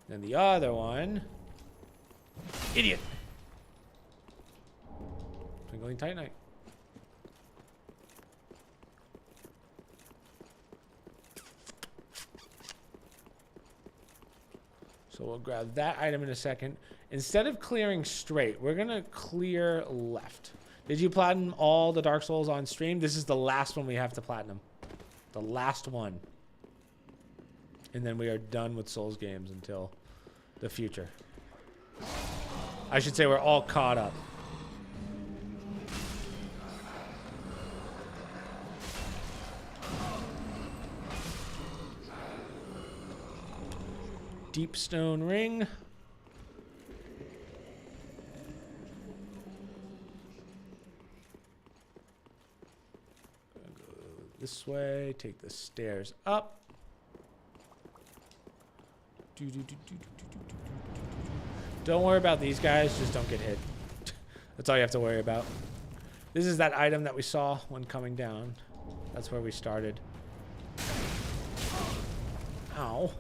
Then the other one... Idiot! Twinkling titanite. So we'll grab that item in a second. Instead of clearing straight, we're going to clear left. Did you platinum all the Dark Souls on stream? This is the last one we have to platinum. The last one. And then we are done with Souls games until the future. I should say we're all caught up. Deep stone ring. Go this way. Take the stairs up. Don't worry about these guys. Just don't get hit. That's all you have to worry about. This is that item that we saw when coming down. That's where we started. Ow.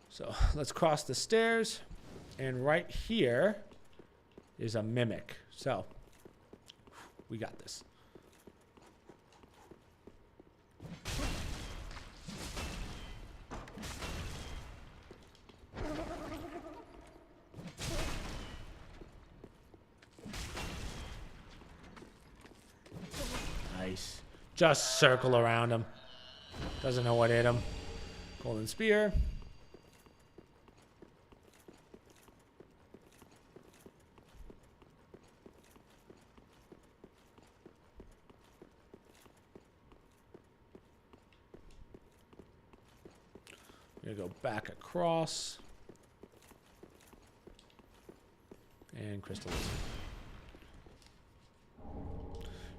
So let's cross the stairs, and right here is a mimic. So we got this. Nice. Just circle around him. Doesn't know what hit him. Golden spear. We're gonna go back across. And crystal lizard.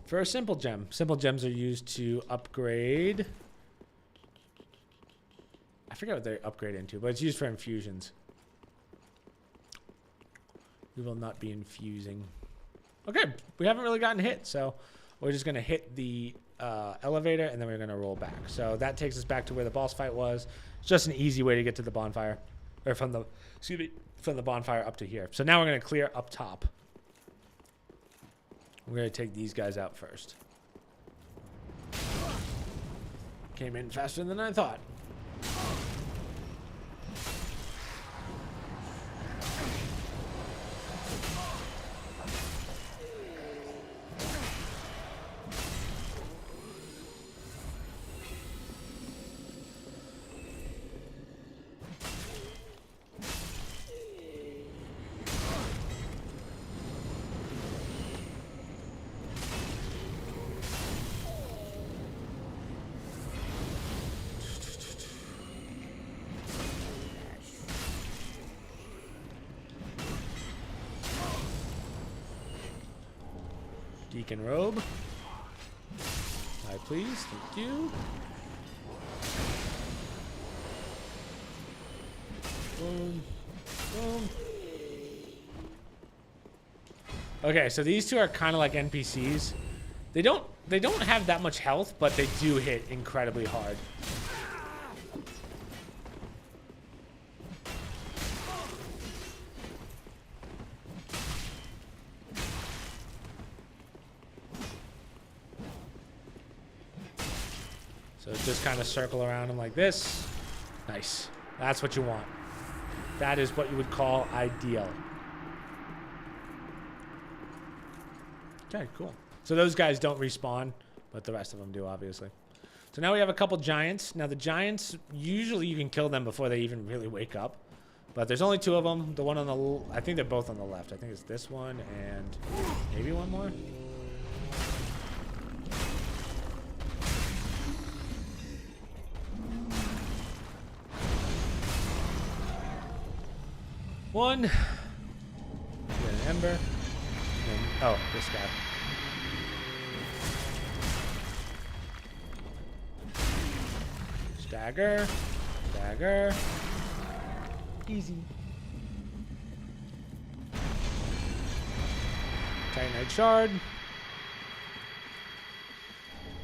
For a simple gem. Simple gems are used to upgrade. I forget what they upgrade into, but it's used for infusions. We will not be infusing. Okay, we haven't really gotten hit, so we're just gonna hit the elevator and then we're gonna roll back. So that takes us back to where the boss fight was. It's just an easy way to get to the bonfire, or from the, excuse me, from the bonfire up to here. So now we're gonna clear up top. We're gonna take these guys out first. Came in faster than I thought. Deacon robe. Hi, please. Thank you. Boom. Boom. Okay, so these two are kind of like NPCs. They don't have that much health, but they do hit incredibly hard. So just kind of circle around them like this. Nice. That's what you want. That is what you would call ideal. Okay, cool. So those guys don't respawn, but the rest of them do, obviously. So now we have a couple giants. Now the giants, usually you can kill them before they even really wake up. But there's only 2 of them. The one on the I think they're both on the left. I think it's this one and maybe one more. One. Get an ember. And then, oh, this guy. Stagger. Stagger. Easy. Titanite shard.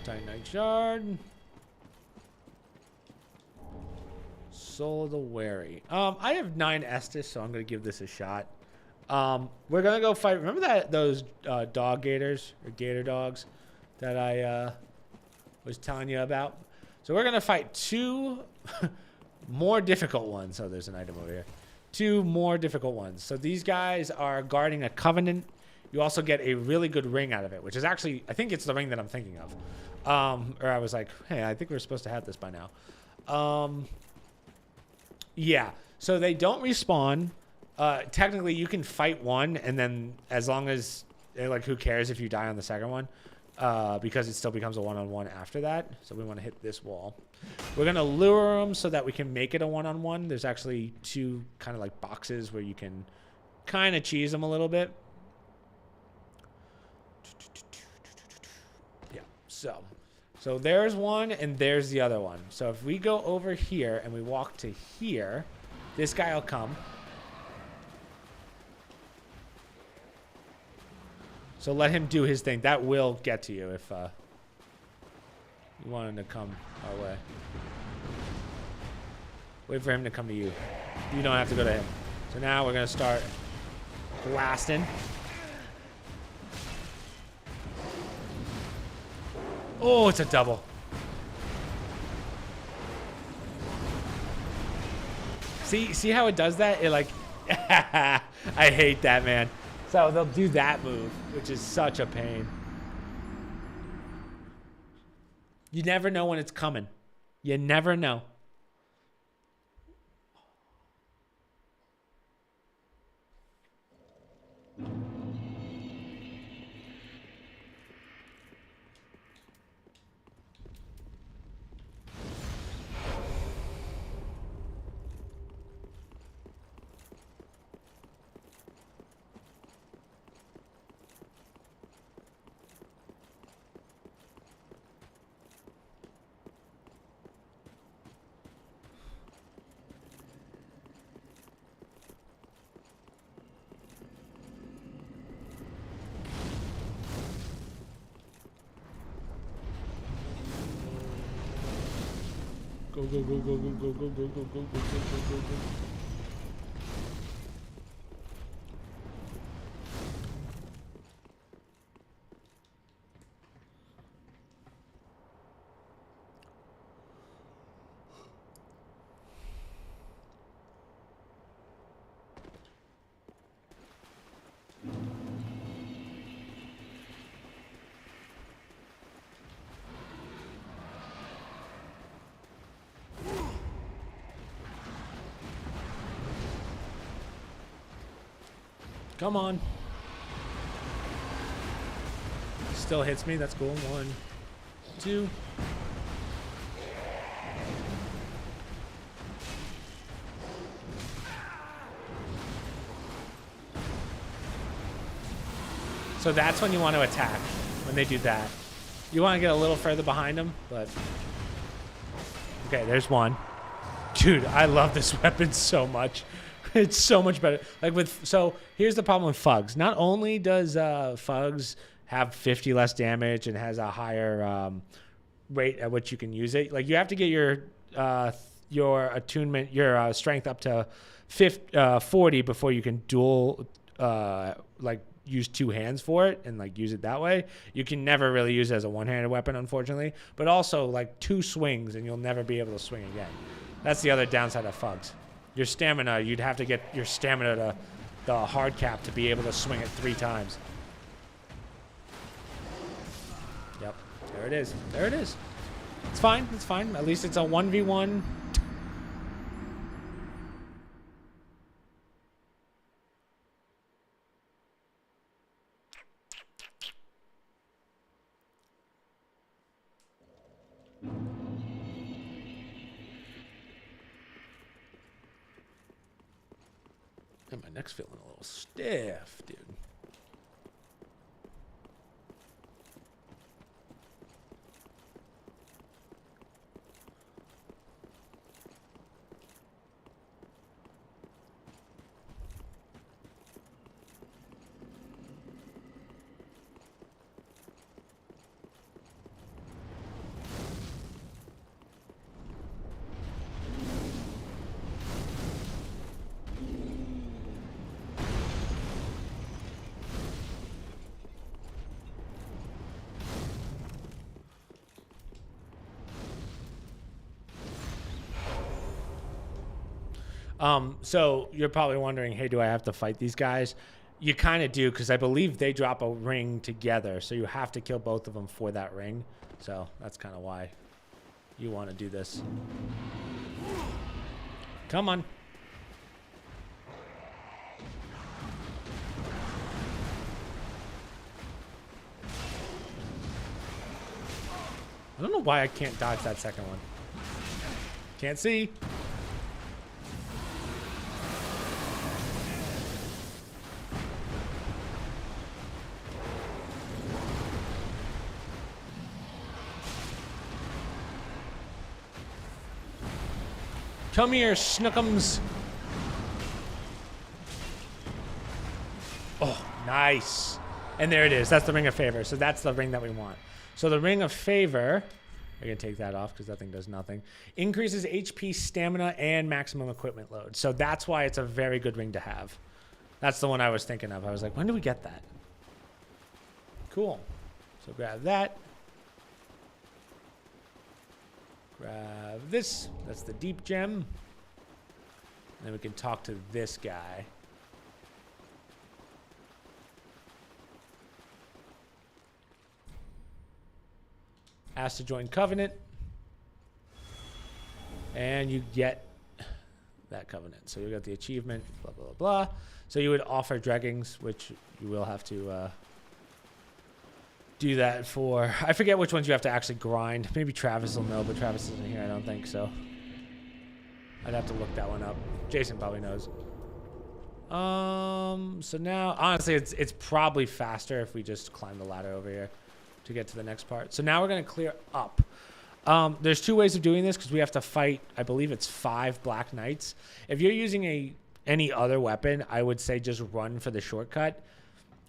Titanite shard. Soul of the Wary. I have 9 Estus, so I'm gonna give this a shot. We're gonna go fight. Remember those dog gators or gator dogs that I was telling you about? So we're gonna fight 2 more difficult ones. Oh, there's an item over here. 2 more difficult ones. So these guys are guarding a covenant. You also get a really good ring out of it, which is actually, I think it's the ring that I'm thinking of. Or I was like, hey, I think we're supposed to have this by now. Yeah, so they don't respawn. Technically, you can fight one, and then as long as, like, who cares if you die on the second one? Because it still becomes a one-on-one after that. So we want to hit this wall. We're going to lure them so that we can make it a one-on-one. There's actually 2 kind of like boxes where you can kind of cheese them a little bit. Yeah, so there's one, and there's the other one. So if we go over here and we walk to here, this guy will come. So let him do his thing. That will get to you if you want him to come our way. Wait for him to come to you. You don't have to go to him. So now we're going to start blasting. Oh, it's a double. See how it does that? It like, I hate that, man. So they'll do that move, which is such a pain. You never know when it's coming. You never know. Go, go, go, go, go, go, go, go, go, go, go, go, go, go. Come on. Still hits me. That's cool. 1, 2. So that's when you want to attack, when they do that. You want to get a little further behind them, but... Okay, there's one. Dude, I love this weapon so much. It's so much better. Like so here's the problem with Fugs. Not only does Fugs have 50 less damage and has a higher rate at which you can use it. Like you have to get your attunement, your strength up to 40 before you can dual like use 2 hands for it and like use it that way. You can never really use it as a one-handed weapon, unfortunately. But also like 2 swings and you'll never be able to swing again. That's the other downside of Fugs. Your stamina, you'd have to get your stamina to the hard cap to be able to swing it 3 times. Yep, there it is. There it is. It's fine. It's fine. At least it's a 1v1. Neck's feeling a little stiff, dude. So you're probably wondering, hey, do I have to fight these guys? You kind of do, because I believe they drop a ring together, so you have to kill both of them for that ring. So that's kind of why you want to do this. Come on. I don't know why I can't dodge that second one. Can't see. Come here, Snookums. Oh, nice. And there it is. That's the Ring of Favor. So that's the ring that we want. So the Ring of Favor, we're going to take that off because that thing does nothing. Increases HP, stamina, and maximum equipment load. So that's why it's a very good ring to have. That's the one I was thinking of. I was like, when do we get that? Cool. So grab that. Grab this. That's the deep gem. And then we can talk to this guy. Ask to join Covenant. And you get that Covenant. So you got the achievement, blah, blah, blah, blah. So you would offer dreggings, which you will have to do that for. I forget which ones you have to actually grind. Maybe Travis will know, but Travis isn't here. I don't think so. I'd have to look that one up. Jason probably knows. So now, honestly, it's probably faster if we just climb the ladder over here to get to the next part. So now we're going to clear up. There's two ways of doing this because we have to fight, I believe it's 5 Black Knights. If you're using any other weapon, I would say just run for the shortcut.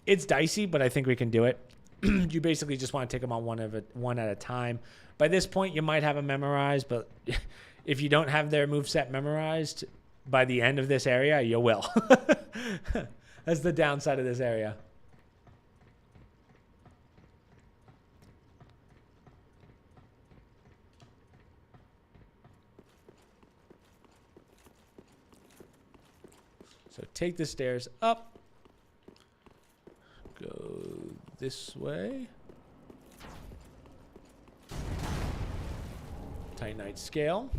It's dicey, but I think we can do it. You basically just want to take them on one at a time. By this point, you might have them memorized, but if you don't have their moveset memorized, by the end of this area, you will. That's the downside of this area. So take the stairs up. Go this way. Titanite scale.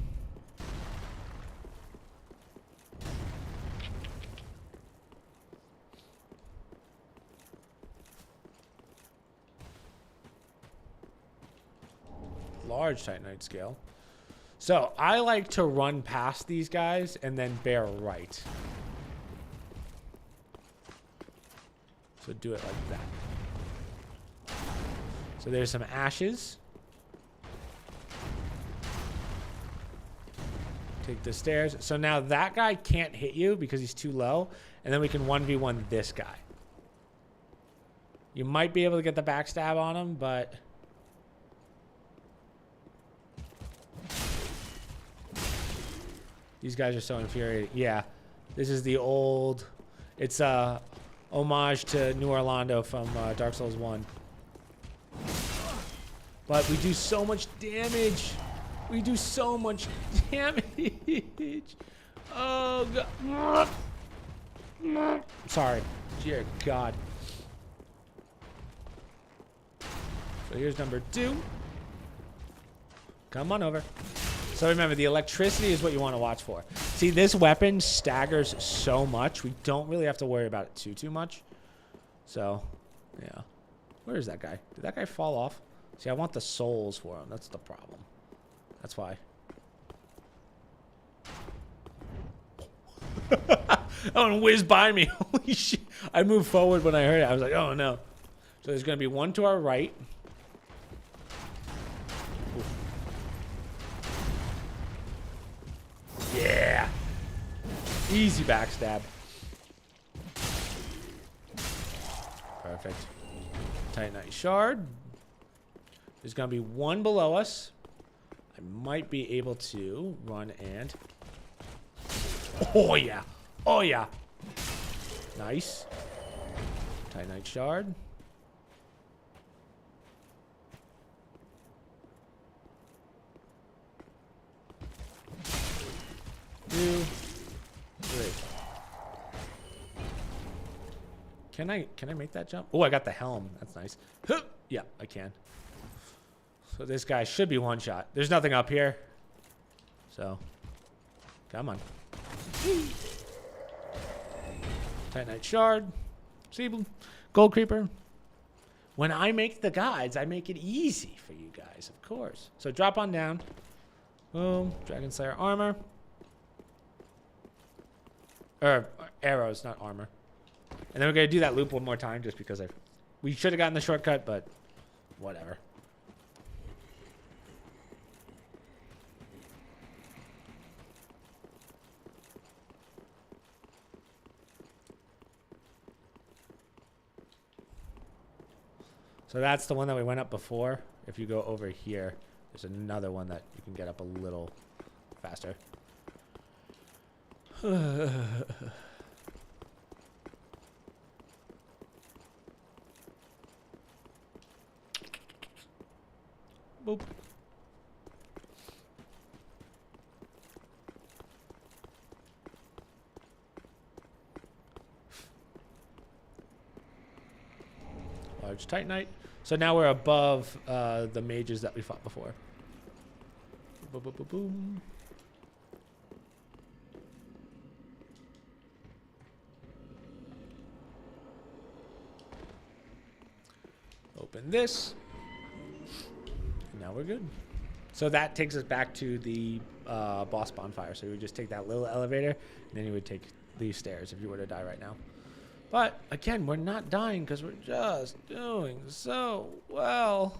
Large Titanite scale. So I like to run past these guys and then bear right. So do it like that. So there's some ashes. Take the stairs. So now that guy can't hit you because he's too low. And then we can 1v1 this guy. You might be able to get the backstab on him, but... these guys are so infuriating. Yeah. This is the old... it's a homage to New Orlando from Dark Souls 1. But we do so much damage. We do so much damage. Oh, God. Sorry. Dear God. So here's number 2. Come on over. So remember, the electricity is what you want to watch for. See, this weapon staggers so much. We don't really have to worry about it too much. So, yeah. Where is that guy? Did that guy fall off? See, I want the souls for him. That's the problem. That's why. That one whizzed by me. Holy shit. I moved forward when I heard it. I was like, oh no. So there's going to be one to our right. Ooh. Yeah. Easy backstab. Perfect. Titanite shard. There's going to be one below us. I might be able to run and... Oh, yeah. Oh, yeah. Nice. Titanite shard. 2, 3. Can I make that jump? Oh, I got the helm. That's nice. Huh. Yeah, I can. So this guy should be one shot. There's nothing up here. So, come on. Titanite shard. See, gold creeper. When I make the guides, I make it easy for you guys, of course. So drop on down. Boom. Dragon Slayer armor. Or arrows, not armor. And then we're going to do that loop one more time just because we should have gotten the shortcut, but whatever. So that's the one that we went up before. If you go over here, there's another one that you can get up a little faster. Boop. Large Titanite. So now we're above the mages that we fought before. Boom, boom, boom, boom. Open this. And now we're good. So that takes us back to the boss bonfire. So we would just take that little elevator, and then you would take these stairs if you were to die right now. But, again, we're not dying because we're just doing so well.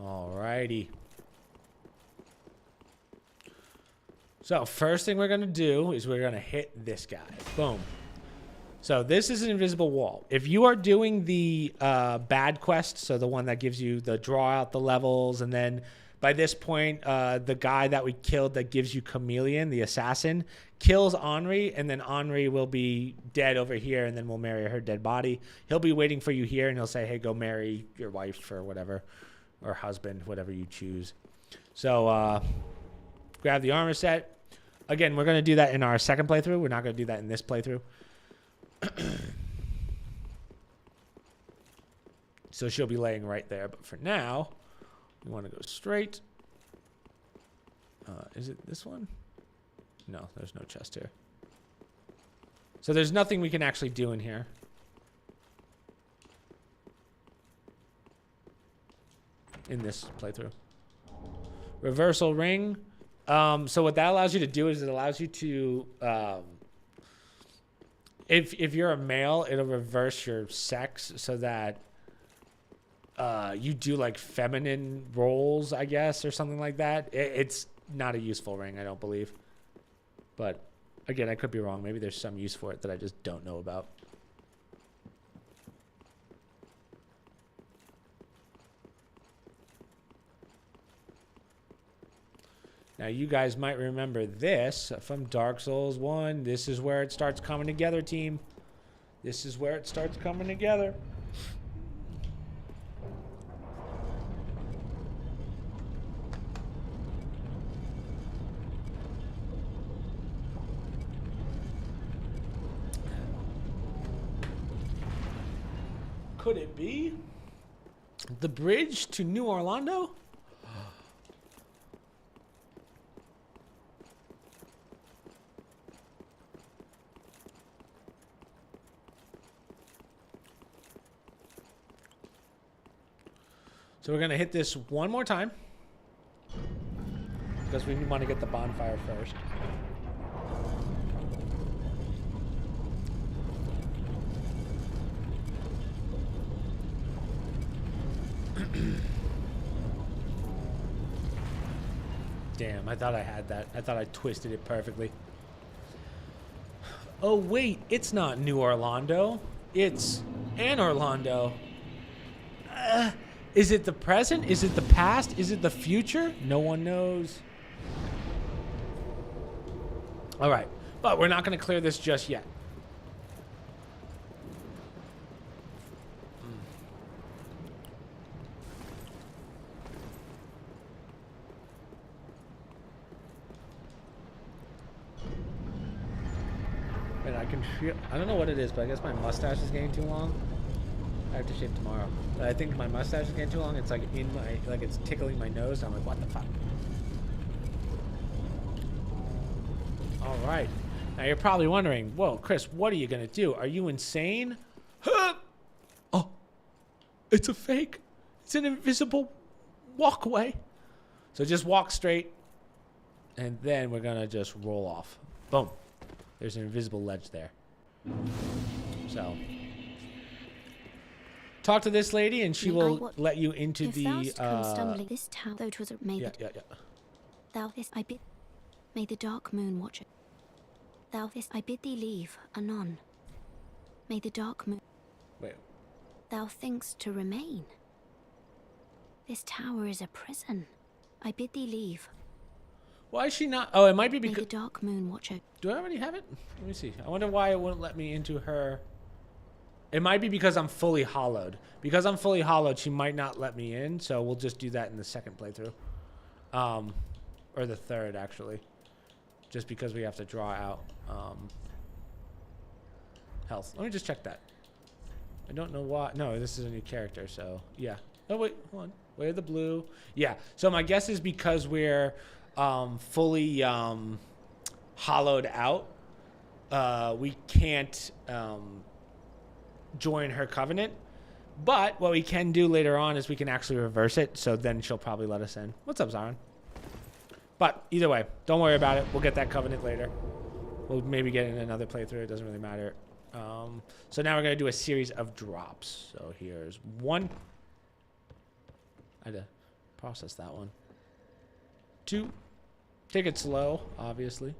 Alrighty. So, first thing we're going to do is we're going to hit this guy. Boom. So, this is an invisible wall. If you are doing the bad quest, so the one that gives you the draw out the levels, and then by this point, the guy that we killed that gives you Chameleon, the assassin, kills Henri, and then Henri will be dead over here, and then we'll marry her dead body. He'll be waiting for you here, and he'll say, hey, go marry your wife or whatever, or husband, whatever you choose. So, grab the armor set. Again, we're going to do that in our second playthrough. We're not going to do that in this playthrough. So she'll be laying right there. But for now, we want to go straight. Is it this one? No, there's no chest here. So there's nothing we can actually do in here. In this playthrough. Reversal ring. So what that allows you to do is it allows you to, if you're a male, it'll reverse your sex so that you do like feminine roles, I guess, or something like that. It's not a useful ring, I don't believe. But again, I could be wrong. Maybe there's some use for it that I just don't know about. Now, you guys might remember this from Dark Souls 1. This is where it starts coming together, team. This is where it starts coming together. Could it be the bridge to New Orlando? So we're going to hit this one more time. Because we want to get the bonfire first. Damn, I thought I had that. I thought I twisted it perfectly. Oh, wait. It's not New Orlando. It's Anne Orlando. Is it the present? Is it the past? Is it the future? No one knows. All right. But we're not going to clear this just yet. And I can feel... I don't know what it is, but I guess my mustache is getting too long. I have to shave tomorrow. But I think my mustache is getting too long. It's like in my... Like it's tickling my nose. I'm like, what the fuck? All right. Now you're probably wondering, whoa, Chris, what are you going to do? Are you insane? Huh? Oh, it's a fake. It's an invisible walkway. So just walk straight. And then we're going to just roll off. Boom. There's an invisible ledge there. So, talk to this lady, and she will let you into the.
This town, though 'twas made.
Yeah.
Thou this I bid. May the dark moon watch it. Thou this I bid thee leave anon. May the dark moon.
Wait.
Thou thinkst to remain. This tower is a prison. I bid thee leave.
Why is she not? Oh, it might be
May
because.
the dark moon watch it.
Do I already have it? Let me see. I wonder why it wouldn't let me into her. It might be because I'm fully hollowed. Because I'm fully hollowed, she might not let me in. So we'll just do that in the second playthrough. Or the third, actually. Just because we have to draw out health. Let me just check that. I don't know why. No, this is a new character, so yeah. Oh, wait, hold on. Where the blue? Yeah. So my guess is because we're fully hollowed out, we can't join her covenant. But what we can do later on is we can actually reverse it. So then she'll probably let us in. What's up, Zion? But either way, don't worry about it. We'll get that covenant later. We'll maybe get in another playthrough. It doesn't really matter. So now we're going to do a series of drops. So here's one. I had to process that one. 2. Take it slow, obviously.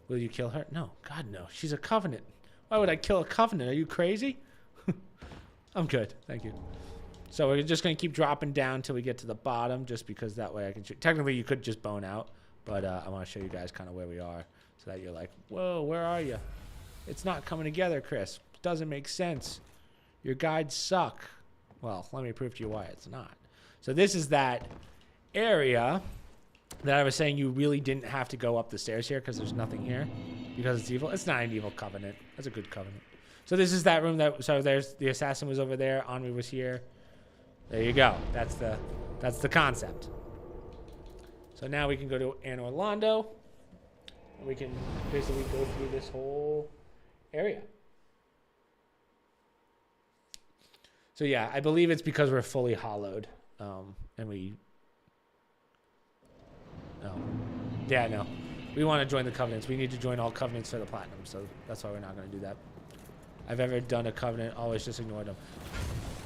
Will you kill her? No. God, no. She's a covenant. Why would I kill a covenant? Are you crazy? I'm good. Thank you. So we're just going to keep dropping down till we get to the bottom, just because that way I can shoot. Technically, you could just bone out, but I want to show you guys kind of where we are so that you're like, whoa, where are you? It's not coming together, Chris. It doesn't make sense. Your guides suck. Well, let me prove to you why it's not. So this is that area that I was saying you really didn't have to go up the stairs here because there's nothing here because it's evil. It's not an evil covenant. That's a good covenant. So this is that room that, so there's the assassin was over there. Henri was here. There you go. That's the concept. So now we can go to Anne Orlando. And we can basically go through this whole area. So yeah, I believe it's because we're fully hollowed. And we... No. Yeah, no. We want to join the covenants. We need to join all covenants for the platinum. So that's why we're not going to do that. I've ever done a covenant, always just ignored them.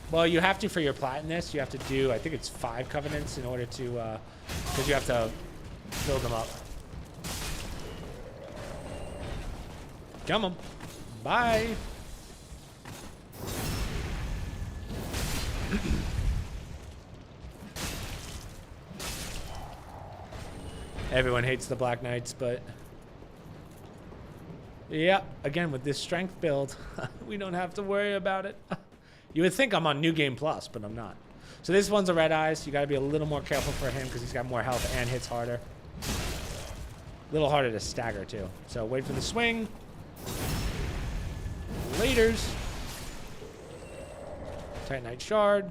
Well, you have to for your platinum. You have to do, I think it's 5 covenants in order to, because you have to build them up. Come on. Bye. Everyone hates the Black Knights, but yeah, again, with this strength build, we don't have to worry about it. You would think I'm on New Game Plus, but I'm not. So this one's a Red Eyes. You got to be a little more careful for him because he's got more health and hits harder. A little harder to stagger, too. So wait for the swing. Laters. Titanite Shard.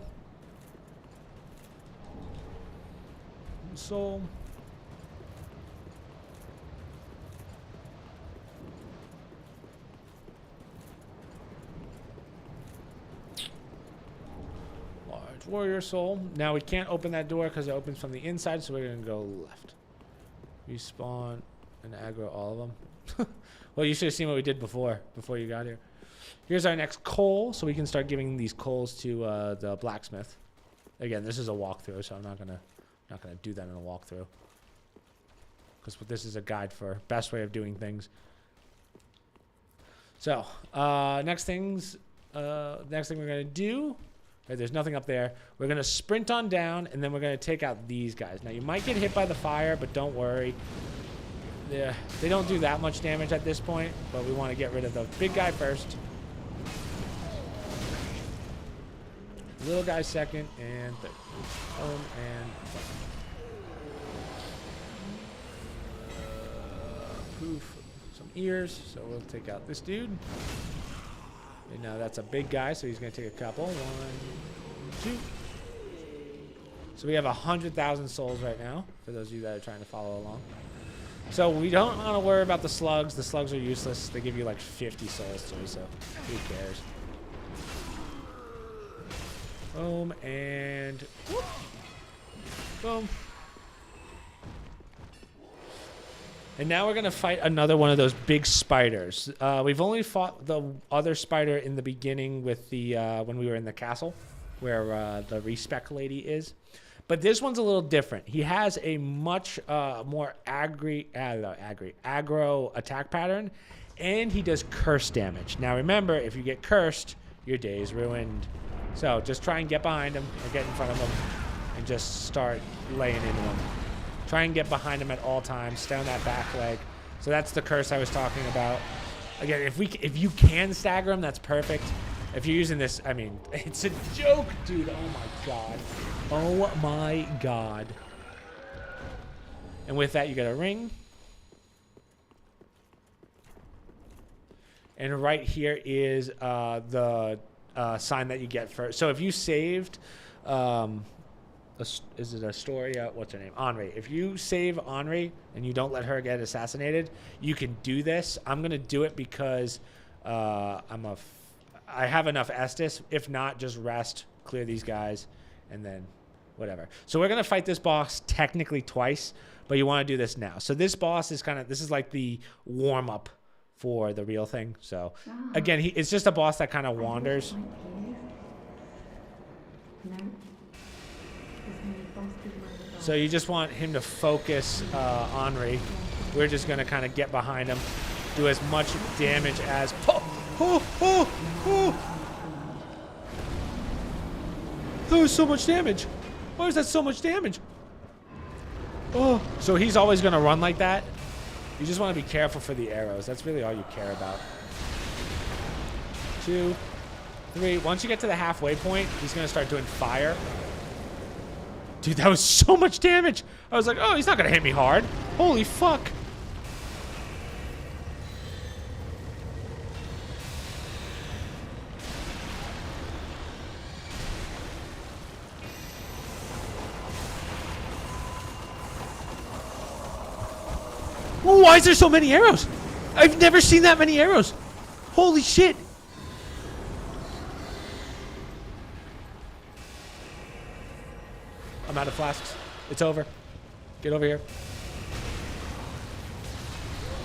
Soul. warrior soul. Now we can't open that door because it opens from the inside, so we're gonna go left. Respawn and aggro all of them. Well, you should have seen what we did before you got here. Here's our next coal, so we can start giving these coals to the blacksmith. Again, this is a walkthrough, so I'm not gonna do that in a walkthrough, because this is a guide for best way of doing things. So next thing we're gonna do. Right, there's nothing up there. We're gonna sprint on down, and then we're gonna take out these guys. Now you might get hit by the fire, but don't worry. Yeah, they don't do that much damage at this point, but we want to get rid of the big guy first. Little guy second, and third. Home and poof. Some ears, so we'll take out this dude. And now that's a big guy, so he's going to take a couple. 1, 2. So we have 100,000 souls right now, for those of you that are trying to follow along. So we don't want to worry about the slugs. The slugs are useless. They give you like 50 souls too, so who cares? Boom, and whoop. Boom. And now we're going to fight another one of those big spiders. We've only fought the other spider in the beginning with the when we were in the castle, where the respec lady is. But this one's a little different. He has a much more aggro attack pattern, and he does curse damage. Now remember, if you get cursed, your day is ruined. So just try and get behind him, or get in front of him, and just start laying into him. Try and get behind him at all times. Stay on that back leg. So that's the curse I was talking about. Again, if you can stagger him, that's perfect. If you're using this, I mean, it's a joke, dude. Oh my god. Oh my god. And with that, you get a ring. And right here is the sign that you get first. So if you saved, is it Astoria? What's her name? Henri. If you save Henri and you don't let her get assassinated, you can do this. I'm gonna do it because I have enough Estus. If not, just rest, clear these guys, and then whatever. So we're gonna fight this boss technically twice, but you want to do this now. So this boss is this is like the warm up for the real thing. So again, it's just a boss that kind of wanders. So you just want him to focus Henri. We're just gonna kind of get behind him, do as much damage as. That was so much damage. Why is that so much damage? Oh, so he's always gonna run like that. You just want to be careful for the arrows. That's really all you care about. 2, 3. Once you get to the halfway point, he's gonna start doing fire. Dude, that was so much damage. I was like, oh, he's not gonna hit me hard. Holy fuck. Why is there so many arrows? I've never seen that many arrows. Holy shit. I'm out of flasks. It's over. Get over here.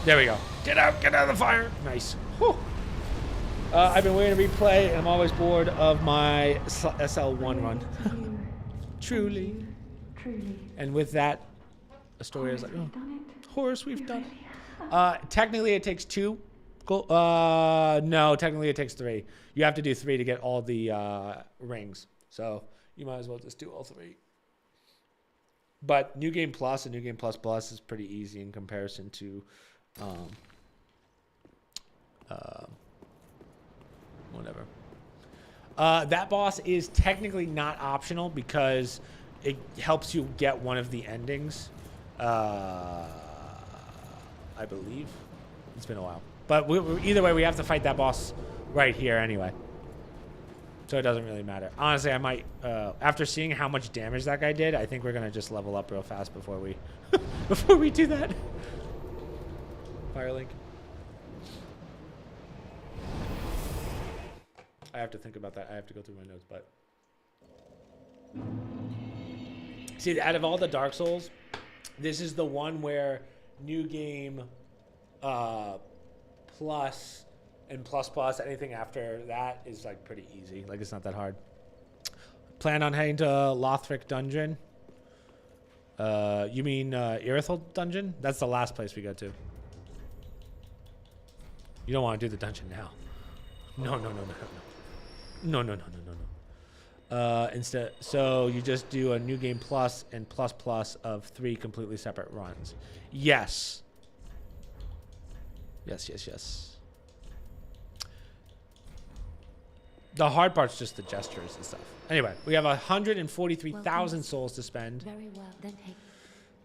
There we go. Get out of the fire. Nice. Whew. I've been waiting to replay, and I'm always bored of my SL1 run. Truly. And with that, Astoria's like, oh, Horus, we've done it. Technically, it takes 2. No, technically it takes 3. You have to do 3 to get all the rings. So you might as well just do all 3. But New Game Plus and New Game Plus Plus is pretty easy in comparison to whatever. That boss is technically not optional because it helps you get one of the endings. I believe. It's been a while. But either way, we have to fight that boss right here anyway. So it doesn't really matter. Honestly, I might, after seeing how much damage that guy did, I think we're going to just level up real fast before we before we do that. Firelink. I have to think about that. I have to go through my notes, but See, out of all the Dark Souls, this is the one where new game plus and plus plus, anything after that is like pretty easy. Like it's not that hard. Plan on heading to Lothric Dungeon. You mean Irithel Dungeon? That's the last place we go to. You don't want to do the dungeon now. No. Instead, so you just do a new game plus and plus plus of 3 completely separate runs. Yes. Yes. The hard part's just the gestures and stuff. Anyway, we have 143,000 souls to spend.
Very well, then take.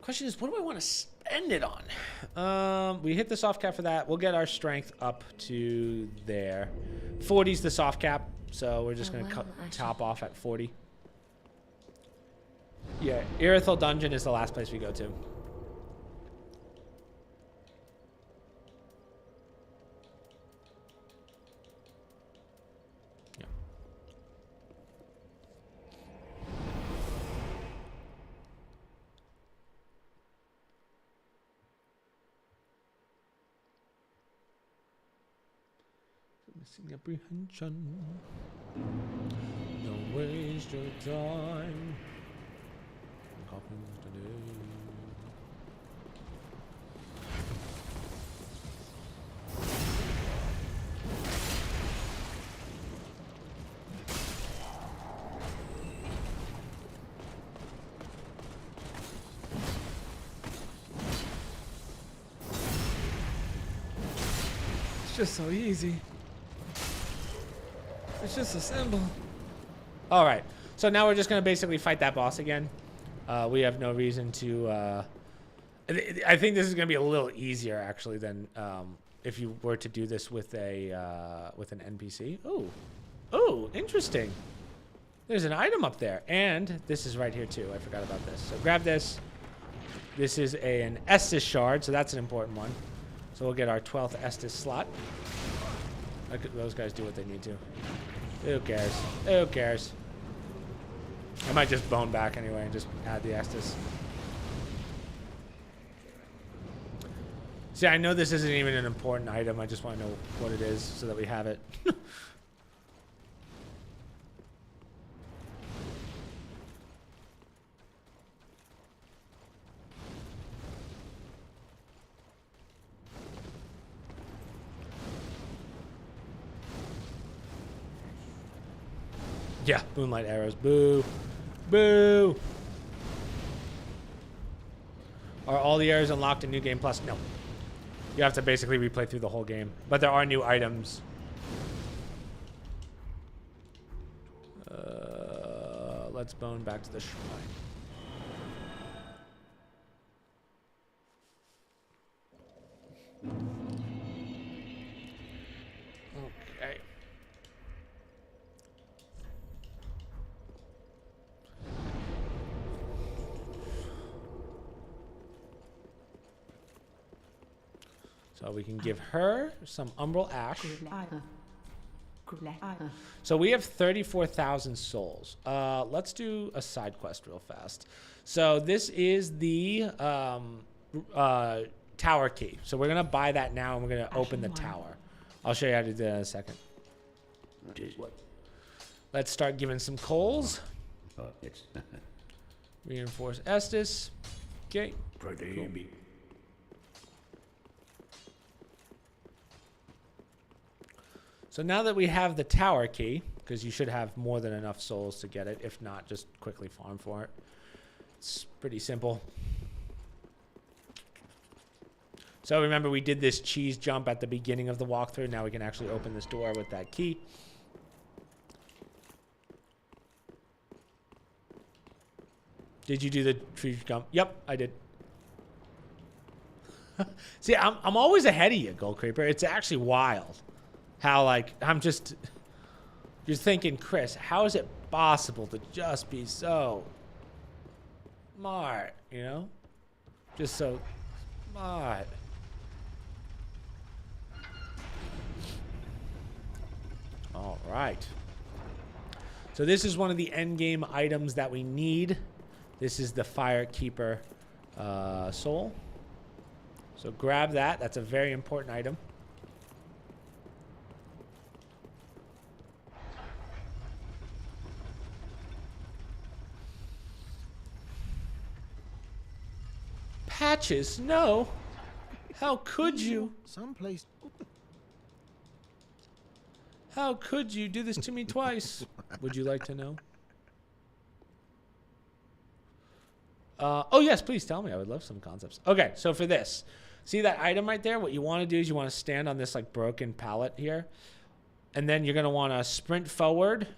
Question is, what do I want to spend it on? We hit the soft cap for that. We'll get our strength up to there. 40's the soft cap, so we're just going to top off at 40. Yeah, Irithel Dungeon is the last place we go to. Yeah. Missing apprehension. Don't waste your time. Coffins today.
It's just so easy. It's just a symbol.
All right. So now we're just going to basically fight that boss again. We have no reason to... I think this is going to be a little easier, actually, than if you were to do this with a with an NPC. Oh, interesting. There's an item up there. And this is right here, too. I forgot about this. So grab this. This is an Estus shard, so that's an important one. So we'll get our 12th Estus slot. Those guys do what they need to. Who cares? Who cares? I might just bone back anyway and just add the Estus. See, I know this isn't even an important item. I just want to know what it is so that we have it. Yeah, moonlight arrows. Boo. Boo. Are all the arrows unlocked in New Game Plus? No. You have to basically replay through the whole game. But there are new items. Let's bone back to the shrine. Okay. So we can give her some Umbral Ash. So we have 34,000 souls. Let's do a side quest real fast. So this is the tower key. So we're going to buy that now and we're going to open the tower. I'll show you how to do that in a second. Let's start giving some coals. Reinforce Estus. Okay. Cool. So now that we have the tower key, because you should have more than enough souls to get it. If not, just quickly farm for it. It's pretty simple. So remember, we did this cheese jump at the beginning of the walkthrough. Now we can actually open this door with that key. Did you do the tree jump? Yep, I did. See, I'm always ahead of you, Gold Creeper. It's actually wild. How, like, I'm just... You're thinking, Chris, how is it possible to just be so smart, you know? Just so smart. All right. So this is one of the end game items that we need. This is the Firekeeper soul. So grab that. That's a very important item. Patches, no. How could you?
Someplace.
How could you do this to me twice? Would you like to know? Oh, yes, please tell me. I would love some concepts. Okay, so for this, see that item right there? What you want to do is you want to stand on this like broken pallet here. And then you're going to want to sprint forward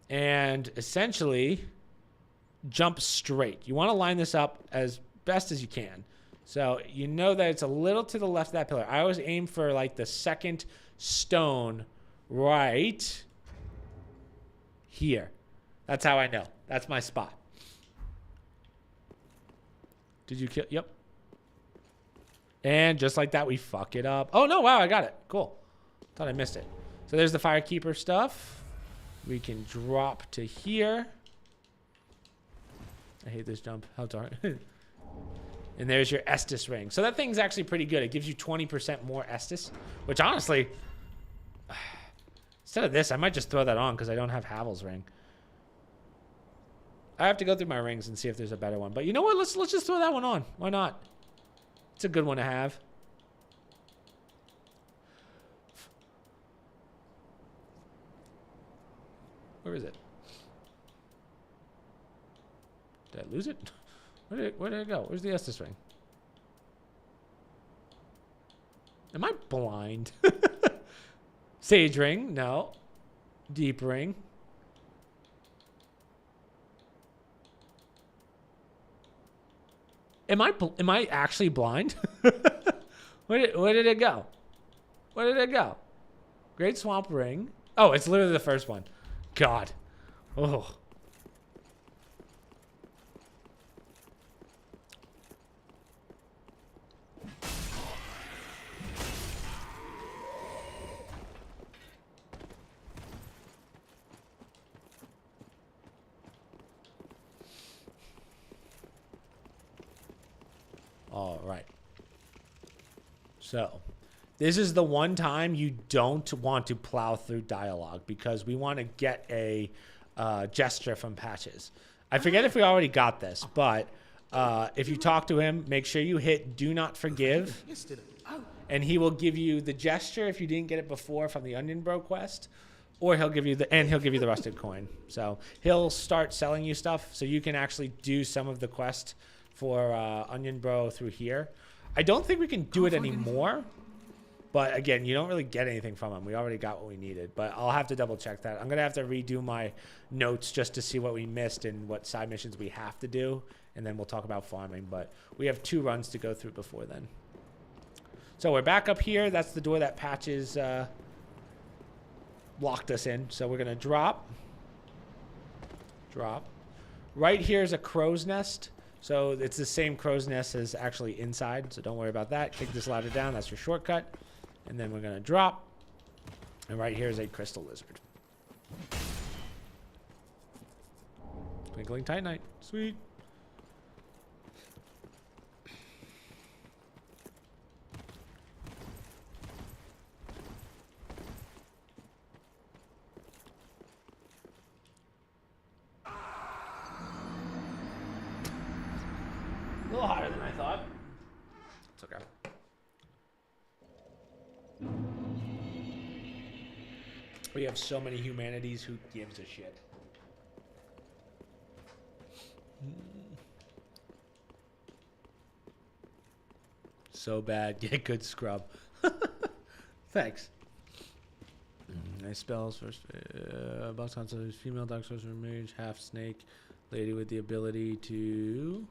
and essentially jump straight. You want to line this up as best as you can. So you know that it's a little to the left of that pillar. I always aim for like the second stone right here. That's how I know. That's my spot. Did you kill? Yep. And just like that, we fuck it up. Oh, no. Wow, I got it. Cool. Thought I missed it. So there's the Firekeeper stuff. We can drop to here. I hate this jump. How dark. And there's your Estus ring. So that thing's actually pretty good. It gives you 20% more Estus, which honestly, instead of this, I might just throw that on because I don't have Havel's ring. I have to go through my rings and see if there's a better one. But you know what? Let's just throw that one on. Why not? It's a good one to have. Where is it? Did I lose it? Where did it go? Where's the Estus ring? Am I blind? Sage ring? No. Deep ring. Am I actually blind? Where did it go? Where did it go? Great Swamp ring. Oh, it's literally the first one. God. Oh. All right. So, this is the one time you don't want to plow through dialogue because we want to get a gesture from Patches. I forget if we already got this, but if you talk to him, make sure you hit Do Not Forgive, and he will give you the gesture if you didn't get it before from the Onion Bro quest, or he'll give you the rusted coin. So he'll start selling you stuff so you can actually do some of the quest for Onion Bro through here. I don't think we can do it anymore, but again, you don't really get anything from him. We already got what we needed, but I'll have to double check that. I'm gonna have to redo my notes just to see what we missed and what side missions we have to do, and then we'll talk about farming. But we have 2 runs to go through before then. So we're back up here. That's the door that Patches locked us in. So we're gonna drop. Right here is a crow's nest. So it's the same crow's nest as actually inside, so don't worry about that. Kick this ladder down, that's your shortcut. And then we're gonna drop. And right here is a crystal lizard. Twinkling Titanite, sweet. A little hotter than I thought. It's okay. We have so many humanities. Who gives a shit? So bad. Get good scrub. Thanks. Nice spells. First, boss concept, female dark sorcerer, mage, half snake, lady with the ability to.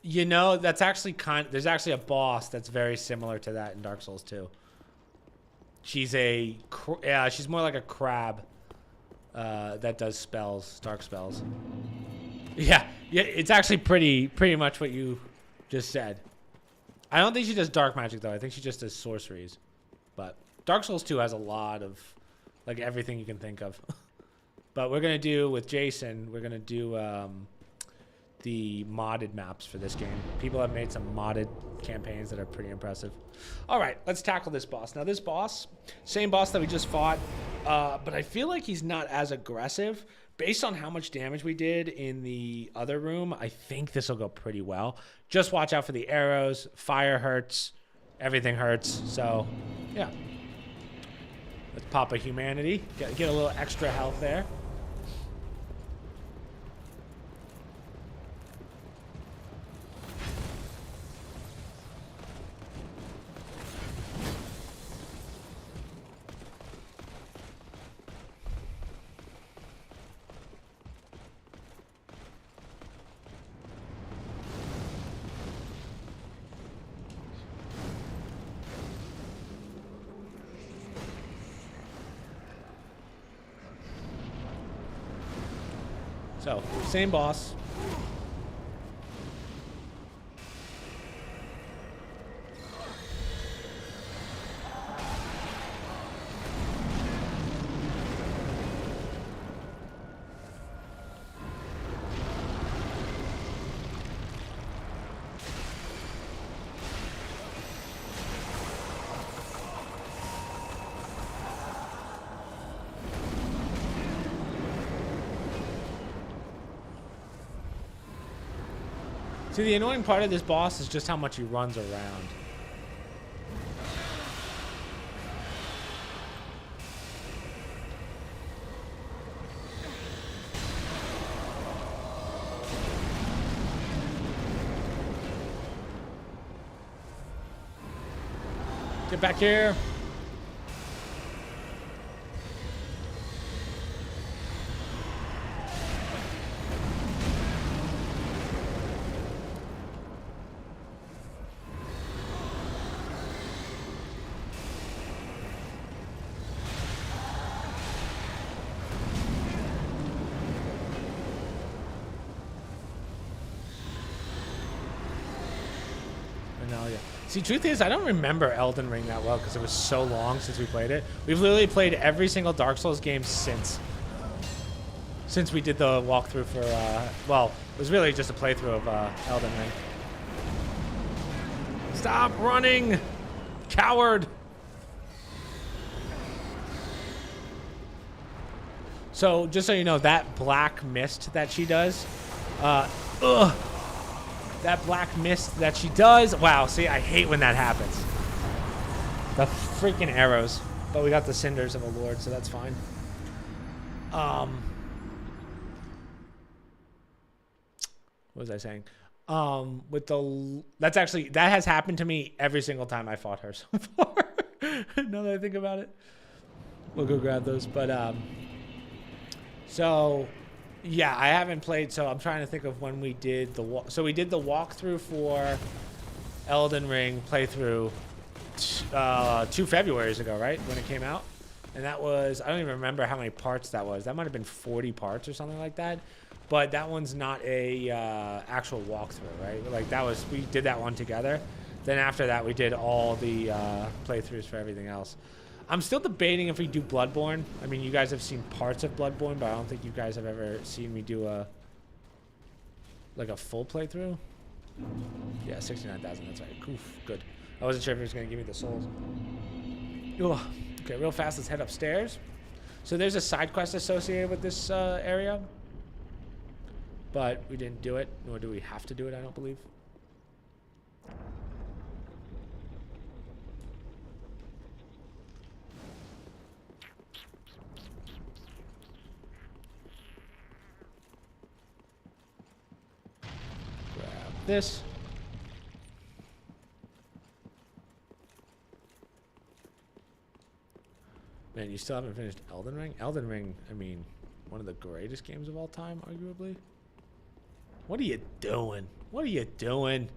You know, that's actually there's actually a boss that's very similar to that in Dark Souls 2. She's she's more like a crab that does spells, dark spells. Yeah, it's actually pretty much what you Just said. I don't think she does dark magic, though. I think she just does sorceries. But Dark Souls 2 has a lot of, like, everything you can think of. But we're going to do, with Jason, we're going to do the modded maps for this game. People have made some modded campaigns that are pretty impressive. All right, let's tackle this boss. Now, this boss, same boss that we just fought, but I feel like he's not as aggressive. Based on how much damage we did in the other room, I think this will go pretty well. Just watch out for the arrows. Fire hurts. Everything hurts. So, yeah. Let's pop a humanity. Get a little extra health there. So, same boss. See, the annoying part of this boss is just how much he runs around. Get back here. See, truth is, I don't remember Elden Ring that well because it was so long since we played it. We've literally played every single Dark Souls game since we did the walkthrough for, well, it was really just a playthrough of Elden Ring. Stop running, coward! So, just so you know, that black mist that she does, that black mist that she does. Wow, see, I hate when that happens. The freaking arrows. But we got the cinders of a lord, so that's fine. What was I saying? That has happened to me every single time I fought her so far. Now that I think about it. We'll go grab those. But, so... yeah, I haven't played, so I'm trying to think of when we did the so we did the walkthrough for Elden Ring playthrough 2 Februaries ago, right? When it came out. And that was, I don't even remember how many parts that was. That might have been 40 parts or something like that. But that one's not a actual walkthrough, right? Like that was, we did that one together. Then after that, we did all the playthroughs for everything else. I'm still debating if we do Bloodborne. I mean, you guys have seen parts of Bloodborne, but I don't think you guys have ever seen me do a full playthrough. Yeah, 69,000. That's right. Oof, good. I wasn't sure if it was gonna give me the souls. Ugh. Okay, real fast. Let's head upstairs. So there's a side quest associated with this area, but we didn't do it, nor do we have to do it. I don't believe. This. Man, you still haven't finished Elden Ring? Elden Ring, I mean, one of the greatest games of all time, arguably. What are you doing? What are you doing?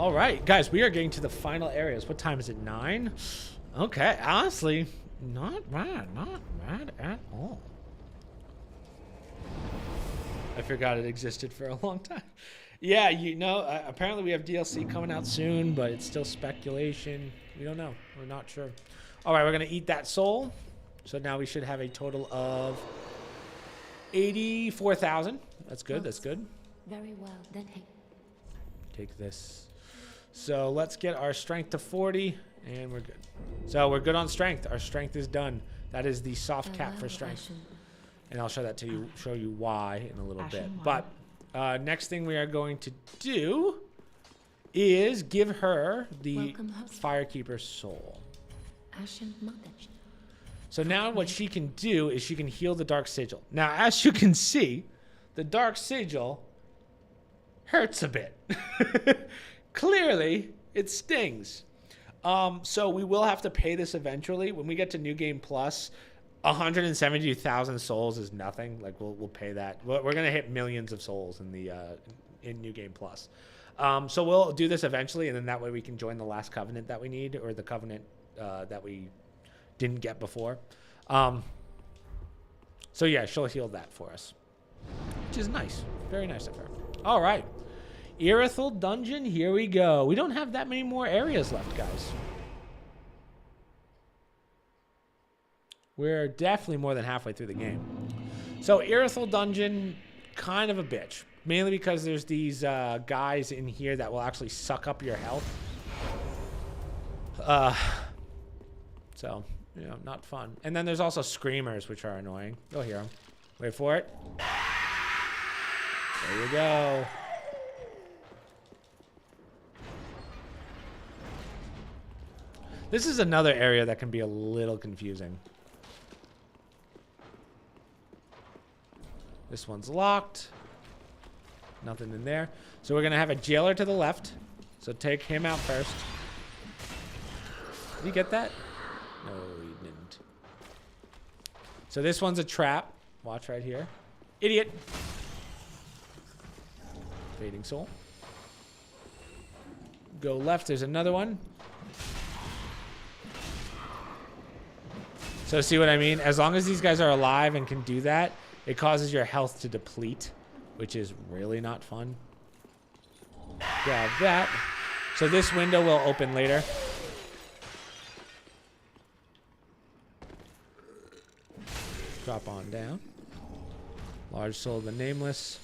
All right, guys, we are getting to the final areas. What time is it? 9? Okay, honestly, not bad at all. I forgot it existed for a long time. Yeah, you know, apparently we have DLC coming out soon, but it's still speculation. We don't know. We're not sure. All right, we're going to eat that soul. So now we should have a total of 84,000. That's good. That's good.
Very well, then hey.
Take this. So let's get our strength to 40, and we're good. So we're good on strength. Our strength is done. That is the soft cap for strength. And I'll show that to you, show you why in a little bit. But next thing we are going to do is give her the Firekeeper soul. So now what she can do is she can heal the Dark Sigil. Now, as you can see, the Dark Sigil hurts a bit. Clearly, it stings. So we will have to pay this eventually. When we get to New Game Plus, 172,000 souls is nothing. Like we'll pay that. We're gonna hit millions of souls in the in New Game Plus. So we'll do this eventually, and then that way we can join the last covenant that we need, or the covenant that we didn't get before. So yeah, she'll heal that for us, which is nice. Very nice of her. All right, E.S.T dungeon. Here we go. We don't have that many more areas left, guys. We're definitely more than halfway through the game. So E.S.T dungeon, kind of a bitch. Mainly because there's these guys in here that will actually suck up your health. So, you know, not fun. And then there's also screamers, which are annoying. You'll hear them. Wait for it. There you go. This is another area that can be a little confusing. This one's locked. Nothing in there. So we're going to have a jailer to the left. So take him out first. Did you get that? No, you didn't. So this one's a trap. Watch right here. Idiot. Fading soul. Go left. There's another one. So see what I mean? As long as these guys are alive and can do that, it causes your health to deplete, which is really not fun. Grab that. So this window will open later. Drop on down. Large soul of the nameless.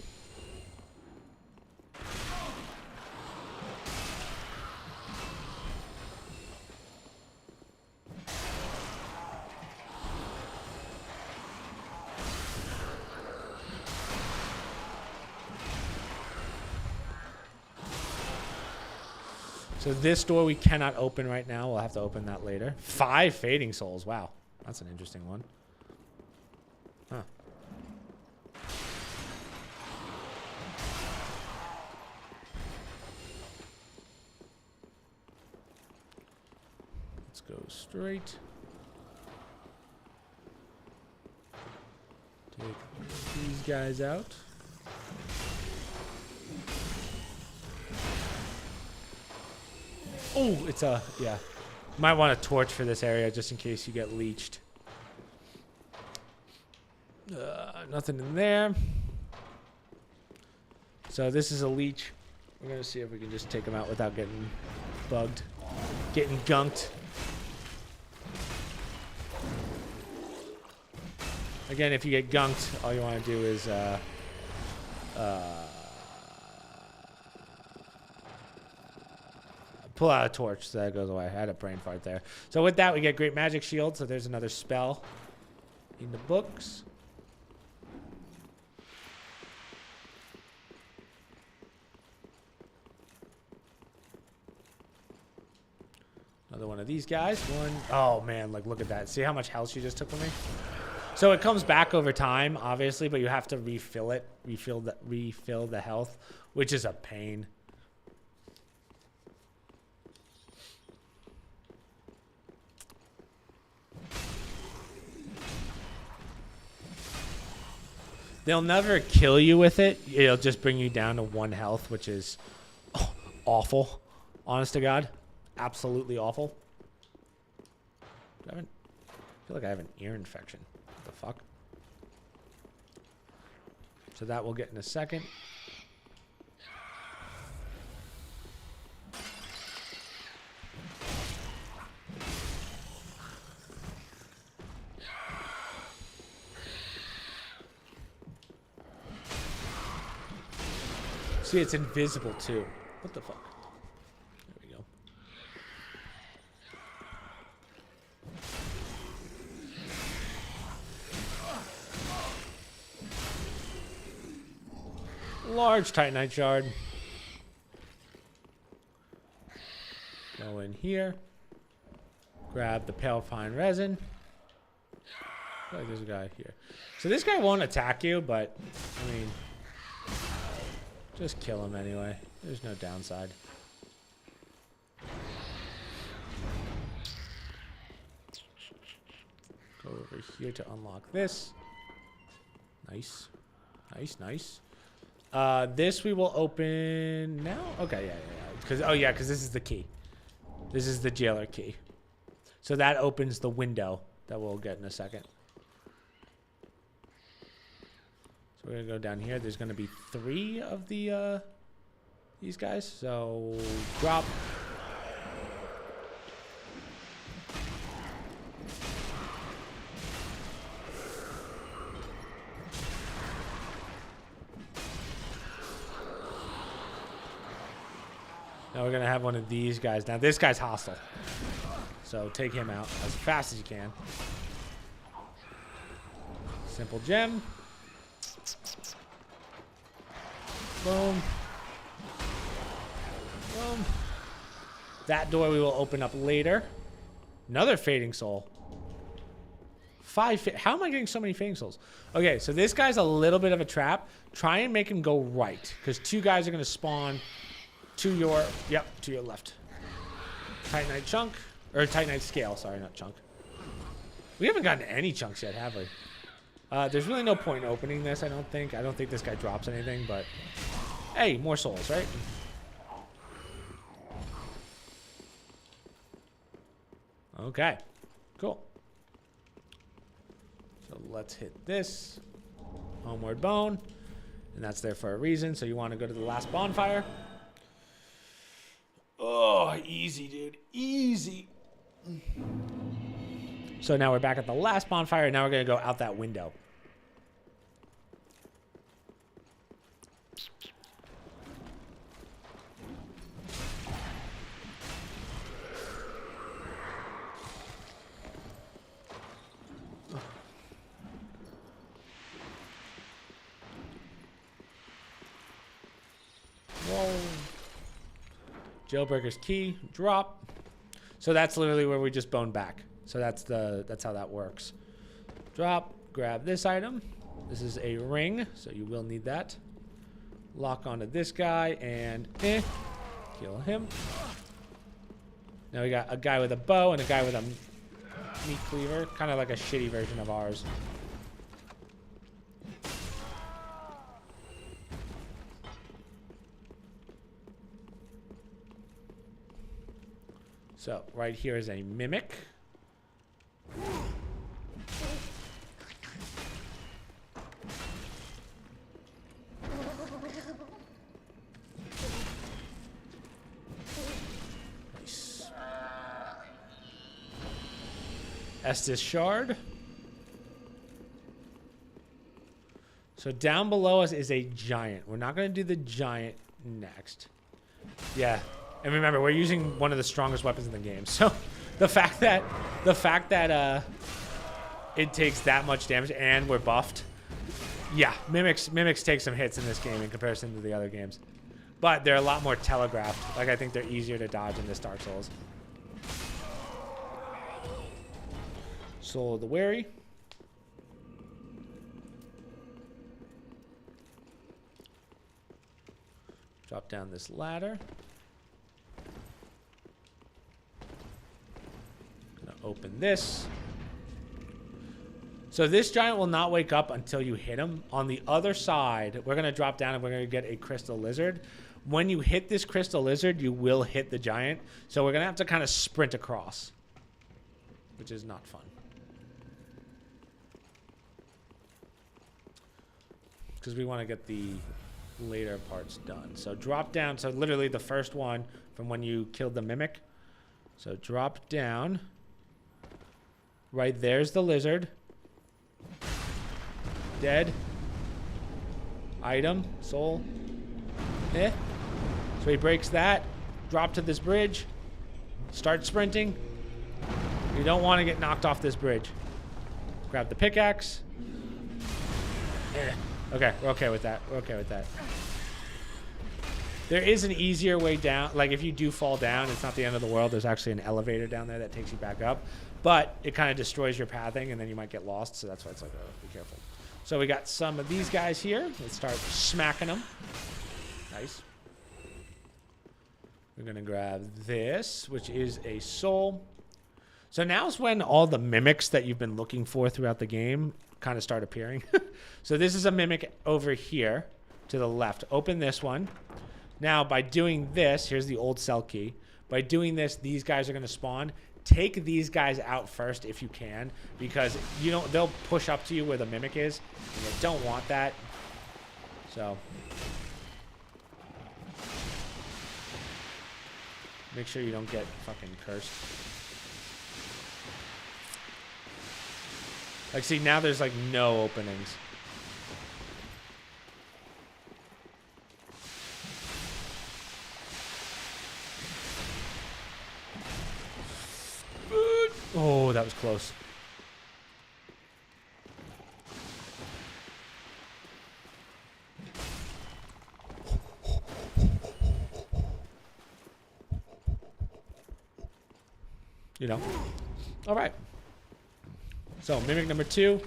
So this door we cannot open right now. We'll have to open that later. 5 fading souls. Wow. That's an interesting one. Huh. Let's go straight. Take these guys out. Oh, it's a, yeah. Might want a torch for this area just in case you get leeched. Nothing in there. So this is a leech. We're going to see if we can just take him out without getting bugged. Getting gunked. Again, if you get gunked, all you want to do is pull out a torch so that goes away. I had a brain fart there. So with that, we get Great Magic Shield. So there's another spell in the books. Another one of these guys. One. Oh, man. Like, look at that. See how much health she just took from me? So it comes back over time, obviously, but you have to refill it. Refill the health, which is a pain. They'll never kill you with it. It'll just bring you down to 1 health, which is awful. Honest to God. Absolutely awful. I feel like I have an ear infection. What the fuck? So that we'll get in a second. See, it's invisible too. What the fuck? There we go. Large Titanite shard. Go in here. Grab the pale fine resin. I feel like there's a guy here. So this guy won't attack you, but I mean, just kill him anyway. There's no downside. Go over here to unlock this. Nice. Nice, nice. This we will open now. Okay, yeah. Because this is the key. This is the jailer key. So that opens the window that we'll get in a second. So we're gonna go down here. There's gonna be 3 of the these guys. So drop. Now we're gonna have one of these guys. Now this guy's hostile, so take him out as fast as you can. Simple gem. Boom. Boom. That door we will open up later. Another fading soul. 5. How am I getting so many fading souls? Okay, so this guy's a little bit of a trap. Try and make him go right, because 2 guys are gonna spawn. To your left. Titanite chunk. Or Titanite scale, sorry, not chunk. We haven't gotten any chunks yet, have we? There's really no point in opening this, I don't think. I don't think this guy drops anything, but... Hey, more souls, right? Okay. Cool. So let's hit this. Homeward bone. And that's there for a reason, so you want to go to the last bonfire. Oh, easy, dude. Easy. So now we're back at the last bonfire, and now we're going to go out that window. Whoa. Jailbreaker's key, drop. So that's literally where we just bone back. So that's how that works. Drop, grab this item. This is a ring, so you will need that. Lock onto this guy and kill him. Now we got a guy with a bow and a guy with a meat cleaver, kind of like a shitty version of ours. So right here is a mimic. Nice. Estes shard. So down below us is a giant. We're not going to do the giant next. Yeah. And remember, we're using one of the strongest weapons in the game. So the fact that it takes that much damage and we're buffed. Yeah, mimics take some hits in this game in comparison to the other games. But they're a lot more telegraphed. Like, I think they're easier to dodge in this Dark Souls. Soul of the Wary. Drop down this ladder. Open this. So this giant will not wake up until you hit him. On the other side, we're going to drop down and we're going to get a crystal lizard. when you hit this crystal lizard, you will hit the giant. So we're going to have to kind of sprint across, which is not fun. Because we want to get the later parts done. So drop down. So literally the first one from when you killed the mimic. So drop down. Right there's the lizard. Dead. Item. Soul. Eh. So he breaks that. Drop to this bridge. Start sprinting. You don't want to get knocked off this bridge. Grab the pickaxe. Eh. Okay, we're okay with that. We're okay with that. There is an easier way down. Like, if you do fall down, it's not the end of the world. There's actually an elevator down there that takes you back up. But it kind of destroys your pathing, and then you might get lost. So that's why it's like, oh, be careful. So we got some of these guys here. Let's start smacking them. Nice. We're going to grab this, which is a soul. So now's when all the mimics that you've been looking for throughout the game kind of start appearing. So this is a mimic over here to the left. Open this one. Now, by doing this, here's the old cell key. By doing this, these guys are going to spawn. Take these guys out first if you can, because you don't. They'll push up to you where the mimic is, and you don't want that. So make sure you don't get fucking cursed. Like, see, now there's like no openings. Oh, that was close. You know. All right. So, mimic number 2.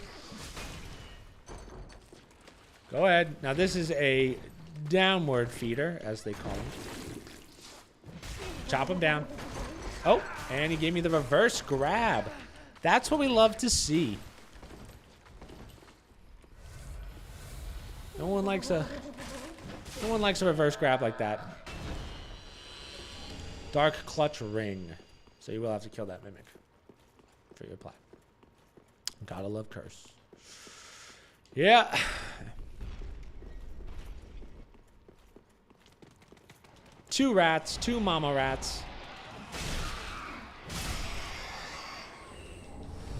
Go ahead. Now, this is a downward feeder, as they call them. Chop them down. Oh, and he gave me the reverse grab. That's what we love to see. No one likes a reverse grab like that. Dark clutch ring. So you will have to kill that mimic for your plat. Gotta love curse. Yeah. Two rats, 2 mama rats.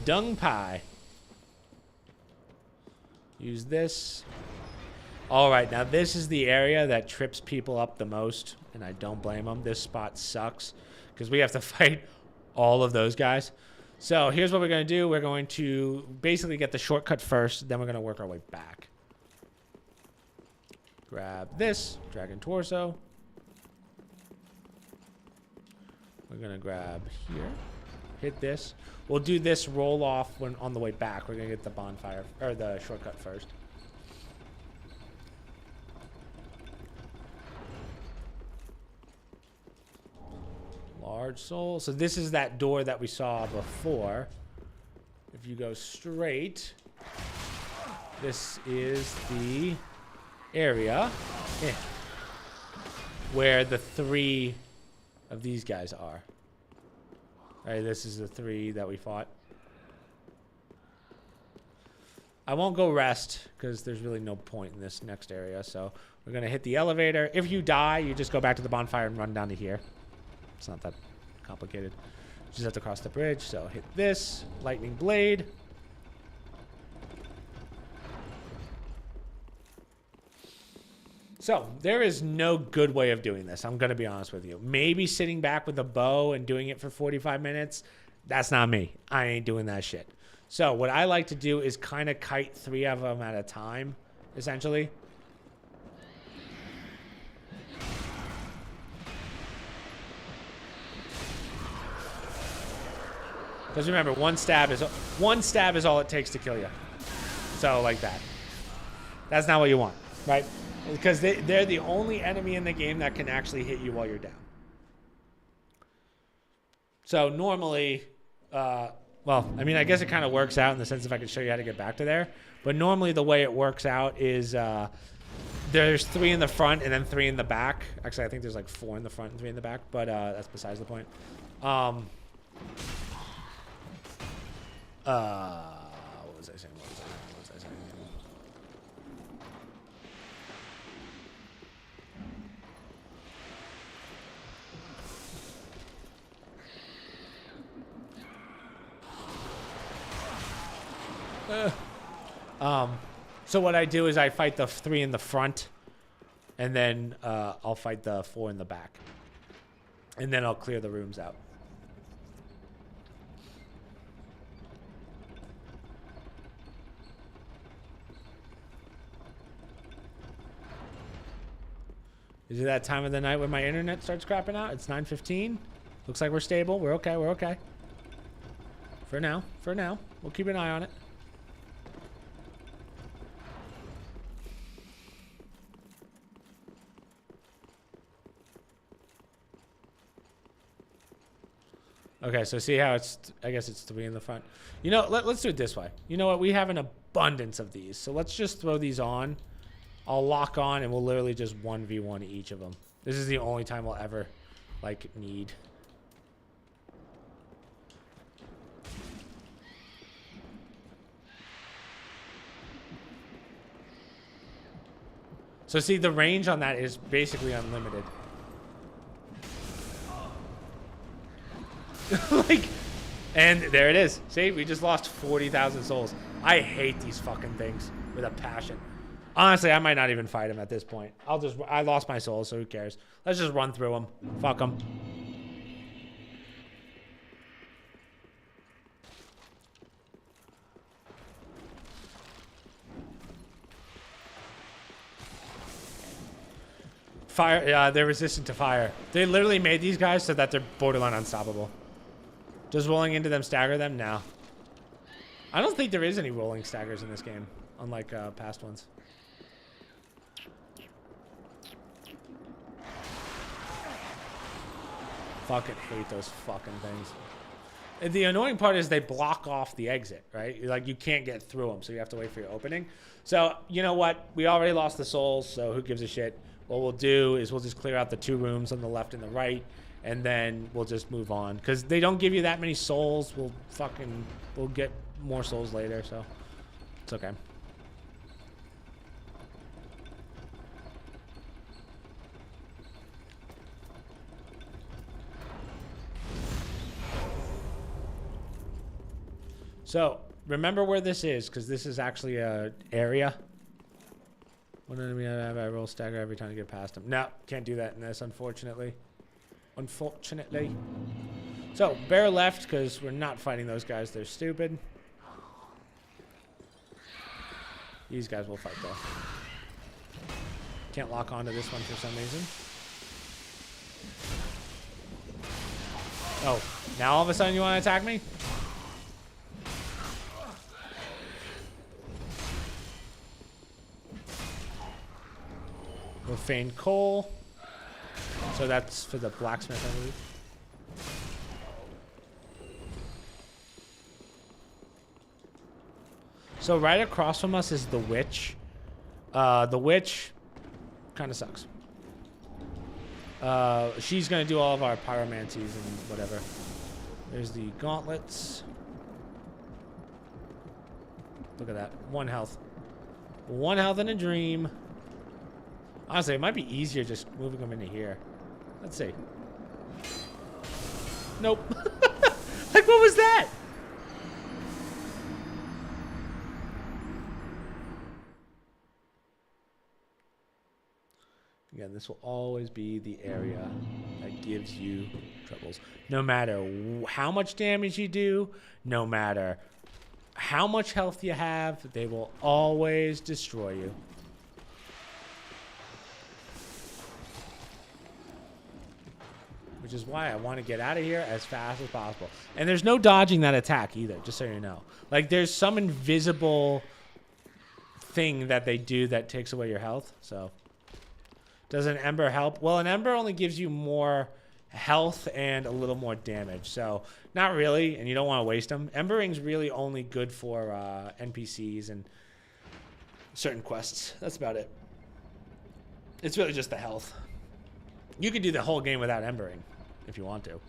Dung pie. Use this. All right, now this is the area that trips people up the most, and I don't blame them. This spot sucks because we have to fight all of those guys. So here's what we're going to do. We're going to basically get the shortcut first, then we're going to work our way back. Grab this, dragon torso. We're going to grab here, hit this. We'll do this roll off when on the way back. We're going to get the bonfire, or the shortcut first. Large soul. So this is that door that we saw before. If you go straight, this is the area where the 3 of these guys are. All right, this is the 3 that we fought. I won't go rest because there's really no point in this next area. So we're going to hit the elevator. If you die, you just go back to the bonfire and run down to here. It's not that complicated. You just have to cross the bridge. So hit this. Lightning blade. So there is no good way of doing this. I'm going to be honest with you. Maybe sitting back with a bow and doing it for 45 minutes. That's not me. I ain't doing that shit. So what I like to do is kind of kite 3 of them at a time, essentially. Because remember, one stab is all it takes to kill you. So like that. That's not what you want, right? Because they're the only enemy in the game that can actually hit you while you're down. So normally, well, I mean, I guess it kind of works out in the sense if I could show you how to get back to there. But normally the way it works out is There's 3 in the front and then 3 in the back. Actually, I think there's like 4 in the front and 3 in the back, but that's besides the point. What was I saying? What was I saying? So what I do is I fight the 3 in the front, and then I'll fight the 4 in the back, and then I'll clear the rooms out. Is it that time of the night when my internet starts crapping out? It's 9:15. Looks like we're stable. We're okay. We're okay. For now. For now. We'll keep an eye on it. Okay, so see how it's, I guess it's 3 in the front. You know, let's do it this way. You know what? We have an abundance of these. So let's just throw these on. I'll lock on and we'll literally just 1v1 each of them. This is the only time we'll ever, like, need. So see, the range on that is basically unlimited. Like, and there it is. See, we just lost 40,000 souls. I hate these fucking things with a passion. Honestly, I might not even fight him at this point. I lost my souls, so who cares? Let's just run through them. Fuck them. Fire, they're resistant to fire. They literally made these guys so that they're borderline unstoppable. Does rolling into them stagger them? No. I don't think there is any rolling staggers in this game, unlike past ones. Fucking hate those fucking things. And the annoying part is they block off the exit, right? Like, you can't get through them, so you have to wait for your opening. So, you know what? We already lost the souls, so who gives a shit? What we'll do is we'll just clear out the 2 rooms on the left and the right, and then we'll just move on. Because they don't give you that many souls. We'll get more souls later, so it's okay. So, remember where this is, because this is actually a area. One enemy I roll stagger every time to get past him. No, can't do that in this, unfortunately. Unfortunately. So, bear left, because we're not fighting those guys. They're stupid. These guys will fight, though. Can't lock onto this one for some reason. Oh, now all of a sudden you want to attack me? We'll feign coal. So that's for the blacksmith, I believe. So right across from us is the witch. The witch kind of sucks. She's going to do all of our pyromancies and whatever. There's the gauntlets. Look at that. 1 health. 1 health in a dream. Honestly, it might be easier just moving them into here. Let's see. Nope. Like, what was that? Again, this will always be the area that gives you troubles. No matter how much damage you do, no matter how much health you have, they will always destroy you. Which is why I want to get out of here as fast as possible. And there's no dodging that attack either, just so you know. Like, there's some invisible thing that they do that takes away your health. So, does an Ember help? Well, an Ember only gives you more health and a little more damage. So, not really, and you don't want to waste them. Embering's really only good for NPCs and certain quests. That's about it. It's really just the health. You could do the whole game without embering if you want to.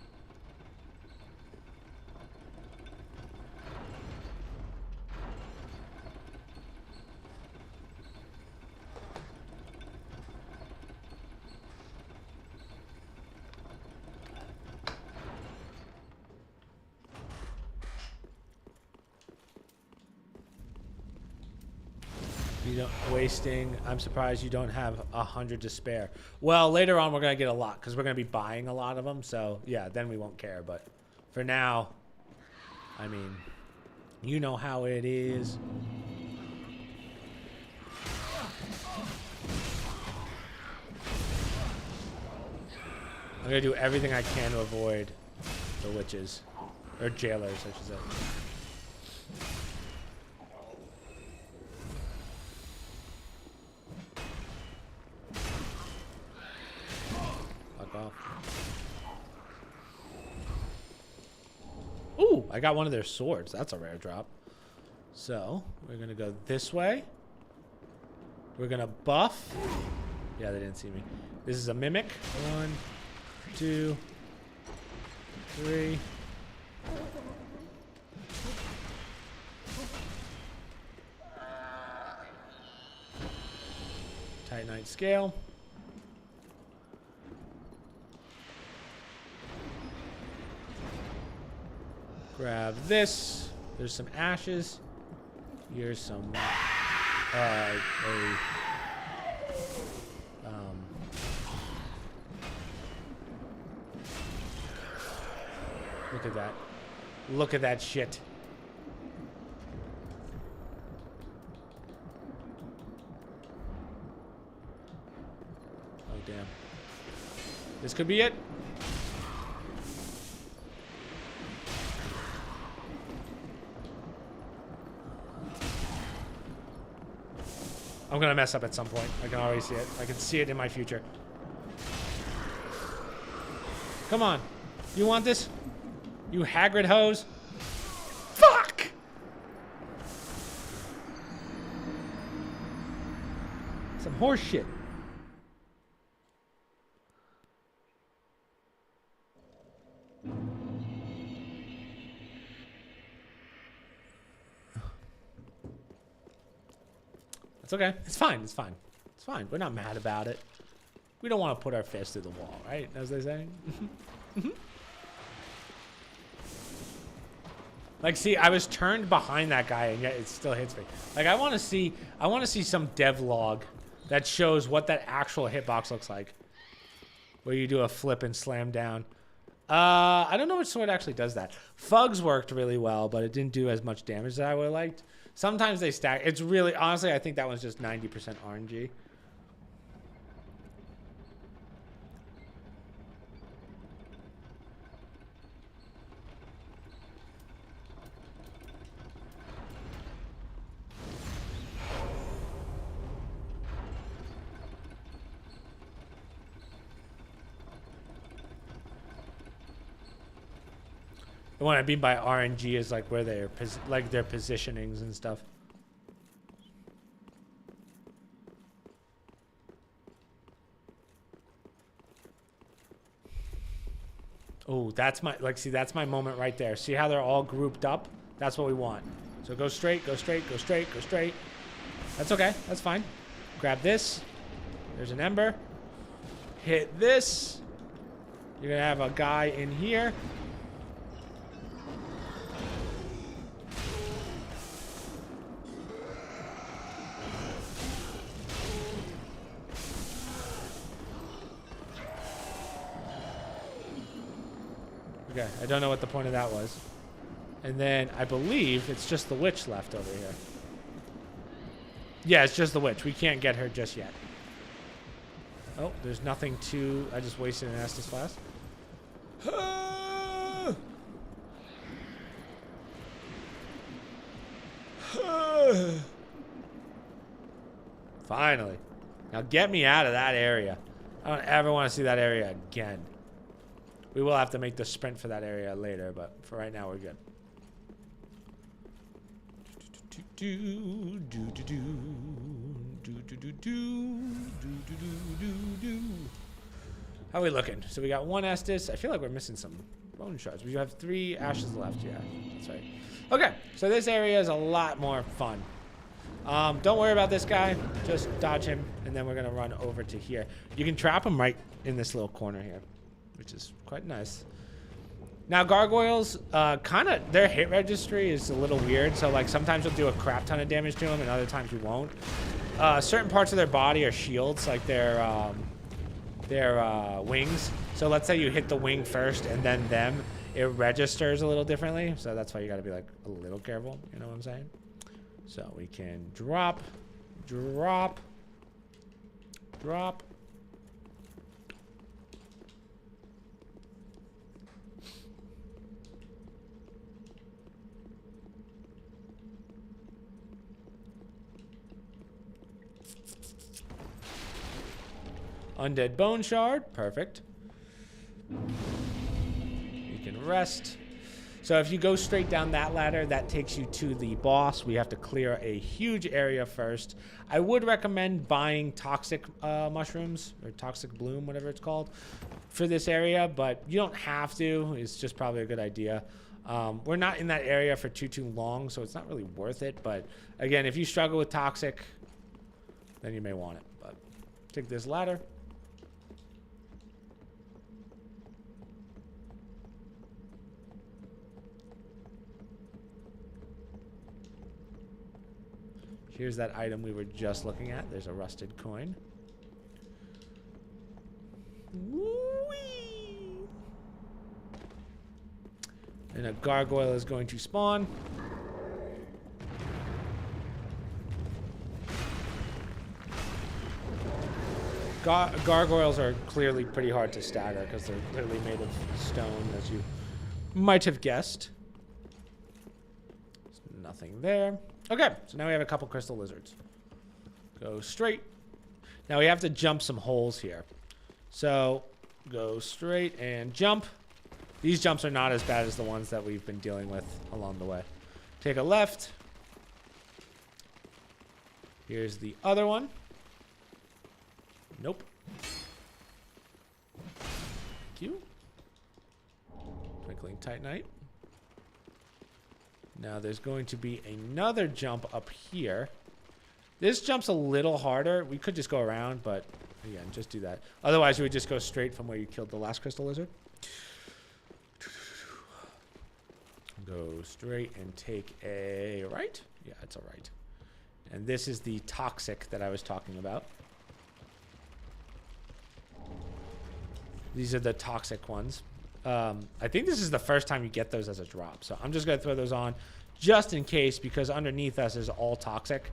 You don't wasting. I'm surprised you don't have 100 to spare. Well, later on we're gonna get a lot because we're gonna be buying a lot of them. So yeah, then we won't care. But for now, I mean, you know how it is. I'm gonna do everything I can to avoid the witches or jailers, I should say. Off. Ooh, I got one of their swords. That's a rare drop. So, we're going to go this way. We're going to buff. Yeah, they didn't see me. This is a mimic. 1, 2, 3. Titanite scale. Grab this. There's some ashes. Here's some look at that. Look at that shit. Oh damn. This could be it. I'm gonna mess up at some point. I can already see it. I can see it in my future. Come on. You want this? You Hagrid hose? Fuck! Some horse shit. It's okay. It's fine. It's fine. It's fine. We're not mad about it. We don't want to put our fist through the wall, right? As they say. Like, see, I was turned behind that guy, and yet it still hits me. Like, I want to see some devlog that shows what that actual hitbox looks like, where you do a flip and slam down. I don't know which sword actually does that. Fugs worked really well, but it didn't do as much damage as I would have liked. Sometimes they stack. It's really, honestly, I think that one's just 90% RNG. And what I mean by RNG is like where they're like their positionings and stuff. Oh, that's my see that's my moment right there. See how they're all grouped up? That's what we want. So go straight, go straight, go straight, go straight. That's okay. That's fine. Grab this. There's an ember. Hit this. You're gonna have a guy in here. Okay, I don't know what the point of that was. And then I believe it's just the witch left over here. Yeah, it's just the witch. We can't get her just yet. Oh, there's nothing to... I just wasted an Estus flask. Finally. Now get me out of that area. I don't ever want to see that area again. We will have to make the sprint for that area later, but for right now, we're good. How are we looking? So we got 1 Estus. I feel like we're missing some bone shards. We have 3 ashes left. Yeah, that's right. Okay, so this area is a lot more fun. Don't worry about this guy. Just dodge him, and then we're going to run over to here. You can trap him right in this little corner here, which is quite nice. Now, gargoyles, their hit registry is a little weird. So, like, sometimes we'll do a crap ton of damage to them, and other times we won't. Certain parts of their body are shields, like their wings. So let's say you hit the wing first and then them, it registers a little differently. So that's why you got to be, like, a little careful. You know what I'm saying? So we can drop. Undead bone shard, perfect. You can rest. So if you go straight down that ladder, that takes you to the boss. We have to clear a huge area first. I would recommend buying toxic mushrooms or toxic bloom, whatever it's called, for this area, but you don't have to. It's just probably a good idea. We're not in that area for too long, so it's not really worth it. But again, if you struggle with toxic, then you may want it. But take this ladder. Here's that item we were just looking at. There's a rusted coin. Whee! And a gargoyle is going to spawn. Gargoyles are clearly pretty hard to stagger because they're clearly made of stone, as you might have guessed. There's nothing there. Okay, so now we have a couple crystal lizards. Go straight. Now we have to jump some holes here. So go straight and jump. These jumps are not as bad as the ones that we've been dealing with along the way. Take a left. Here's the other one. Nope. Thank you. Twinkling Titanite. Now there's going to be another jump up here. This jump's a little harder. We could just go around, but again, just do that. Otherwise, you would just go straight from where you killed the last crystal lizard. Go straight and take a right. Yeah, it's a right. And this is the toxic that I was talking about. These are the toxic ones. I think this is the first time you get those as a drop. So I'm just going to throw those on just in case, because underneath us is all toxic.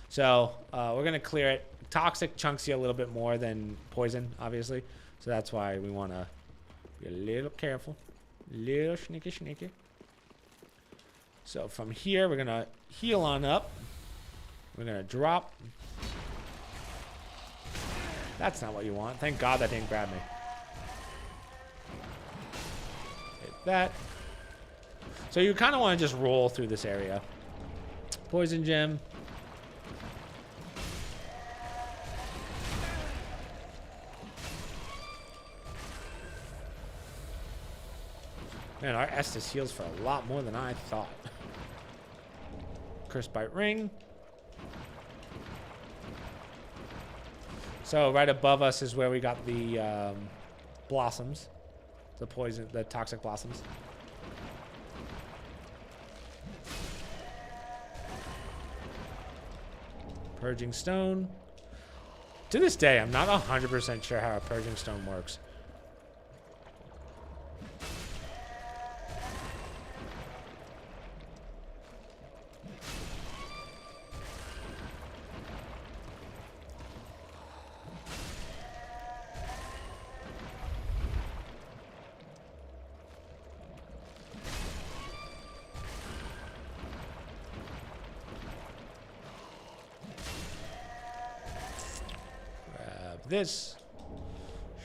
So we're going to clear it. Toxic chunks you a little bit more than poison, obviously. So that's why we want to be a little careful. A little sneaky. So from here, we're going to heal on up. We're going to drop. That's not what you want. Thank God that didn't grab me. That. So you kind of want to just roll through this area. Poison gem. Man, our Estus heals for a lot more than I thought. Curse Bite Ring. So right above us is where we got the blossoms. The poison, the toxic blossoms. Purging stone. To this day, I'm not 100% sure how a purging stone works. This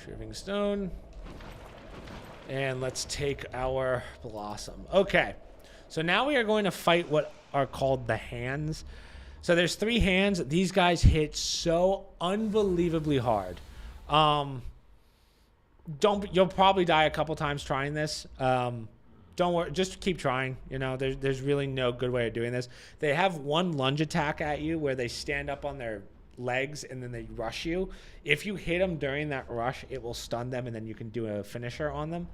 shriving stone, and let's take our blossom. Okay, so now we are going to fight what are called the hands. So there's 3 hands. These guys hit so unbelievably hard. You'll probably die a couple times trying this. Don't worry, just keep trying. You know, there's really no good way of doing this. They have one lunge attack at you where they stand up on their legs and then they rush you. If you hit them during that rush, it will stun them and then you can do a finisher on them.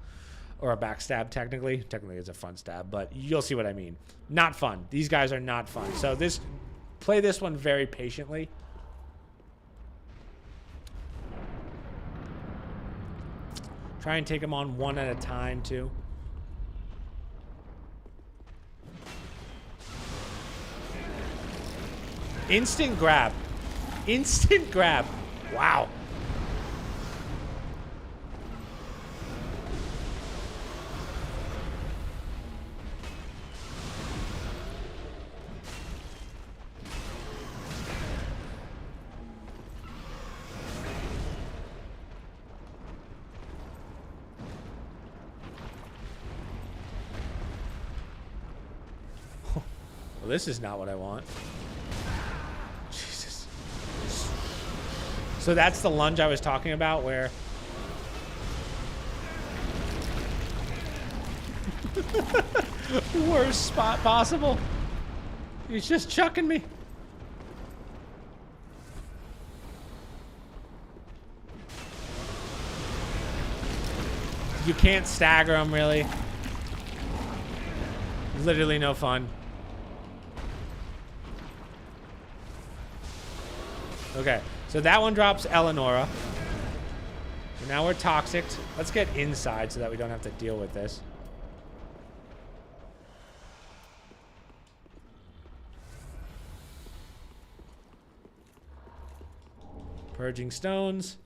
Or a backstab, technically. Technically, it's a fun stab, but you'll see what I mean. Not fun. These guys are not fun. So play this one very patiently. Try and take them on one at a time, too. Instant grab. Instant grab. Wow. Well, this is not what I want. Jesus. So that's the lunge I was talking about where... Worst spot possible. He's just chucking me. You can't stagger him, really. Literally no fun. Okay, so that one drops Eleonora. So now we're toxic. Let's get inside so that we don't have to deal with this. Purging stones.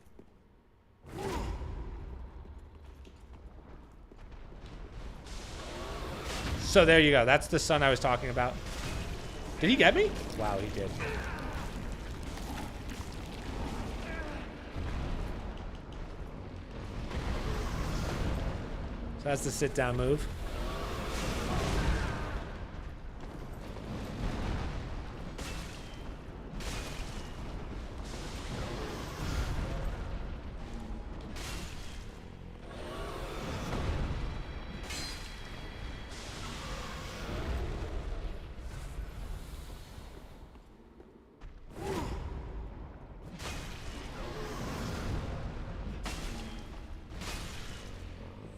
So there you go. That's the sun I was talking about. Did he get me? Wow, he did. So that's the sit down move.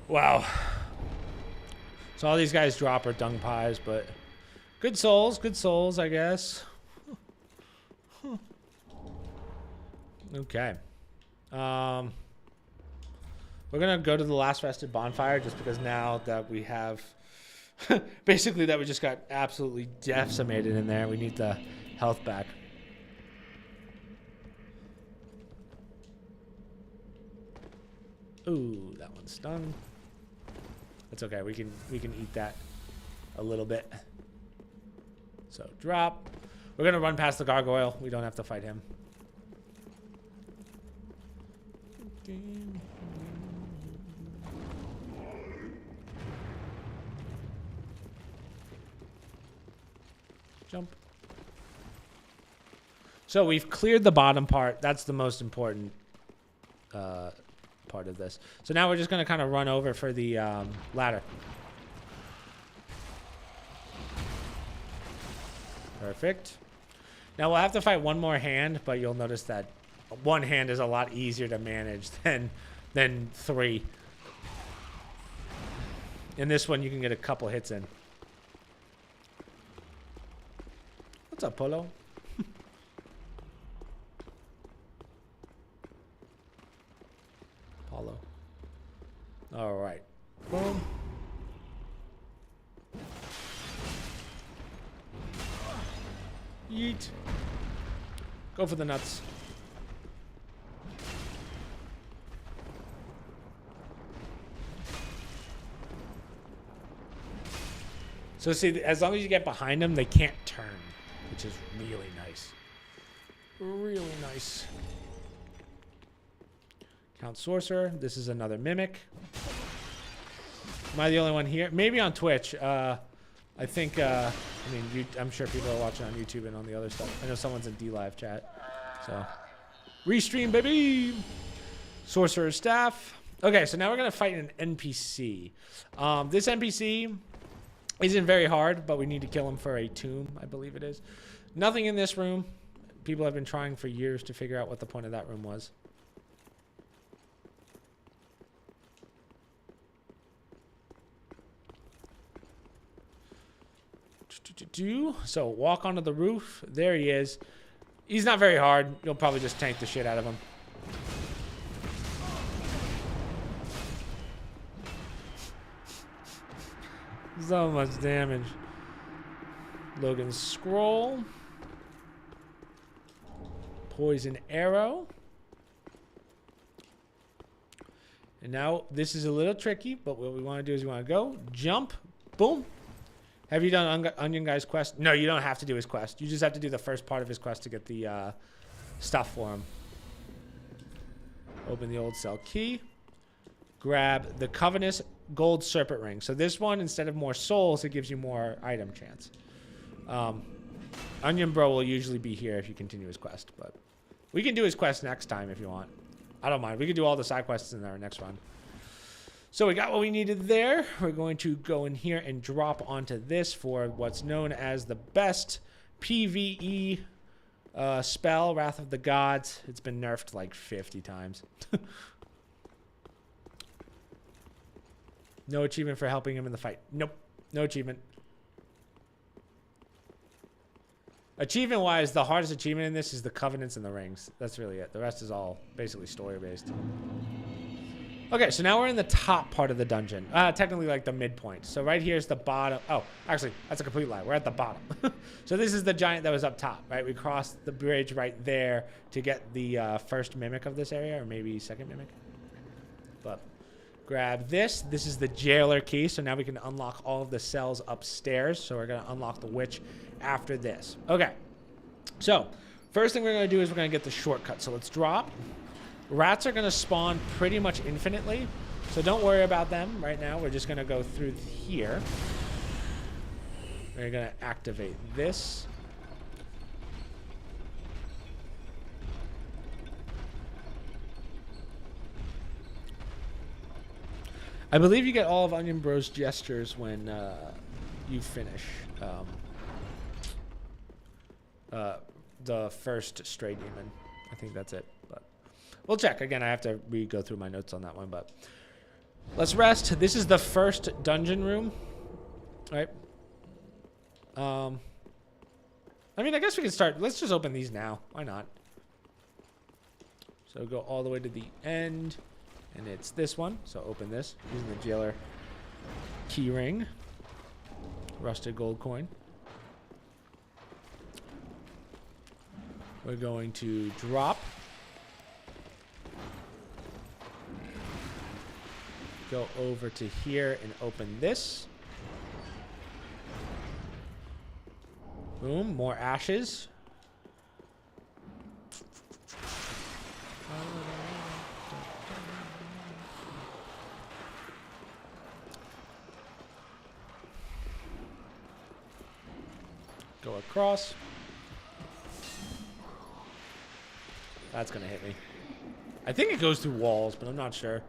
Wow. So all these guys drop are dung pies, but good souls, I guess. Okay. We're gonna go to the last rested bonfire just because now that we have basically that we just got absolutely decimated in there, we need the health back. Ooh, that one's stung. That's okay. We can eat that a little bit. So drop. We're gonna run past the gargoyle. We don't have to fight him. Jump. So we've cleared the bottom part. That's the most important part of this. So now we're just going to kind of run over for the ladder. Perfect. Now we'll have to fight one more hand, but you'll notice that one hand is a lot easier to manage than 3. In this one, you can get a couple hits in. What's up, Polo? Apollo. All right. Boom. Yeet. Go for the nuts. So see, as long as you get behind them, they can't turn, which is really nice. Really nice. Count Sorcerer. This is another Mimic. Am I the only one here? Maybe on Twitch. I think I mean, I'm sure people are watching on YouTube and on the other stuff. I know someone's in D-Live chat. So, restream, baby! Sorcerer's Staff. Okay, so now we're going to fight an NPC. This NPC isn't very hard, but we need to kill him for a tomb, I believe it is. Nothing in this room. People have been trying for years to figure out what the point of that room was. So walk onto the roof. There he is. He's not very hard. You'll probably just tank the shit out of him. So much damage. Logan's Scroll. Poison Arrow. And now this is a little tricky, but what we want to do is we want to go, jump, boom. Have you done Onion Guy's quest? No, you don't have to do his quest. You just have to do the first part of his quest to get the stuff for him. Open the old cell key. Grab the Covenant Gold Serpent Ring. So this one, instead of more souls, it gives you more item chance. Onion Bro will usually be here if you continue his quest, but we can do his quest next time if you want. I don't mind. We can do all the side quests in our next run. So we got what we needed there. We're going to go in here and drop onto this for what's known as the best PvE spell, Wrath of the Gods. It's been nerfed like 50 times. No achievement for helping him in the fight. Nope. No achievement. Achievement-wise, the hardest achievement in this is the Covenants and the Rings. That's really it. The rest is all basically story-based. Okay, so now we're in the top part of the dungeon. Technically, like the midpoint. So right here's the bottom. Oh, actually, that's a complete lie. We're at the bottom. So this is the giant that was up top, right? We crossed the bridge right there to get the first mimic of this area, or maybe second mimic. But grab this. This is the jailer key. So now we can unlock all of the cells upstairs. So we're going to unlock the witch after this. Okay. So first thing we're going to do is we're going to get the shortcut. So let's drop. Rats are going to spawn pretty much infinitely. So don't worry about them right now. We're just going to go through here. We're going to activate this. I believe you get all of Onion Bro's gestures when you finish the first stray demon. I think that's it, but we'll check. Again, I have to go through my notes on that one, but let's rest. This is the first dungeon room, right? I mean, I guess we can start. Let's just open these now. Why not? So go all the way to the end. And it's this one. So open this using the jailer key ring. Rusted gold coin. We're going to drop. Go over to here and open this. Boom, more ashes. Go across. That's gonna hit me. I think it goes through walls, but I'm not sure.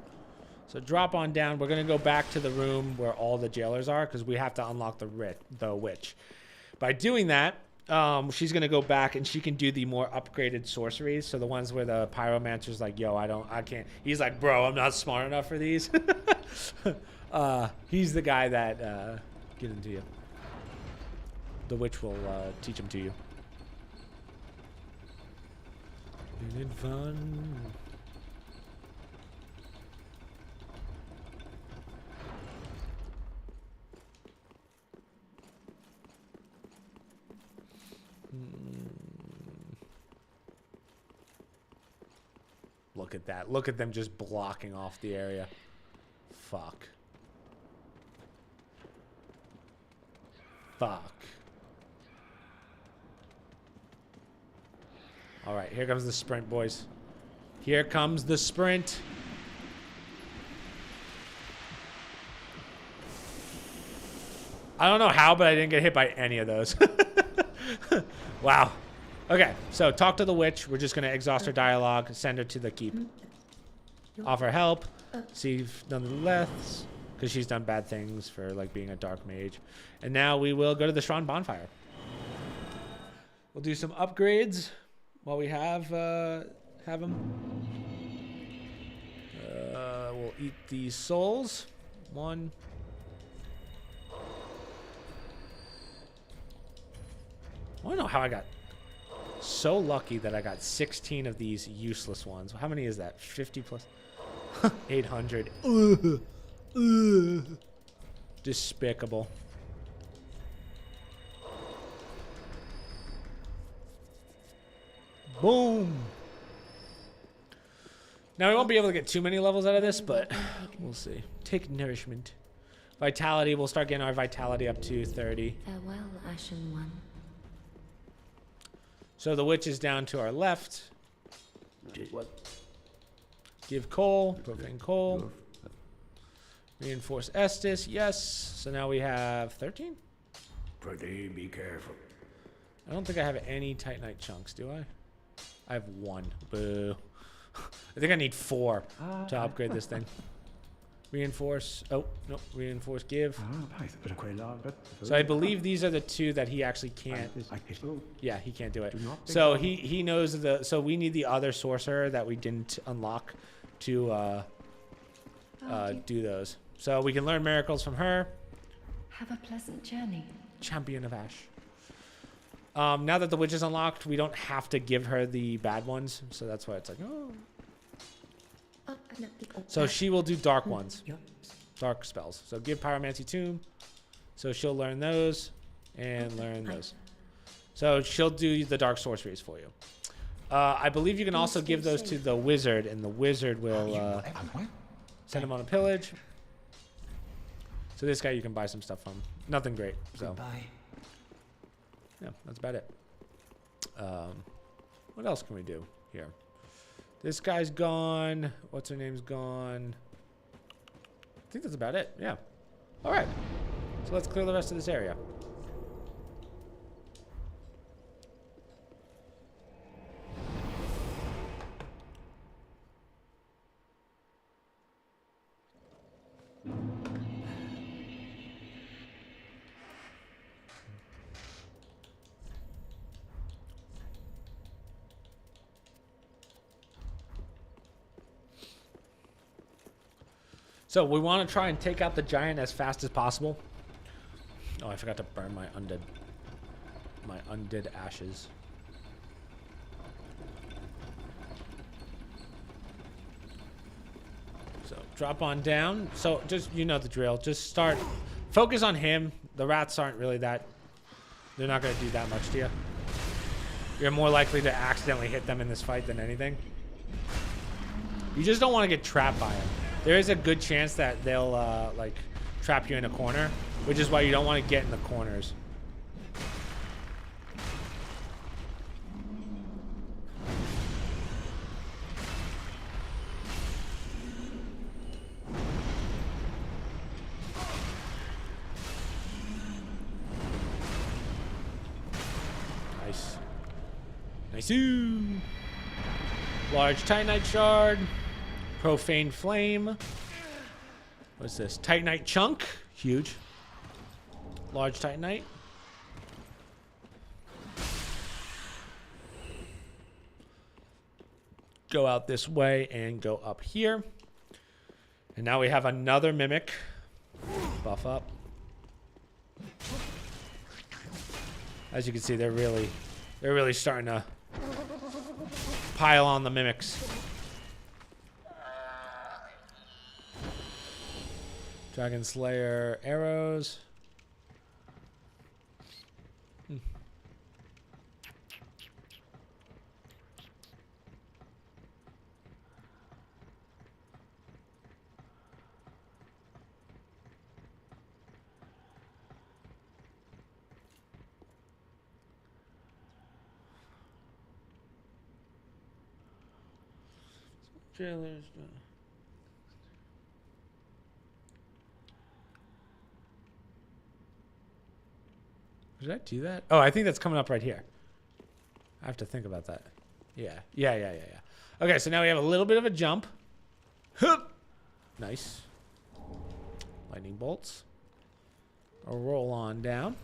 So drop on down. We're gonna go back to the room where all the jailers are because we have to unlock the witch. By doing that, she's gonna go back and she can do the more upgraded sorceries. So the ones where the pyromancer's like, yo, I can't. He's like, bro, I'm not smart enough for these. He's the guy that get into you. The witch will teach them to you. Isn't it fun? Look at that. Look at them just blocking off the area. Fuck. Fuck. All right, here comes the sprint, boys. Here comes the sprint. I don't know how, but I didn't get hit by any of those. Wow. Okay, so talk to the witch. We're just going to exhaust her dialogue, send her to the keep. Offer help. See if none of the leths, because she's done bad things for like being a dark mage. And now we will go to the Strahd bonfire. We'll do some upgrades while we have them. We'll eat these souls. 1. I don't know how I got so lucky that I got 16 of these useless ones. How many is that? 50 plus 800. Ugh. Ugh. Despicable. Boom. Now we won't be able to get too many levels out of this, but we'll see. Take nourishment. Vitality, we'll start getting our vitality up to 30.
Farewell, Ashen One.
So the witch is down to our left. Give coal, profane coal. Reinforce Estes, yes. So now we have 13?
Pretty be careful.
I don't think I have any Titanite chunks, do I? I have 1. Boo. I think I need 4 to upgrade this thing. Reinforce. Oh, no. Reinforce give. So I believe these are the 2 that he actually can't. Yeah, he can't do it. So he knows the. So we need the other sorcerer that we didn't unlock to do those. So we can learn miracles from her.
Have a pleasant journey.
Champion of Ash. Now that the witch is unlocked, we don't have to give her the bad ones. So that's why it's like, oh. So she will do dark ones. Dark spells. So give Pyromancy Tomb. So she'll learn those and learn those. So she'll do the dark sorceries for you. I believe you can also give those to the wizard, and the wizard will send him on a pillage. So this guy you can buy some stuff from. Nothing great. So.
Goodbye.
Yeah, that's about it. What else can we do here? This guy's gone. What's her name's gone? I think that's about it. Yeah. All right. So let's clear the rest of this area. So we want to try and take out the giant as fast as possible. Oh, I forgot to burn my undead ashes. So drop on down. So just, you know the drill. Just start, focus on him. The rats aren't really that, they're not going to do that much to you. You're more likely to accidentally hit them in this fight than anything. You just don't want to get trapped by them. There is a good chance that they'll like trap you in a corner, which is why you don't want to get in the corners. Nice. Nice-oo. Large Titanite shard. Profane Flame. What's this? Titanite chunk. Huge. Large Titanite. Go out this way and go up here. And now we have another Mimic. Buff up. As you can see, they're really starting to pile on the Mimics. Dragon Slayer arrows. Jailers. Did I do that? Oh, I think that's coming up right here. I have to think about that. Yeah. Okay, so now we have a little bit of a jump. Hup! Nice. Lightning bolts. A roll on down.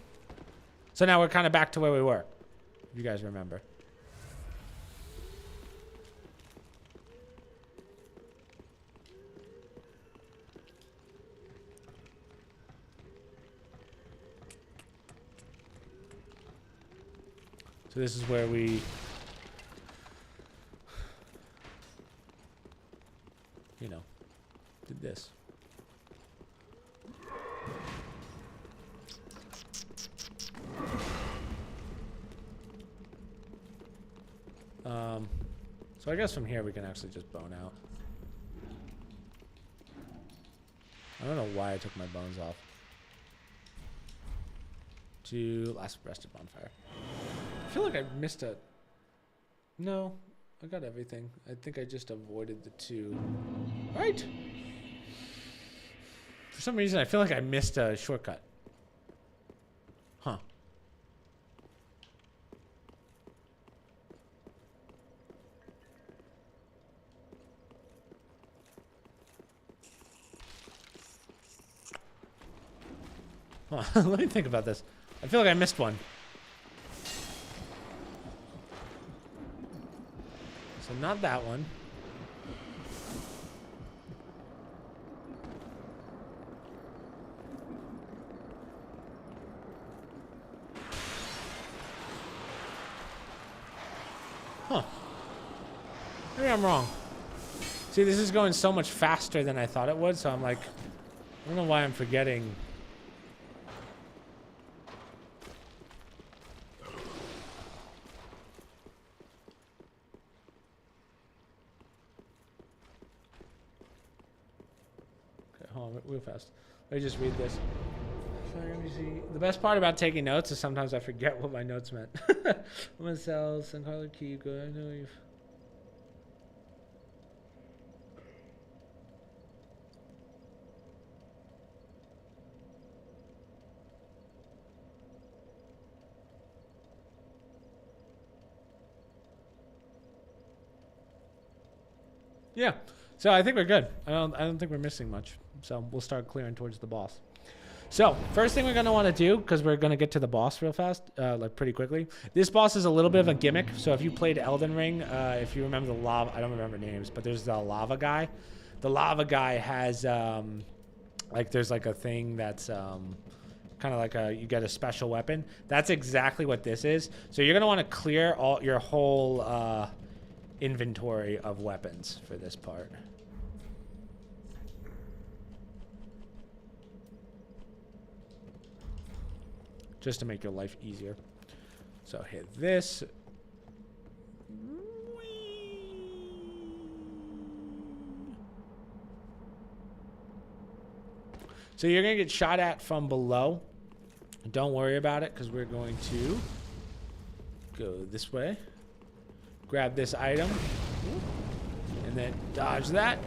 So now we're kind of back to where we were. If you guys remember. So this is where we, you know, did this. So I guess from here we can actually just bone out. I don't know why I took my bones off. To last rested bonfire. I feel like I missed a... No, I got everything. I think I just avoided the two. Right? For some reason, I feel like I missed a shortcut. Huh. Let me think about this. I feel like I missed one. So not that one. Huh. Maybe I'm wrong. See, this is going so much faster than I thought it would, so I'm like, I don't know why I'm forgetting. Real fast. Let me just read this. Let me see. The best part about taking notes is sometimes I forget what my notes meant. I'm gonna sell Sun Color Keep. Go ahead and leave. Yeah. So I think we're good. I don't think we're missing much. So we'll start clearing towards the boss. So first thing we're going to want to do, because we're going to get to the boss real fast, like pretty quickly. This boss is a little bit of a gimmick. So if you played Elden Ring, if you remember the lava, I don't remember names, but there's the lava guy. The lava guy has, like there's like a thing that's kind of like you get a special weapon. That's exactly what this is. So you're going to want to clear your whole inventory of weapons for this part. Just to make your life easier. So hit this. So you're going to get shot at from below. Don't worry about it because we're going to go this way. Grab this item. And then dodge that.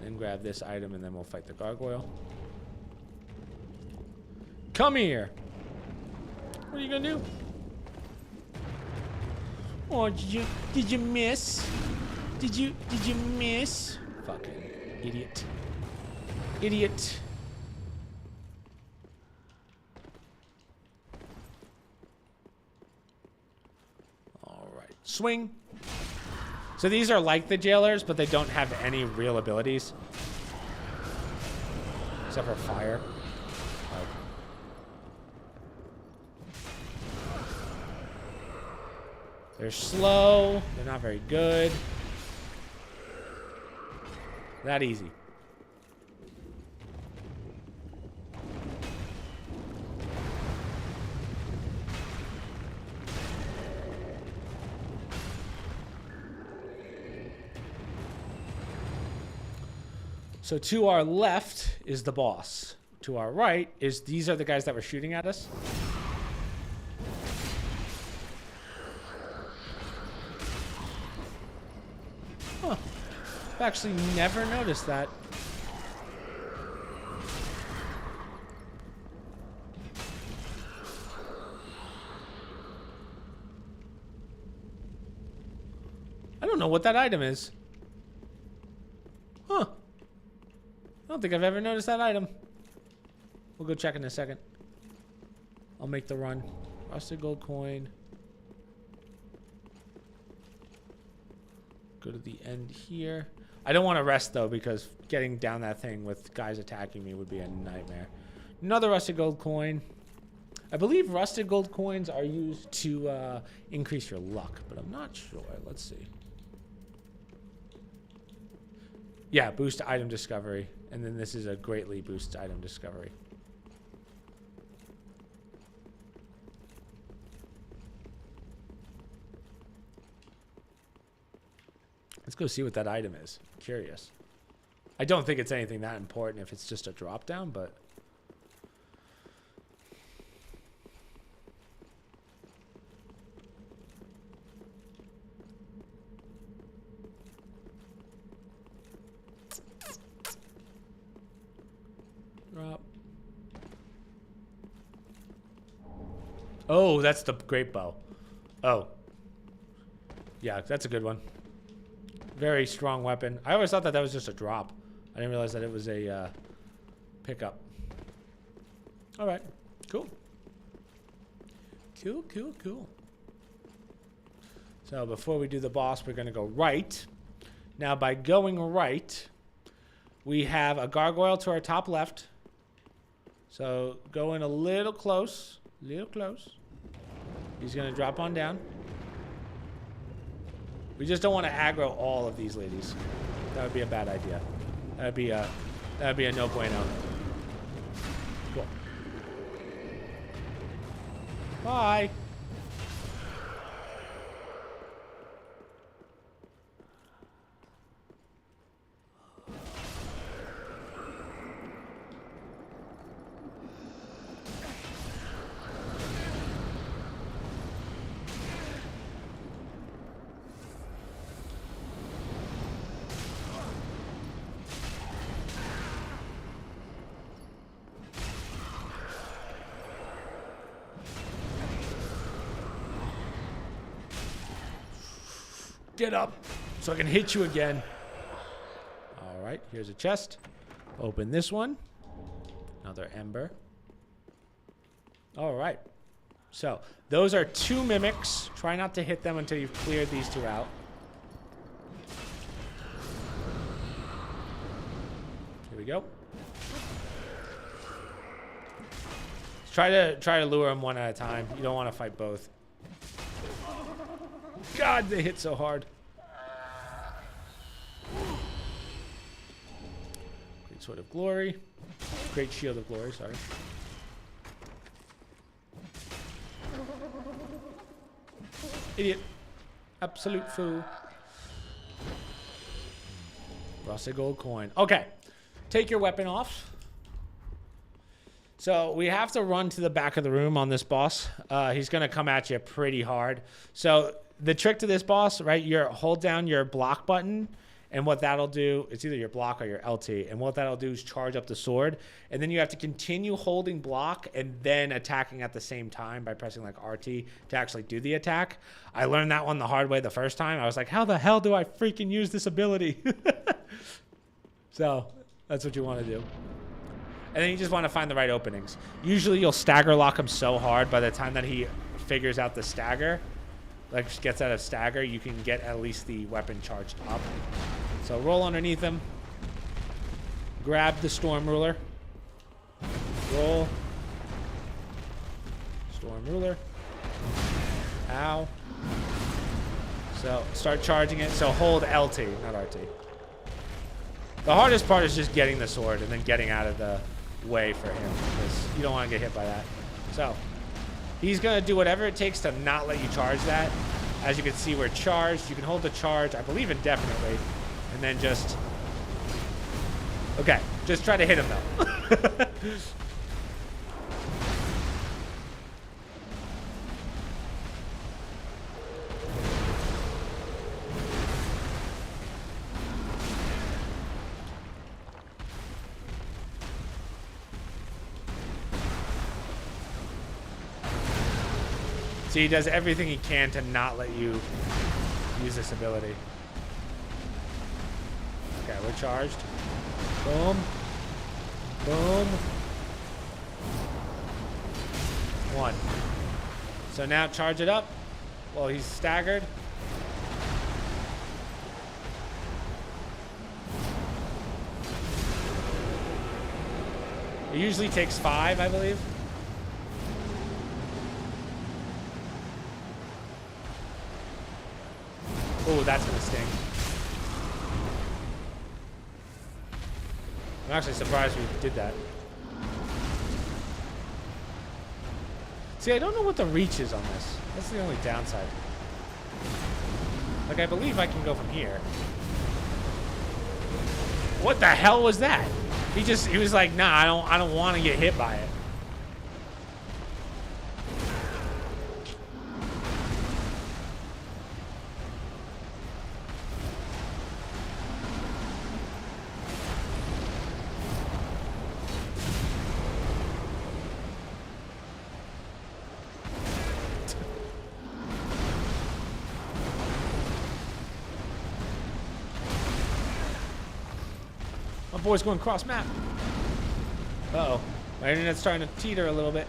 And grab this item, and then we'll fight the gargoyle. Come here. What are you gonna do? Oh, did you miss? Did you miss? Fucking idiot. Idiot. All right, swing. So these are like the jailers, but they don't have any real abilities. Except for fire. They're slow. They're not very good. That easy. So to our left is the boss. To our right is these are the guys that were shooting at us. Huh. I've actually never noticed that. don't know what that item is. Huh. I don't think I've ever noticed that item. We'll go check in a second. I'll make the run. Rusted gold coin. Go to the end here. I don't want to rest though, because getting down that thing with guys attacking me would be a nightmare. Another rusted gold coin. I believe rusted gold coins are used to increase your luck, but I'm not sure. Let's see. Yeah, boost item discovery. And then this is a greatly boost item discovery. Let's go see what that item is. I'm curious. I don't think it's anything that important if it's just a drop down, but... Drop. Oh, that's the great bow. Oh. Yeah, that's a good one. Very strong weapon. I always thought that that was just a drop. I didn't realize that it was a pickup. All right. Cool. Cool, cool, cool. So before we do the boss, we're going to go right. Now, by going right, we have a gargoyle to our top left. So go in a little close. Little close. He's going to drop on down. We just don't want to aggro all of these ladies. That would be a bad idea. That would be a no bueno. Cool. Bye. Get up so I can hit you again. All right, here's a chest. Open this one. Another ember. All right. So those are 2 mimics. Try not to hit them until you've cleared these 2 out. Here we go. Try to lure them one at a time. You don't want to fight both. God, they hit so hard. Great Sword of Glory. Great Shield of Glory, sorry. Idiot. Absolute fool. Rusted gold coin. Okay. Take your weapon off. So we have to run to the back of the room on this boss. He's going to come at you pretty hard. So the trick to this boss, right, you hold down your block button, and what that'll do, it's either your block or your LT, and what that'll do is charge up the sword, and then you have to continue holding block and then attacking at the same time by pressing like RT to actually do the attack. I learned that one the hard way the first time. I was like, how the hell do I freaking use this ability? So that's what you want to do. And then you just want to find the right openings. Usually you'll stagger lock him so hard by the time that he figures out the stagger, like gets out of stagger, you can get at least the weapon charged up. So roll underneath him. Grab the Storm Ruler. Roll. Storm Ruler. Ow. So start charging it. So hold LT, not RT. The hardest part is just getting the sword and then getting out of the way for him, because you don't want to get hit by that. So he's going to do whatever it takes to not let you charge that. As you can see, we're charged. You can hold the charge, I believe, indefinitely. And then just... Okay, just try to hit him, though. So he does everything he can to not let you use this ability. we're charged. Boom. Boom. 1. So now charge it up while he's staggered. It usually takes 5, I believe. Oh, that's gonna sting. I'm actually surprised we did that. See, I don't know what the reach is on this. That's the only downside. Like, I believe I can go from here. What the hell was that? He was like, nah, I don't want to get hit by it. My boy's going cross map. Uh-oh. My internet's starting to teeter a little bit.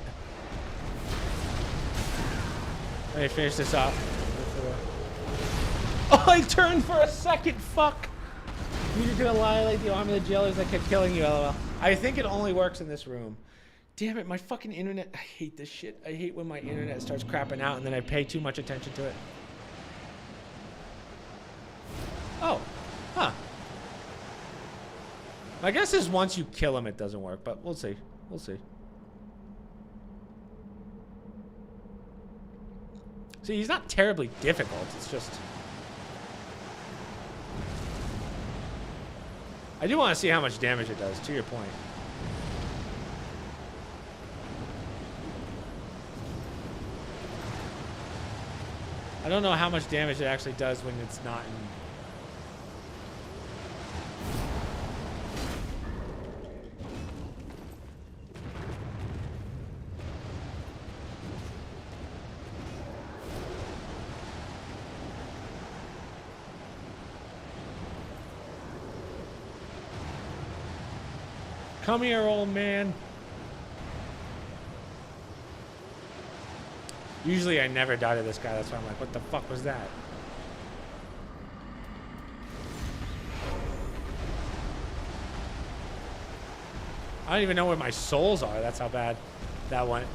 Let me finish this off. Oh, I turned for a second. Fuck. You're gonna lie like the arm of the jailers that kept killing you, lol. I think it only works in this room. Damn it, my fucking internet. I hate this shit. I hate when my internet starts crapping out and then I pay too much attention to it. Oh. Huh. My guess is once you kill him, it doesn't work, but we'll see. We'll see. See, he's not terribly difficult. It's just... I do want to see how much damage it does, to your point. I don't know how much damage it actually does when it's not in... Come here, old man. Usually I never die to this guy. That's why I'm like, what the fuck was that? I don't even know where my souls are. That's how bad that went.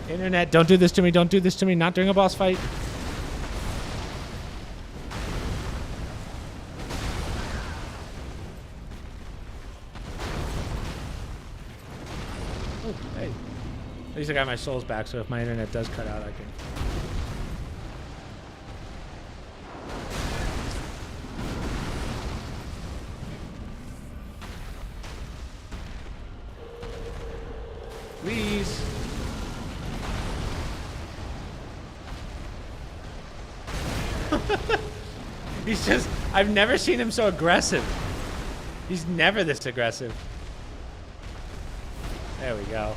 Internet, don't do this to me. Don't do this to me. Not during a boss fight. Oh, hey. At least I got my souls back, so if my internet does cut out, I can... Please. He's just... I've never seen him so aggressive. He's never this aggressive. There we go.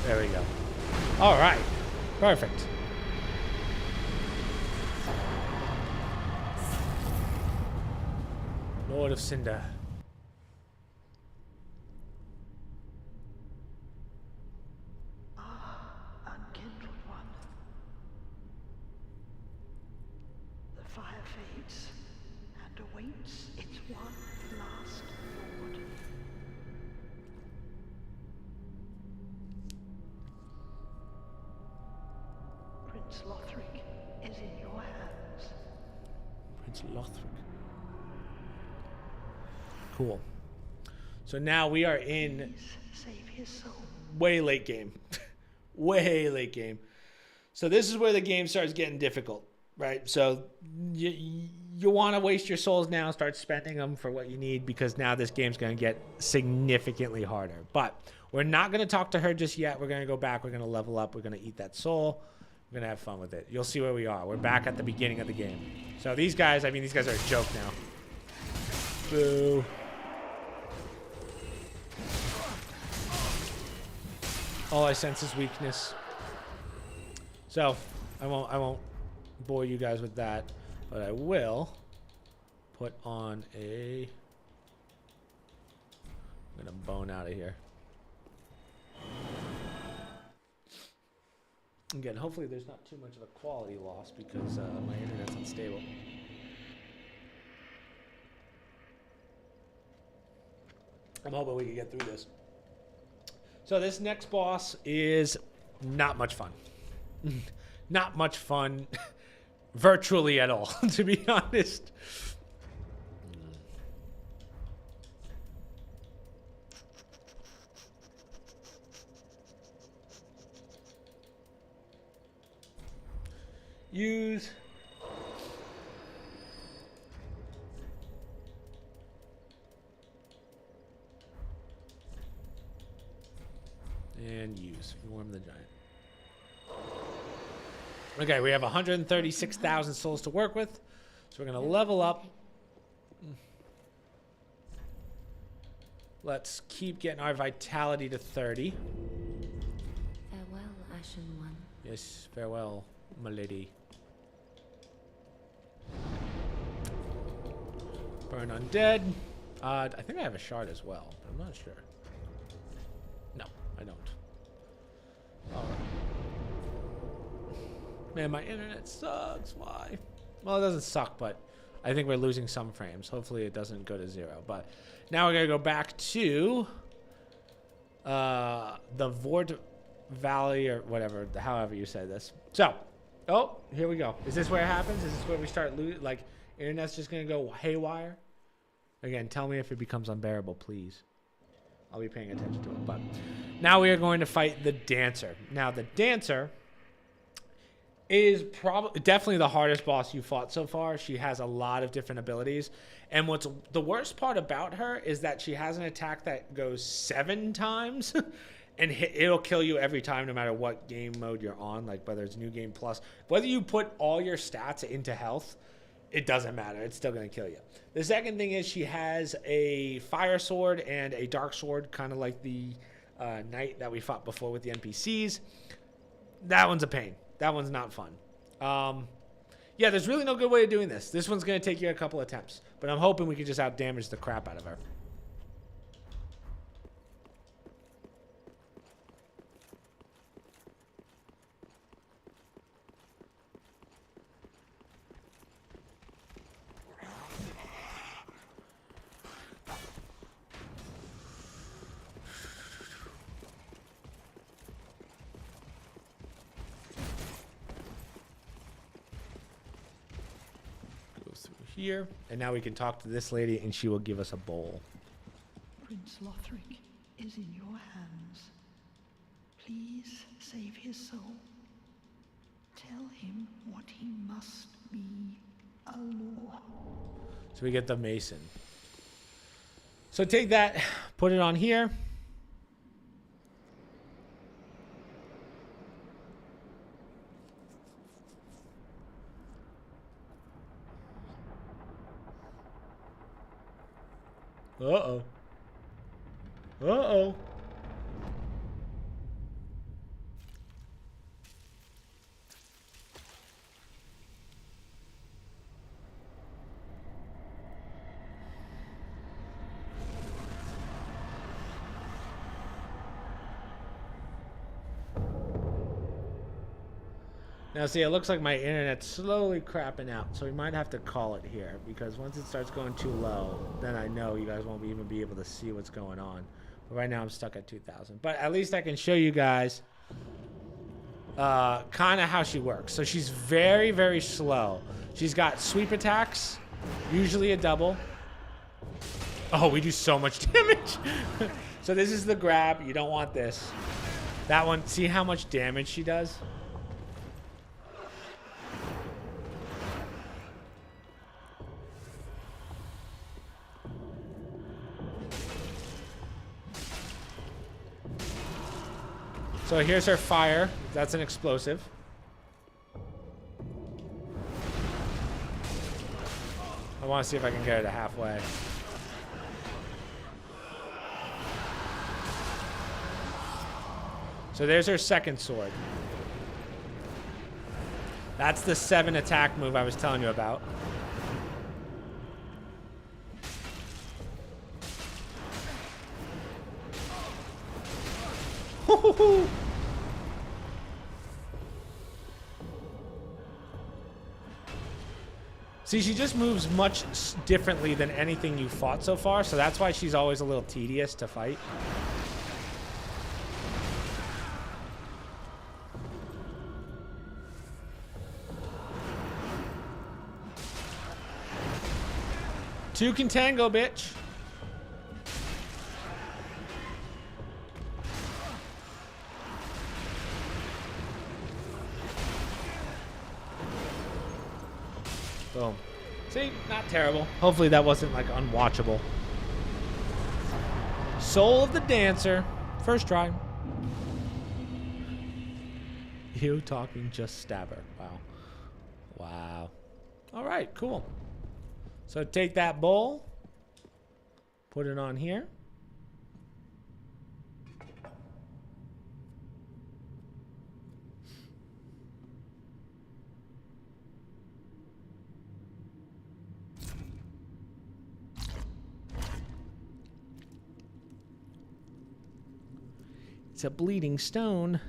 There we go. All right. Perfect. Lord of Cinder.
Unkindled one. The fire fades and awaits its one last lord. Prince Lothric is in your hands.
Prince Lothric. Cool. So now we are in
Please save his soul.
way late game. Way late game. So this is where the game starts getting difficult, right? So you want to waste your souls now, start spending them for what you need, because now this game's going to get significantly harder. But we're not going to talk to her just yet. We're going to go back. We're going to level up. We're going to eat that soul. We're going to have fun with it. You'll see where we are. We're back at the beginning of the game. So these guys, I mean, these guys are a joke now. Boo. All I sense is weakness. So I won't bore you guys with that, but I will put on a. I'm gonna bone out of here. Again, hopefully there's not too much of a quality loss because my internet's unstable. I'm hoping we can get through this. So this next boss is not much fun. Not much fun virtually at all, to be honest. Use. And use. Warm the giant. Okay, we have 136,000 souls to work with. So we're going to level up. Let's keep getting our vitality to 30.
Farewell, Ashen One.
Yes, farewell, my lady. Burn undead. I think I have a shard as well, but I'm not sure. No, I don't. All right. Man, my internet sucks. Why? Well, it doesn't suck, but I think we're losing some frames. Hopefully it doesn't go to 0. But now we're going to go back to the Vort Valley or whatever, however you say this. So, oh, here we go. Is this where it happens? Is this where we start losing? Like, internet's just going to go haywire? Again, tell me if it becomes unbearable, please. I'll be paying attention to it. But now we are going to fight the Dancer. Now, the Dancer is definitely the hardest boss you fought so far. She has a lot of different abilities. And what's the worst part about her is that she has an attack that goes 7 times. And it'll kill you every time, no matter what game mode you're on. Like, whether it's New Game Plus. Whether you put all your stats into health, it doesn't matter. It's still going to kill you. The second thing is she has a fire sword and a dark sword, kind of like the knight that we fought before with the NPCs. That one's a pain. That one's not fun. Yeah, there's really no good way of doing this. This one's going to take you a couple attempts. But I'm hoping we can just out-damage the crap out of her. Here, and now we can talk to this lady and she will give us a bowl.
Prince Lothric is in your hands. Please save his soul. Tell him what he must be, a law.
So we get the mason. So take that, put it on here. Uh-oh. Uh-oh. Now, see, it looks like my internet's slowly crapping out, so we might have to call it here, because once it starts going too low, then I know you guys won't even be able to see what's going on. But right now, I'm stuck at 2,000. But at least I can show you guys kind of how she works. So she's very, very slow. She's got sweep attacks, usually a double. Oh, we do so much damage. So this is the grab. You don't want this. That one, see how much damage she does? So here's her fire. That's an explosive. I want to see if I can get her to halfway. So there's her second sword. That's the 7 attack move I was telling you about. See, she just moves much differently than anything you fought so far, so that's why she's always a little tedious to fight. Two can tango, bitch. Boom. See, not terrible. Hopefully that wasn't like unwatchable. Soul of the Dancer. First try. You talking, just stab her. Wow. Wow. All right, cool. So take that bowl. Put it on here. It's a bleeding stone.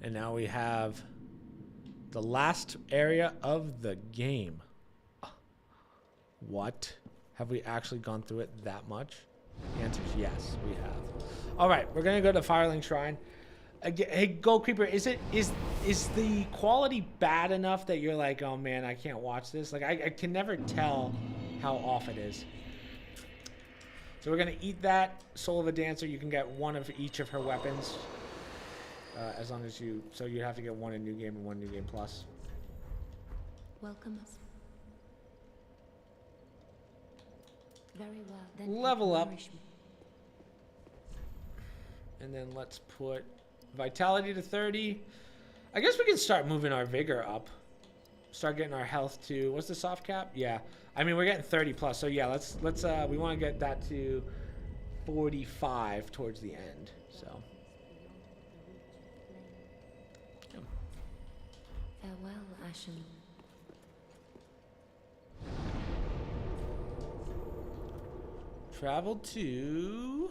And now we have the last area of the game. What? Have we actually gone through it that much? The answer is yes, we have. All right, we're gonna go to Firelink Shrine. Again, hey, Gold Creeper, is the quality bad enough that you're like, oh man, I can't watch this? Like, I can never tell how off it is. So we're gonna eat that Soul of a Dancer. You can get one of each of her weapons. As long as you, so you have to get one in New Game and one New Game Plus.
Welcome us. Very well. Then
Level up.
nourishment.
And then let's put Vitality to 30. I guess we can start moving our Vigor up. Start getting our health to, what's the soft cap? Yeah. I mean, we're getting 30 plus. So yeah, let's we want to get that to 45 towards the end. So.
Farewell, Ashen.
Travel to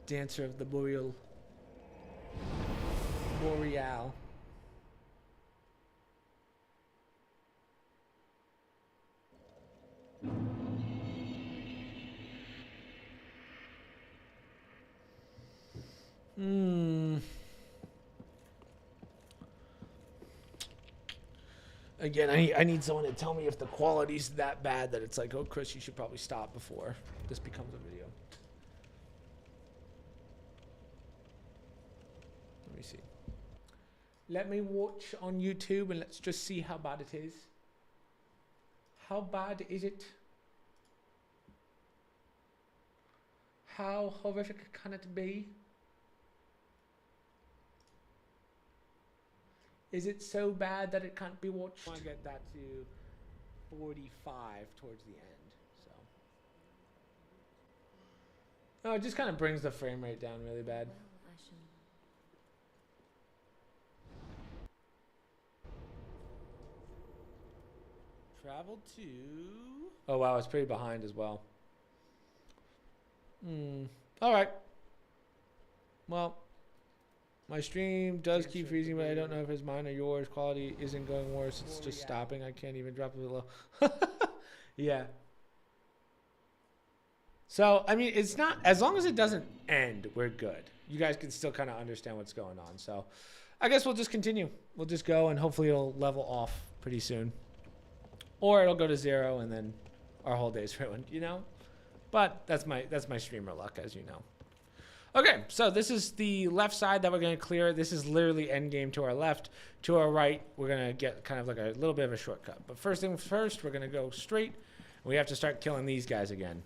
Dancer of the Boreal. Again, I need someone to tell me if the quality's that bad that it's like, oh, Chris, you should probably stop before this becomes a video. Let me see. Let me watch on YouTube and let's just see how bad it is. How bad is it? How horrific can it be? Is it so bad that it can't be watched? I want to get that to 45 towards the end. So. Oh, it just kind of brings the frame rate down really bad. Travel to... Oh, wow, it's pretty behind as well. All right. Well, my stream does keep freezing, but I don't know if it's mine or yours. Quality isn't going worse. It's just stopping. I can't even drop it below. Yeah. So, I mean, it's not... As long as it doesn't end, we're good. You guys can still kind of understand what's going on. So, I guess we'll just continue. We'll just go, and hopefully it'll level off pretty soon. Or it'll go to 0 and then our whole day's ruined, you know? But that's my streamer luck, as you know. Okay, so this is the left side that we're going to clear. This is literally end game to our left. To our right, we're going to get kind of like a little bit of a shortcut. But first things first, we're going to go straight. We have to start killing these guys again.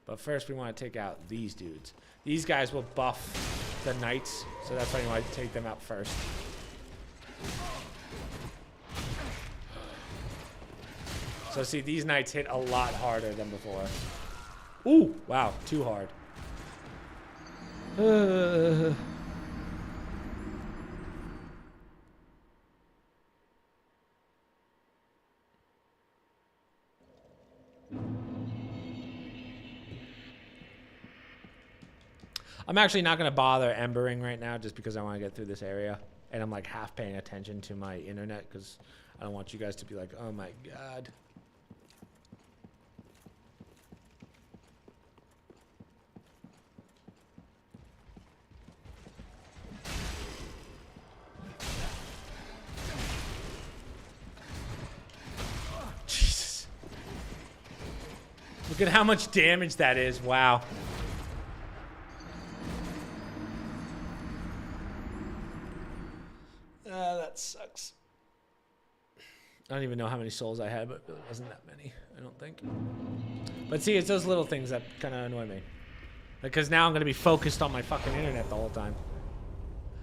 But first, we want to take out these dudes. These guys will buff the knights, so that's why you want to take them out first. So see, these knights hit a lot harder than before. Ooh, wow, too hard. I'm actually not going to bother embering right now just because I want to get through this area. And I'm like half paying attention to my internet because I don't want you guys to be like, oh my God. Jesus. Look at how much damage that is. Wow. That sucks. I don't even know how many souls I had, but it wasn't that many, I don't think. But see, it's those little things that kind of annoy me. Because now I'm going to be focused on my fucking internet the whole time.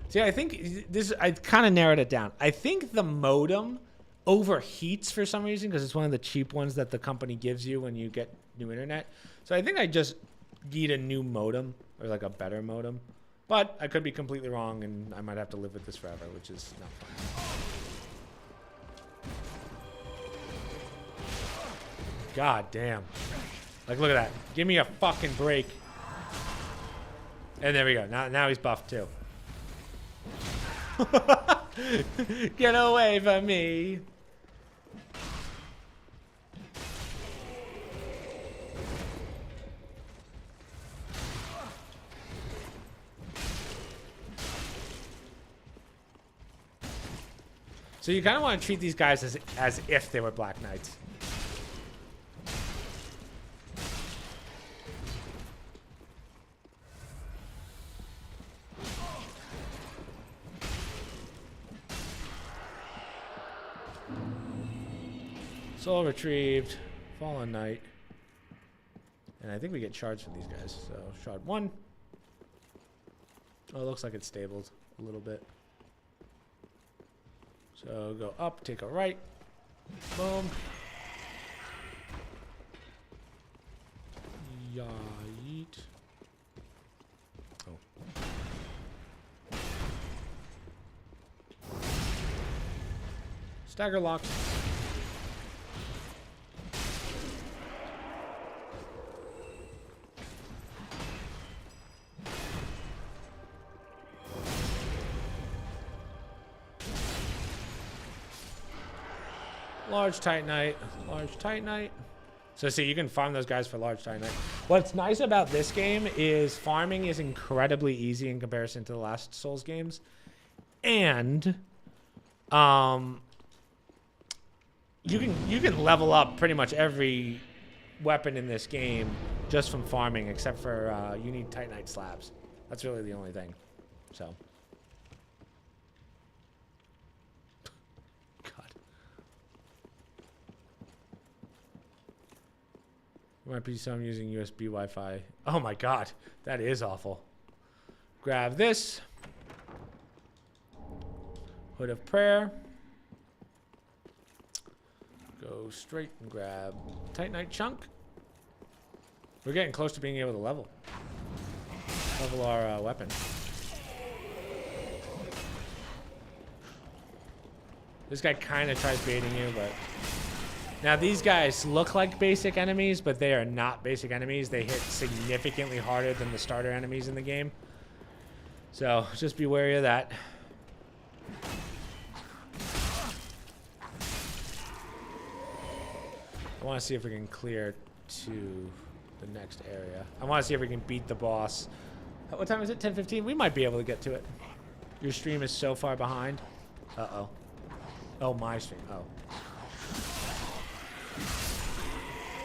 See, I think this, I kind of narrowed it down. I think the modem overheats for some reason because it's one of the cheap ones that the company gives you when you get new internet. So I think I just need a new modem or like a better modem. But I could be completely wrong, and I might have to live with this forever, which is not fun. God damn. Like, look at that. Give me a fucking break. And there we go. Now he's buffed, too. Get away from me. So you kind of want to treat these guys as if they were Black Knights. Soul retrieved. Fallen Knight. And I think we get shards from these guys. So shard 1. Oh, it looks like it's stabled a little bit. So go up, take a right. Boom. Yeet. Oh. Stagger locks. Large Titanite, large Titanite. So see, you can farm those guys for large Titanite. What's nice about this game is farming is incredibly easy in comparison to the last Souls games. And you can level up pretty much every weapon in this game just from farming, except for you need Titanite slabs. That's really the only thing. So might be some using USB Wi-Fi. Oh my God, that is awful. Grab this. Hood of Prayer. Go straight and grab Titanite chunk. We're getting close to being able to level our weapon. This guy kind of tries baiting you, but now these guys look like basic enemies, but they are not basic enemies. They hit significantly harder than the starter enemies in the game. So just be wary of that. I want to see if we can clear to the next area. I want to see if we can beat the boss. What time is it? 10:15? We might be able to get to it. Your stream is so far behind. Uh-oh. Oh, my stream. Oh.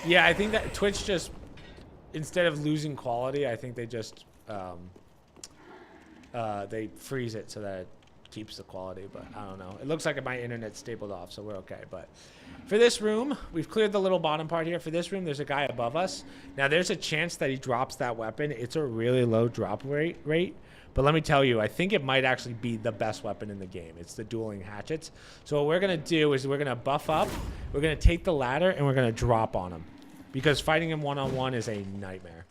Yeah, I think that Twitch just, instead of losing quality, I think they just, they freeze it so that it keeps the quality, but I don't know. It looks like my internet's stabled off, so we're okay. But for this room, we've cleared the little bottom part here. For this room, there's a guy above us. Now, there's a chance that he drops that weapon. It's a really low drop rate. But let me tell you, I think it might actually be the best weapon in the game. It's the dueling hatchets. So what we're going to do is we're going to buff up. We're going to take the ladder, and we're going to drop on him. Because fighting him one-on-one is a nightmare.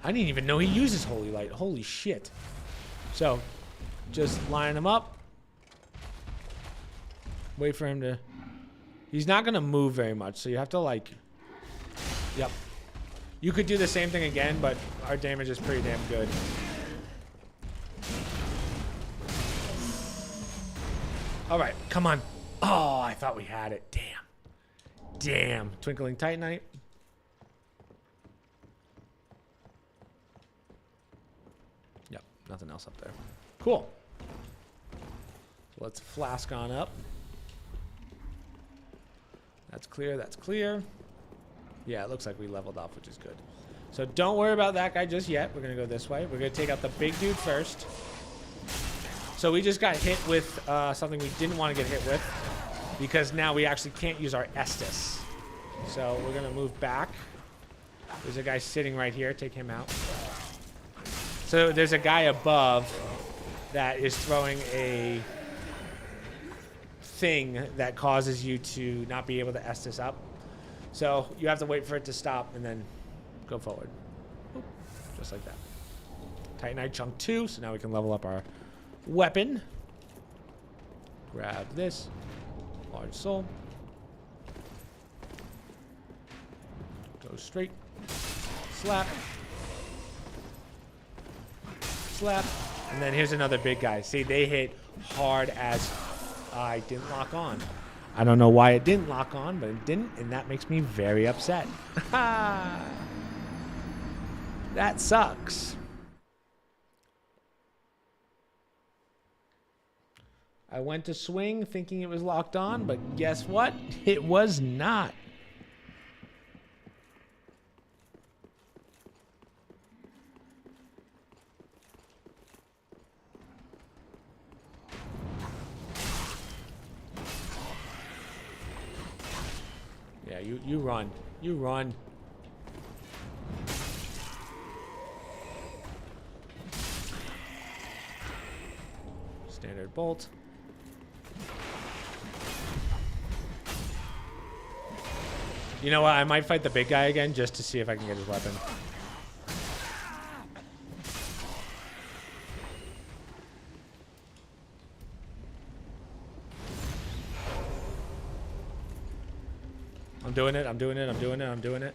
I didn't even know he uses Holy Light. Holy shit. So, just line him up. Wait for him to... He's not going to move very much, so you have to, like... Yep. You could do the same thing again, but our damage is pretty damn good. Alright, come on. Oh, I thought we had it. Damn. Damn. Twinkling Titanite. Yep, nothing else up there. Cool. So let's flask on up. That's clear, that's clear. Yeah, it looks like we leveled off, which is good. So don't worry about that guy just yet. We're going to go this way. We're going to take out the big dude first. So we just got hit with something we didn't want to get hit with, because now we actually can't use our Estus. So we're going to move back. There's a guy sitting right here. Take him out. So there's a guy above that is throwing a thing that causes you to not be able to Estus up. So you have to wait for it to stop and then go forward. Oop, just like that. Titanite chunk 2, so now we can level up our weapon. Grab this. Large soul. Go straight. Slap. Slap. And then here's another big guy. See, they hit hard as I didn't lock on. I don't know why it didn't lock on, but it didn't, and that makes me very upset. That sucks. I went to swing thinking it was locked on, but guess what? It was not. Yeah, you run. You run. Standard bolt. You know what? I might fight the big guy again just to see if I can get his weapon. I'm doing it, I'm doing it, I'm doing it, I'm doing it.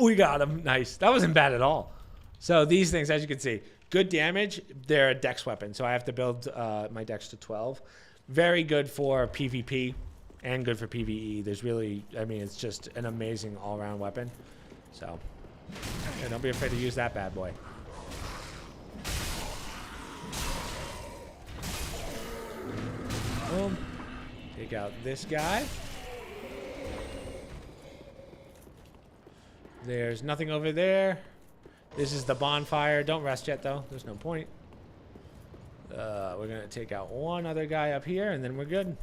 Oh, we got him. Nice. That wasn't bad at all. So these things, as you can see, good damage. They're a dex weapon, so I have to build my dex to 12. Very good for PvP. And good for PvE. There's really, I mean, it's just an amazing all-around weapon. So, yeah, don't be afraid to use that bad boy. Boom. Take out this guy. There's nothing over there. This is the bonfire. Don't rest yet, though. There's no point. We're going to take out one other guy up here, and then we're good.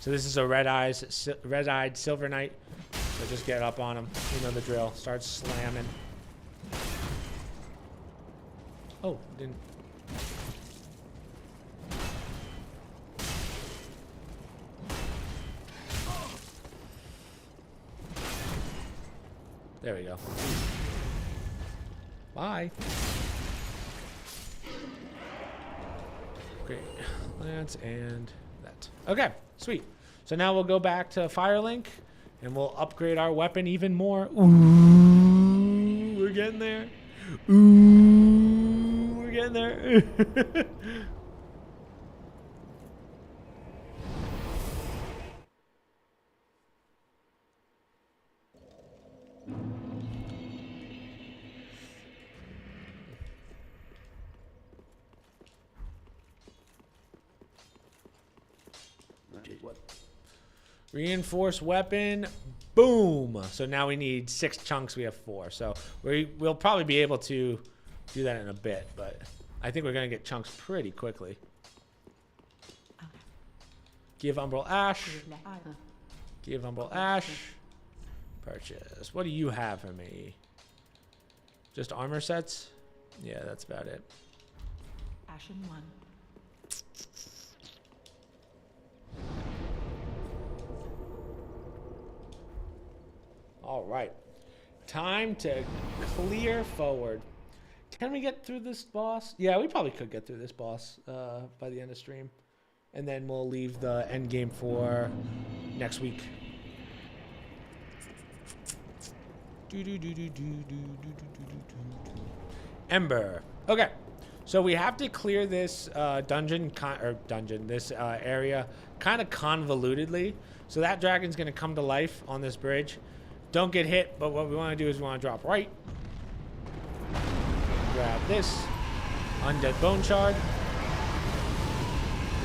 So this is a red-eyed silver knight. So just get up on him. You know the drill. Start slamming. Oh, didn't. There we go. Bye. Great. Lance and that. Okay, sweet. So now we'll go back to Firelink and we'll upgrade our weapon even more. Ooh, we're getting there. Ooh, we're getting there. Reinforced weapon, boom. So now we need 6 chunks, we have 4. So we'll probably be able to do that in a bit, but I think we're gonna get chunks pretty quickly. Give Umbral Ash. Give Umbral Ash. Purchase. What do you have for me? Just armor sets? Yeah, that's about it.
Ashen 1.
All right, time to clear forward. Can we get through this boss? Yeah, we probably could get through this boss by the end of stream. And then we'll leave the end game for next week. Ember. Okay, so we have to clear this this area kind of convolutedly. So that dragon's gonna come to life on this bridge. Don't get hit, but what we want to do is we want to drop right. Grab this. Undead Bone Shard.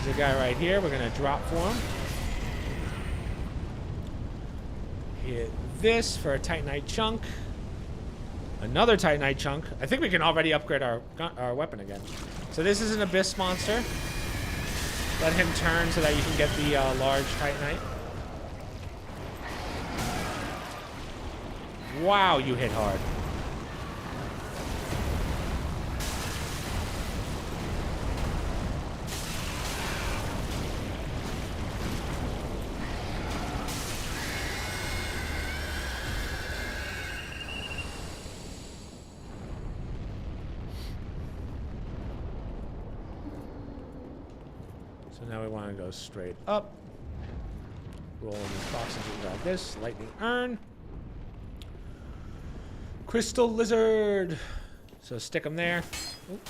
There's a guy right here. We're going to drop for him. Hit this for a Titanite chunk. Another Titanite chunk. I think we can already upgrade our weapon again. So this is an Abyss monster. Let him turn so that you can get the large Titanite. Wow, you hit hard. So now we want to go straight up. Roll in the boxes and grab this. Lightning Urn. Crystal Lizard. So stick them there. Oop.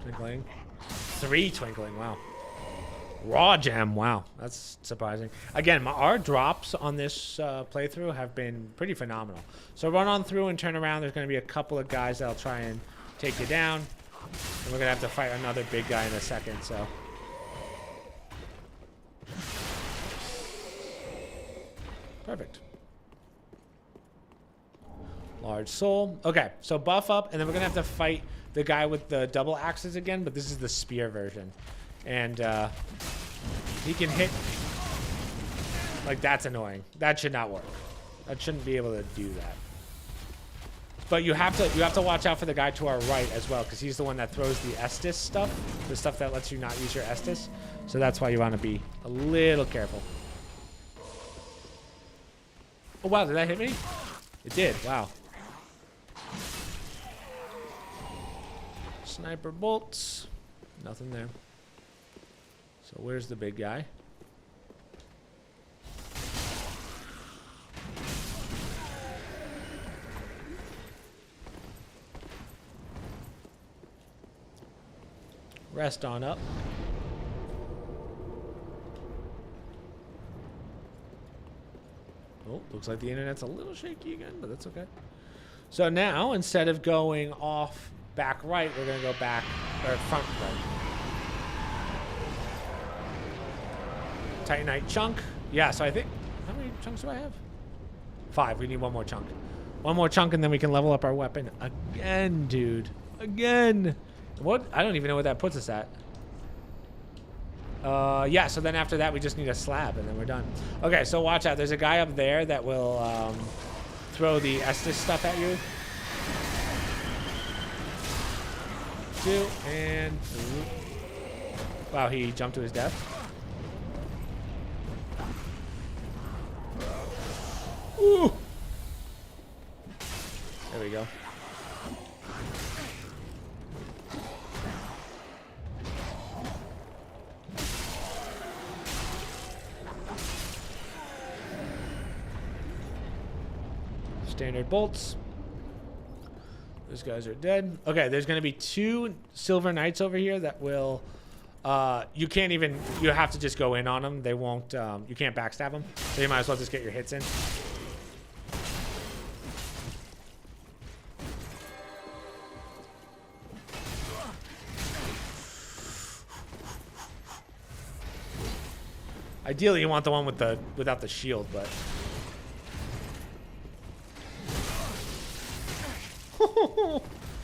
Twinkling. 3 twinkling. Wow. Raw gem. Wow. That's surprising. Again, our drops on this playthrough have been pretty phenomenal. So run on through and turn around. There's going to be a couple of guys that'll try and take you down. And we're going to have to fight another big guy in a second. So. Perfect. Large soul. Okay, so buff up, and then we're gonna have to fight the guy with the double axes again, but this is the spear version. And he can hit, like, that's annoying. That should not work. That shouldn't be able to do that. But you have to watch out for the guy to our right as well, because he's the one that throws the Estus stuff, the stuff that lets you not use your Estus. So that's why you want to be a little careful. Oh, wow, did that hit me? It did, wow. Sniper bolts. Nothing there. So where's the big guy? Rest on up. Oh, looks like the internet's a little shaky again, but that's okay. So now, instead of going off back right, we're going to go back, or front right. Titanite chunk. Yeah, so I think... How many chunks do I have? 5. We need one more chunk. One more chunk, and then we can level up our weapon again, dude. Again. What? I don't even know what that puts us at. Yeah, so then after that, we just need a slab, and then we're done. Okay, so watch out. There's a guy up there that will throw the Estes stuff at you. 2, and... Wow, he jumped to his death. Ooh! There we go. Standard bolts. Those guys are dead. Okay, there's going to be 2 silver knights over here that will... you can't even... You have to just go in on them. They won't... you can't backstab them. So you might as well just get your hits in. Ideally, you want the one with the without the shield, but...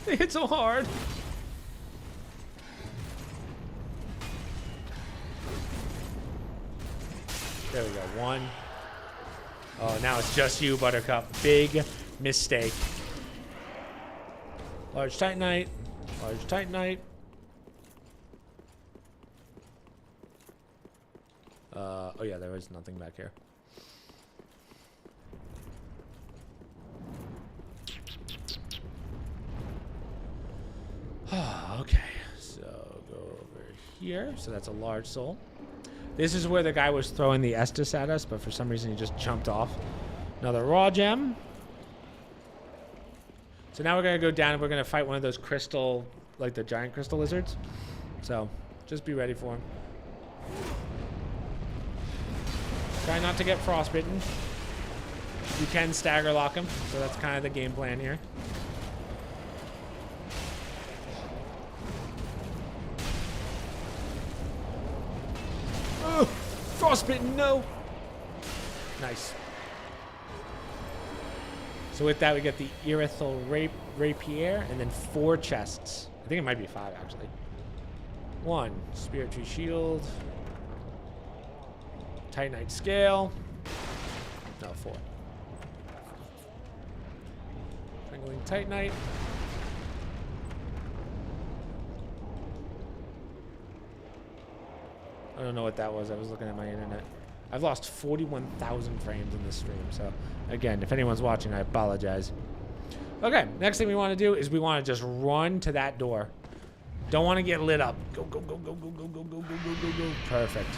They hit so hard. There we go. 1. Oh, now it's just you, Buttercup. Big mistake. Large Titanite. Large Titanite. Oh yeah, there is nothing back here. Okay, so go over here. So that's a large soul. This is where the guy was throwing the Estes at us, but for some reason he just jumped off. Another raw gem. So now we're going to go down and we're going to fight one of those crystal, like the giant crystal lizards. So just be ready for him. Try not to get frostbitten. You can stagger lock him, so that's kind of the game plan here. Oh, frostbitten, no. Nice. So with that, we get the Irithel Rapier, and then 4 chests. I think it might be 5, actually. 1, Spirit Tree Shield. Titanite Scale. No, 4. Strangling Titanite. I don't know what that was. I was looking at my internet. I've lost 41,000 frames in this stream. So, again, if anyone's watching, I apologize. Okay, next thing we want to do is we want to just run to that door. Don't want to get lit up. Go, go, go, go, go, go, go, go, go, go, go, go. Perfect.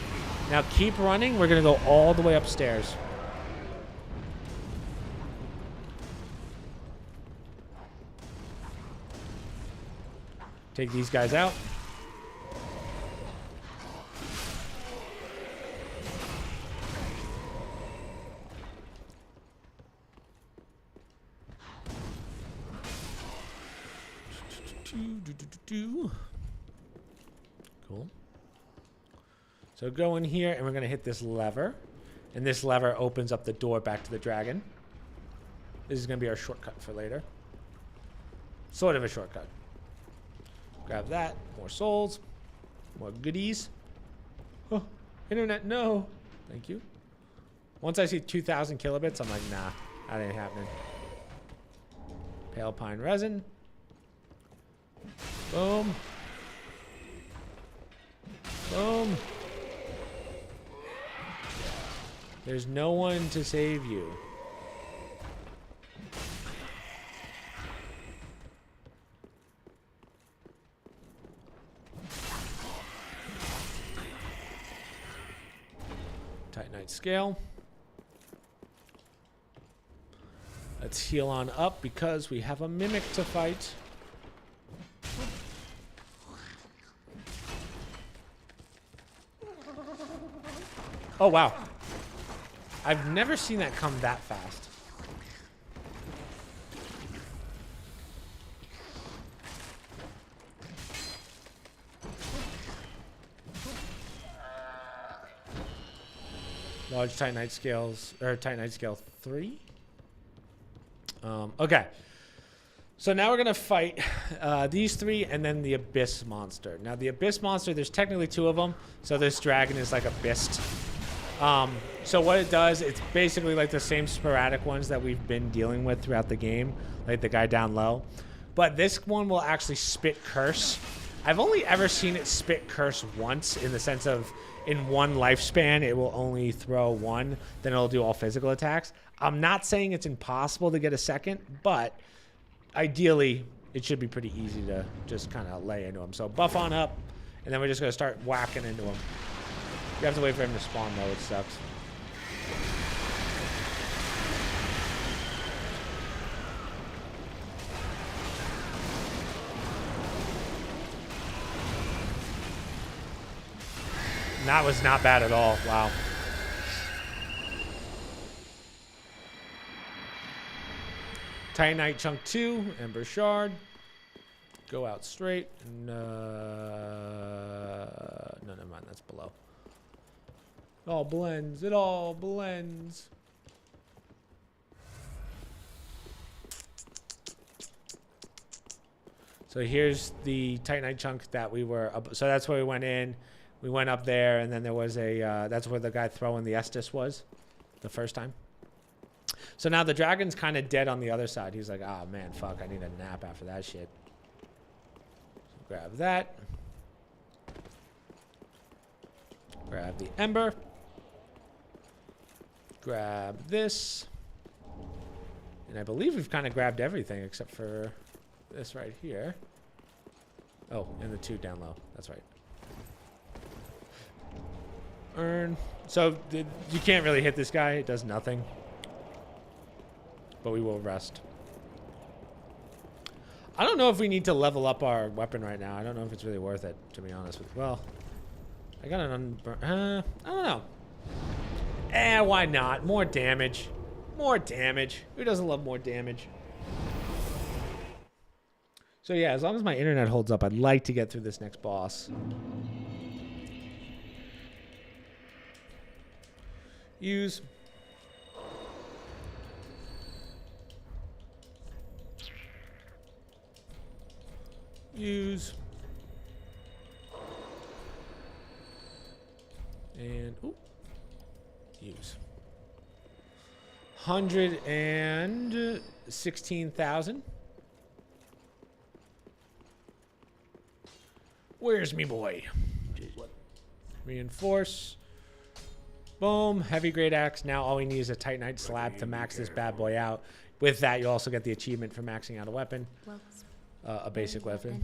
Now keep running. We're going to go all the way upstairs. Take these guys out. Cool. So go in here and we're going to hit this lever. And this lever opens up the door back to the dragon. This is going to be our shortcut for later. Sort of a shortcut. Grab that. More souls. More goodies. Oh, internet, no. Thank you. Once I see 2,000 kilobits, I'm like, nah, that ain't happening. Pale pine resin. Boom. Boom. There's no one to save you. Titanite Scale. Let's heal on up because we have a mimic to fight. Oh, wow. I've never seen that come that fast. Large Titanite scales, or Titanite scale 3. Okay. So now we're going to fight these 3 and then the Abyss Monster. Now the Abyss Monster, there's technically 2 of them. So this dragon is like Abyss. So what it does, it's basically like the same sporadic ones that we've been dealing with throughout the game. Like the guy down low. But this one will actually spit curse. I've only ever seen it spit curse once, in the sense of in one lifespan it will only throw 1, then it'll do all physical attacks. I'm not saying it's impossible to get a second, but ideally it should be pretty easy to just kind of lay into him. So buff on up, and then we're just going to start whacking into him. You have to wait for him to spawn though, which sucks. That was not bad at all. Wow. Titanite Chunk 2, Ember Shard. Go out straight. No, never mind. That's below. It all blends. It all blends. So here's the Titanite chunk that we were up. So that's where we went in. We went up there, and then there was a, that's where the guy throwing the Estus was the first time. So now the dragon's kind of dead on the other side. He's like, oh man, fuck, I need a nap after that shit. So grab that. Grab the Ember. Grab this. And I believe we've kind of grabbed everything except for this right here. Oh, and the 2 down low. That's right. Earn. So you can't really hit this guy. It does nothing. But we will rest. I don't know if we need to level up our weapon right now. I don't know if it's really worth it, to be honest with you. Well, I got an I don't know. Why not? More damage. More damage. Who doesn't love more damage? So yeah, as long as my internet holds up, I'd like to get through this next boss. Use. Use. And, ooh. Use. 116,000. Where's me boy? Reinforce. Boom. Heavy great axe. Now all we need is a Titanite slab to max this bad boy out. With that, you also get the achievement for maxing out a weapon. A basic weapon.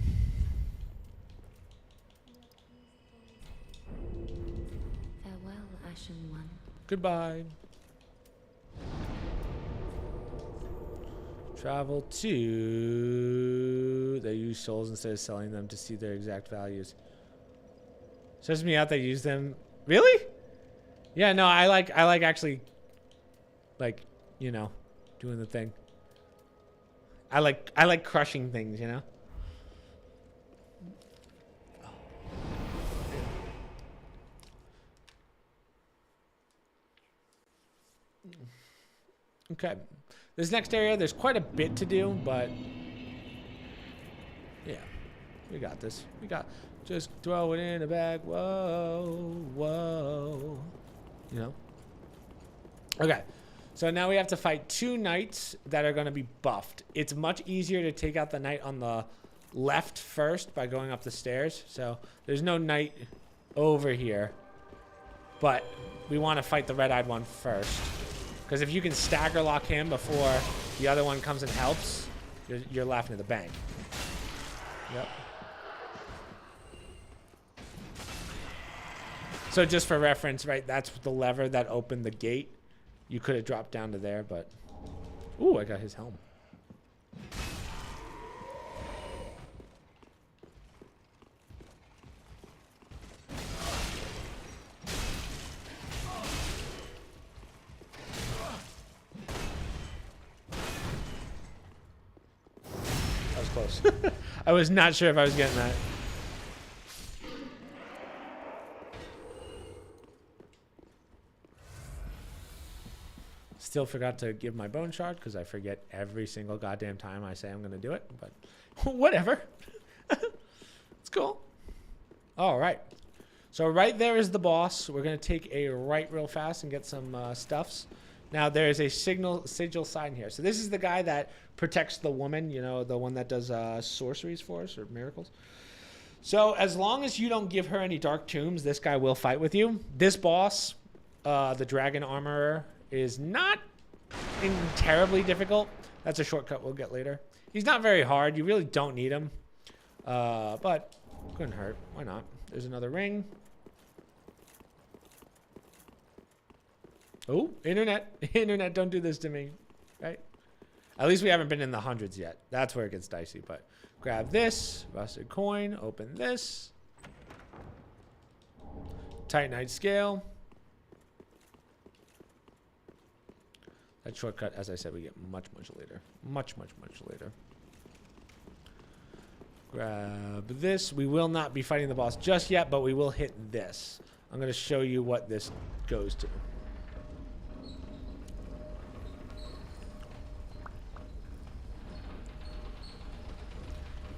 Farewell, Ashen One.
Goodbye. Travel to... They use souls instead of selling them to see their exact values. Says me out they use them. Really? Yeah, no, I like actually, like, you know, doing the thing. I like crushing things, you know? Okay. This next area, there's quite a bit to do, but yeah, we got this. We got, just throw it in a bag. Whoa, whoa. You know? Okay. So now we have to fight 2 knights that are going to be buffed. It's much easier to take out the knight on the left first by going up the stairs. So there's no knight over here. But we want to fight the red-eyed one first. Because if you can stagger lock him before the other one comes and helps, you're laughing at the bank. Yep. So just for reference, right, that's the lever that opened the gate. You could have dropped down to there, but... Ooh, I got his helm. That was close. I was not sure if I was getting that. Still forgot to give my bone shard because I forget every single goddamn time I say I'm going to do it. But whatever. It's cool. All right. So right there is the boss. We're going to take a right real fast and get some stuffs. Now there's a sigil sign here. So this is the guy that protects the woman, you know, the one that does sorceries for us or miracles. So as long as you don't give her any dark tombs, this guy will fight with you. This boss, the dragon armorer, is not terribly difficult. That's a shortcut we'll get later. He's not very hard. You really don't need him. But couldn't hurt. Why not? There's another ring. Oh, internet. Internet, don't do this to me. Right? At least we haven't been in the hundreds yet. That's where it gets dicey. But grab this. Rusted coin. Open this. Titanite scale. That shortcut, as I said, we get much, much later. Much, much, much later. Grab this. We will not be fighting the boss just yet, but we will hit this. I'm going to show you what this goes to.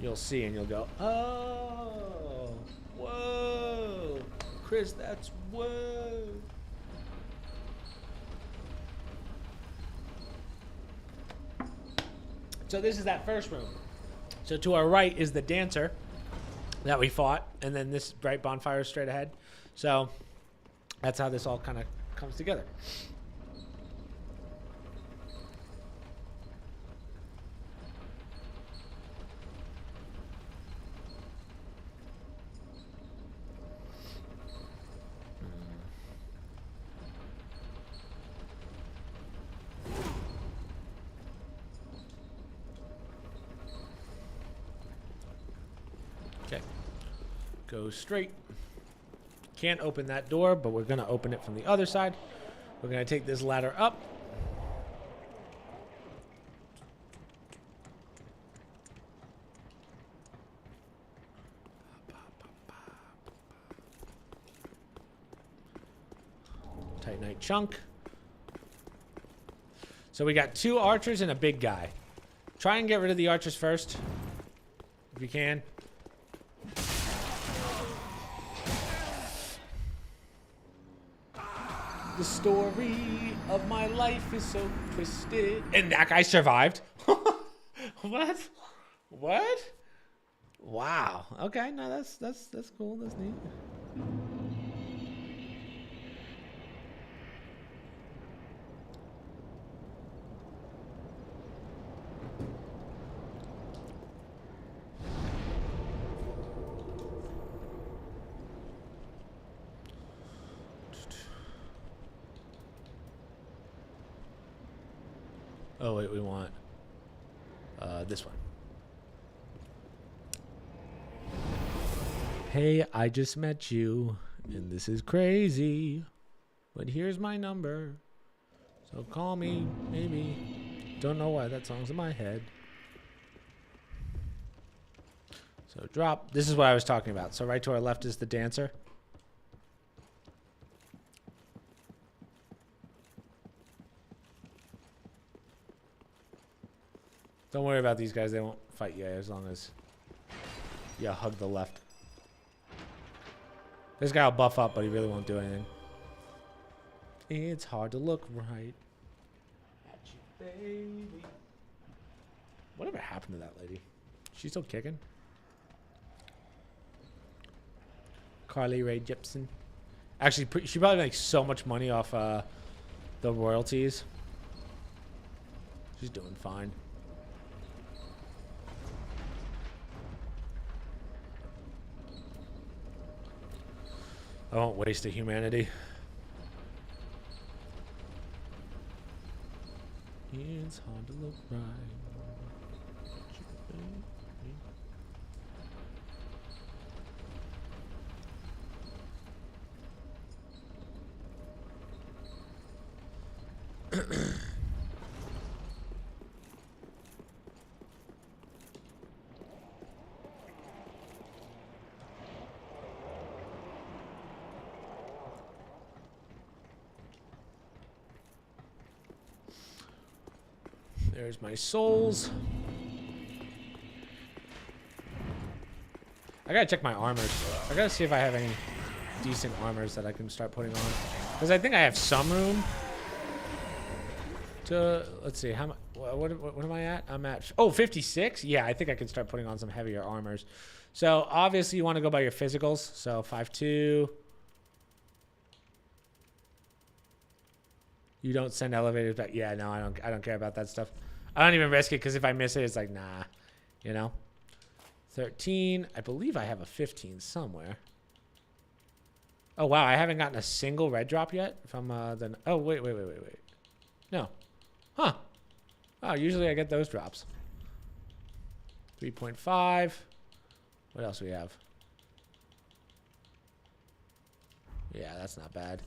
You'll see and you'll go, oh, whoa. Chris, that's whoa. So this is that first room. So to our right is the dancer that we fought, and then this bright bonfire is straight ahead. So that's how this all kind of comes together. Okay, go straight. Can't open that door, but we're gonna open it from the other side. We're gonna take this ladder up. Titanite chunk. So we got 2 archers and a big guy. Try and get rid of the archers first, if you can. The story of my life is so twisted. And that guy survived. What? What? Wow. Okay, no, that's cool. That's neat. Oh, wait, we want this one. Hey, I just met you, and this is crazy, but here's my number, so call me, maybe. Don't know why that song's in my head. So drop. This is what I was talking about. So right to our left is the dancer. Don't worry about these guys. They won't fight you as long as you hug the left. This guy will buff up, but he really won't do anything. It's hard to look right at you, baby. Whatever happened to that lady? She's still kicking? Carly Rae Jepsen. Actually, she probably makes so much money off the royalties. She's doing fine. I won't waste a humanity. It's hard to look right. There's my souls. I gotta check my armors. I gotta see if I have any decent armors that I can start putting on. Because I think I have some room to... Let's see. How much? What am I at? I'm at... Oh, 56? Yeah, I think I can start putting on some heavier armors. So, obviously, you want to go by your physicals. So, 5'2". You don't send elevators back. Yeah, no, I don't care about that stuff. I don't even risk it because if I miss it, it's like, nah. You know? 13. I believe I have a 15 somewhere. Oh, wow. I haven't gotten a single red drop yet from the... Oh, wait. No. Huh. Oh, usually I get those drops. 3.5. What else do we have? Yeah, that's not bad.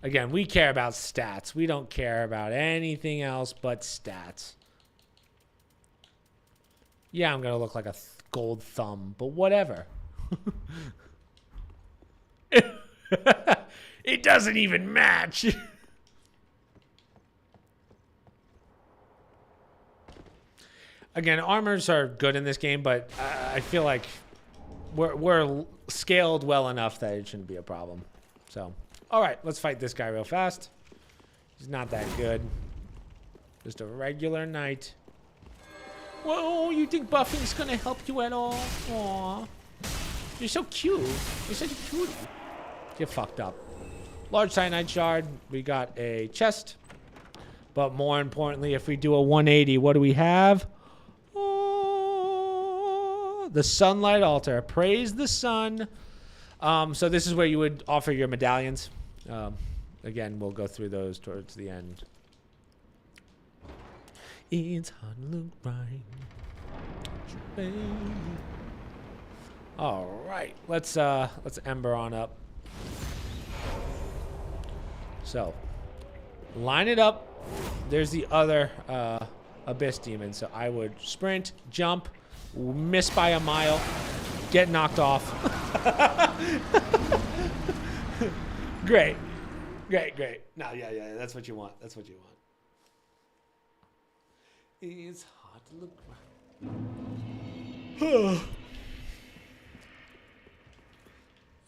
Again, we care about stats. We don't care about anything else but stats. Yeah, I'm going to look like a gold thumb, but whatever. It doesn't even match. Again, armors are good in this game, but I feel like we're scaled well enough that it shouldn't be a problem. So, all right, let's fight this guy real fast. He's not that good. Just a regular knight. Whoa, you think buffing's gonna help you at all? Aw. You're so cute. You're such a cutie. Get fucked up. Large cyanide shard. We got a chest. But more importantly, if we do a 180, what do we have? Oh, the sunlight altar. Praise the sun. So this is where you would offer your medallions. Again, we'll go through those towards the end. It's hard to look right. All right, let's ember on up. So, line it up. There's the other abyss demon. So I would sprint, jump, miss by a mile, get knocked off. Great. No, yeah, that's what you want. That's what you want. It's hard to look right.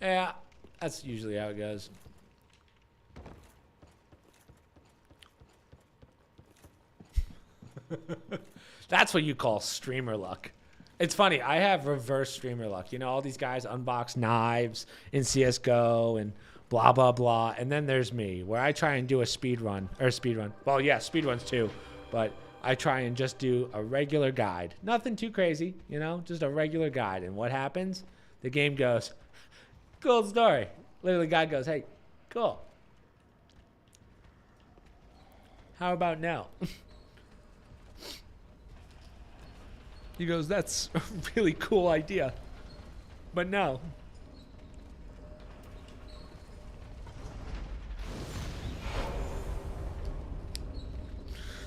Yeah, that's usually how it goes. That's what you call streamer luck. It's funny, I have reverse streamer luck. You know, all these guys unbox knives in CSGO and blah, blah, blah. And then there's me, where I try and do a speed run. Well, yeah, speed runs too. But I try and just do a regular guide. Nothing too crazy, you know, just a regular guide. And what happens? The game goes, cool story. Literally, God goes, hey, cool. How about now? He goes, that's a really cool idea. But no.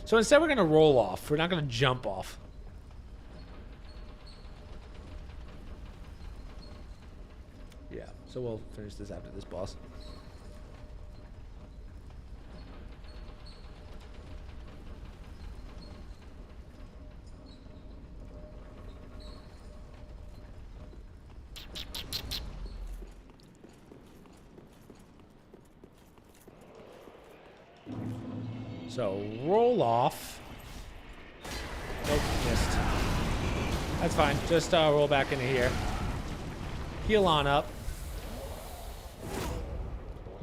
So instead we're going to roll off. We're not going to jump off. Yeah, so we'll finish this after this boss. So, roll off. Nope, missed. That's fine. Just roll back into here. Heal on up.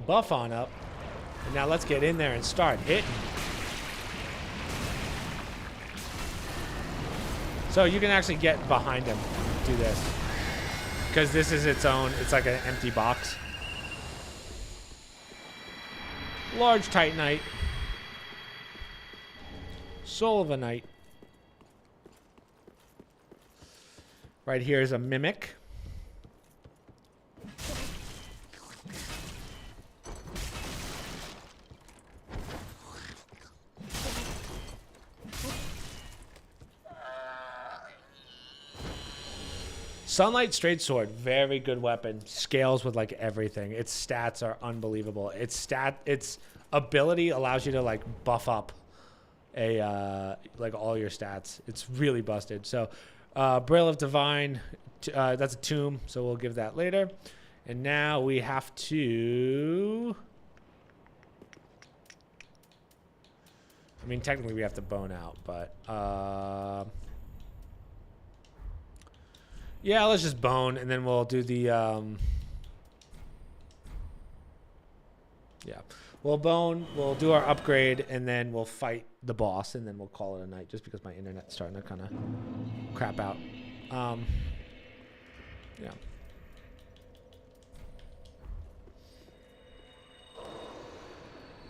Buff on up. And now let's get in there and start hitting. So you can actually get behind him. Do this. Because this is its own, it's like an empty box. Large Titanite. Soul of a Knight. Right here is a Mimic. Sunlight Straight Sword, very good weapon. Scales with like everything. Its stats are unbelievable. Its ability allows you to like buff up like all your stats. It's really busted. So Braille of Divine, that's a tomb, so we'll give that later. And now we have to... I mean, technically we have to bone out, but... yeah, let's just bone, and then we'll do the... yeah. We'll bone, we'll do our upgrade, and then we'll fight the boss, and then we'll call it a night, just because my internet's starting to kind of crap out. Yeah.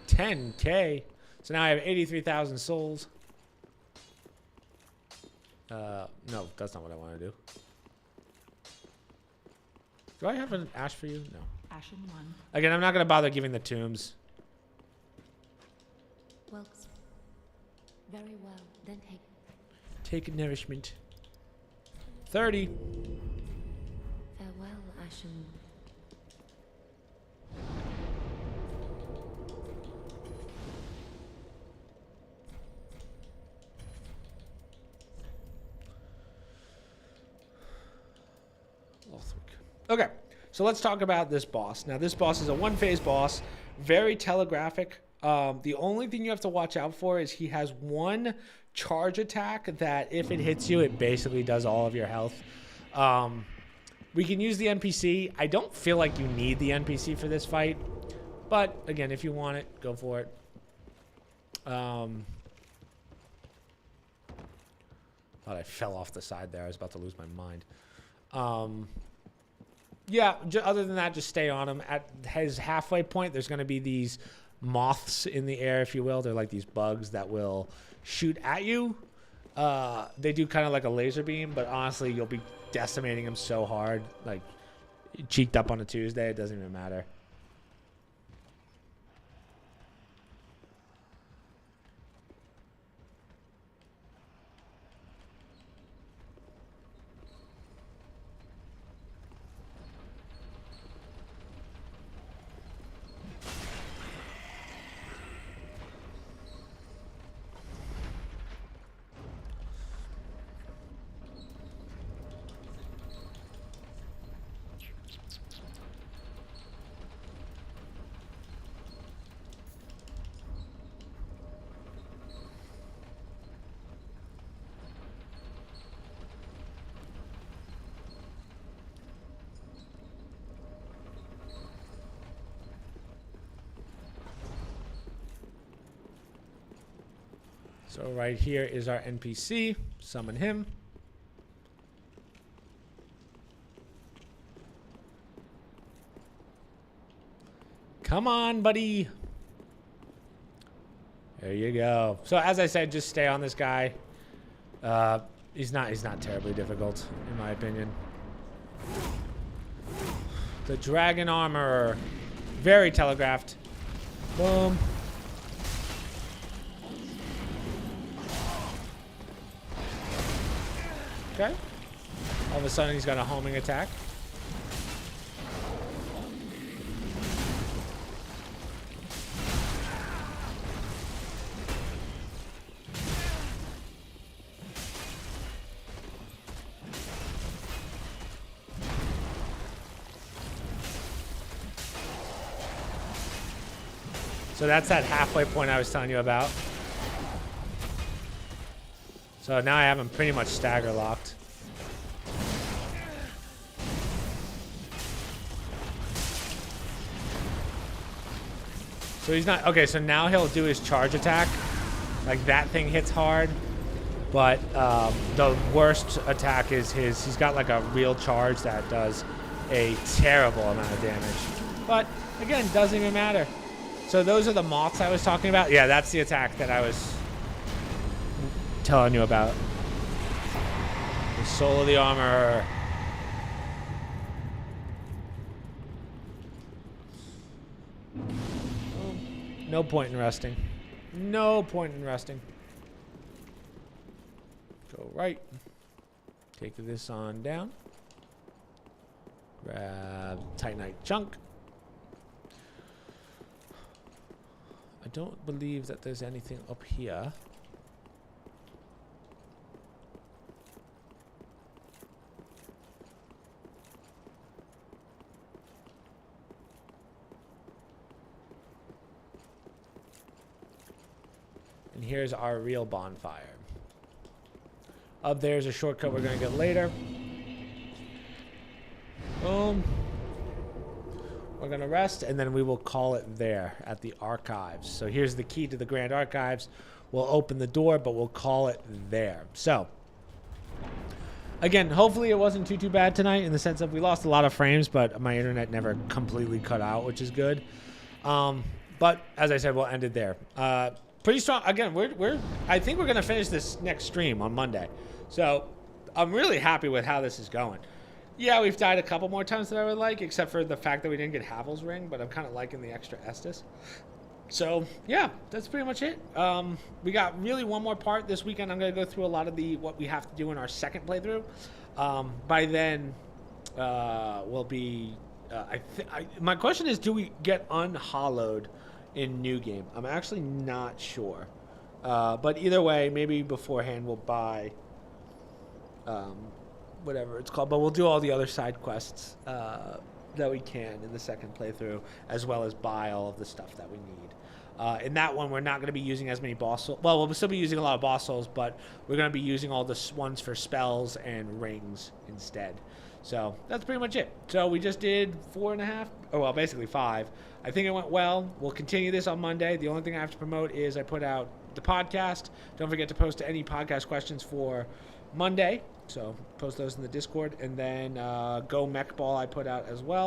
$10K. So now I have 83,000 souls. No, that's not what I want to do. Do I have an ash for you? No.
Ashen 1.
Again, I'm not going to bother giving the tombs.
Well, very well. Then
Take nourishment. 30.
farewell, Ashen.
Okay, so let's talk about this boss. Now, this boss is a one-phase boss, very telegraphic. The only thing you have to watch out for is he has one charge attack that if it hits you, it basically does all of your health. We can use the NPC. I don't feel like you need the NPC for this fight, but again, if you want it, go for it. Thought I fell off the side there. I was about to lose my mind. Yeah, other than that, just stay on him. At his halfway point, there's going to be these moths in the air, if you will. They're like these bugs that will shoot at you. They do kind of like a laser beam, but honestly, you'll be decimating them so hard. Like, cheeked up on a Tuesday, it doesn't even matter. So right here is our NPC. Summon him. Come on, buddy. There you go. So as I said, just stay on this guy. He's not terribly difficult, in my opinion. The dragon armor. Very telegraphed. Boom. Okay. All of a sudden, he's got a homing attack. So that's that halfway point I was telling you about. So now I have him pretty much stagger locked. So he's not... Okay, so now he'll do his charge attack. Like, that thing hits hard. But the worst attack is his... He's got, like, a real charge that does a terrible amount of damage. But, again, doesn't even matter. So those are the moths I was talking about. Yeah, that's the attack that I was telling you about. The soul of the armor. No point in resting. No point in resting. Go right. Take this on down. Grab Titanite chunk. I don't believe that there's anything up here. And here's our real bonfire. Up there's a shortcut we're going to get later. Boom. We're going to rest, and then we will call it there at the archives. So here's the key to the Grand Archives. We'll open the door, but we'll call it there. So, again, hopefully it wasn't too bad tonight in the sense of we lost a lot of frames, but my internet never completely cut out, which is good. But as I said, we'll end it there. Pretty strong. Again, I think we're going to finish this next stream on Monday. So I'm really happy with how this is going. Yeah, we've died a couple more times than I would like, except for the fact that we didn't get Havel's ring, but I'm kind of liking the extra Estes. So, yeah, that's pretty much it. We got really one more part this weekend. I'm going to go through a lot of what we have to do in our second playthrough. By then, we'll be... my question is, do we get unhollowed in New Game? I'm actually not sure. But either way, maybe beforehand we'll buy... whatever it's called, but we'll do all the other side quests that we can in the second playthrough, as well as buy all of the stuff that we need. In that one, we're not going to be using as many boss souls. Well, we'll still be using a lot of boss souls, but we're going to be using all the ones for spells and rings instead. So that's pretty much it. So we just did 4.5, or well, basically 5. I think it went well. We'll continue this on Monday. The only thing I have to promote is I put out the podcast. Don't forget to post any podcast questions for Monday. So post those in the Discord. And then Go Mech Ball I put out as well.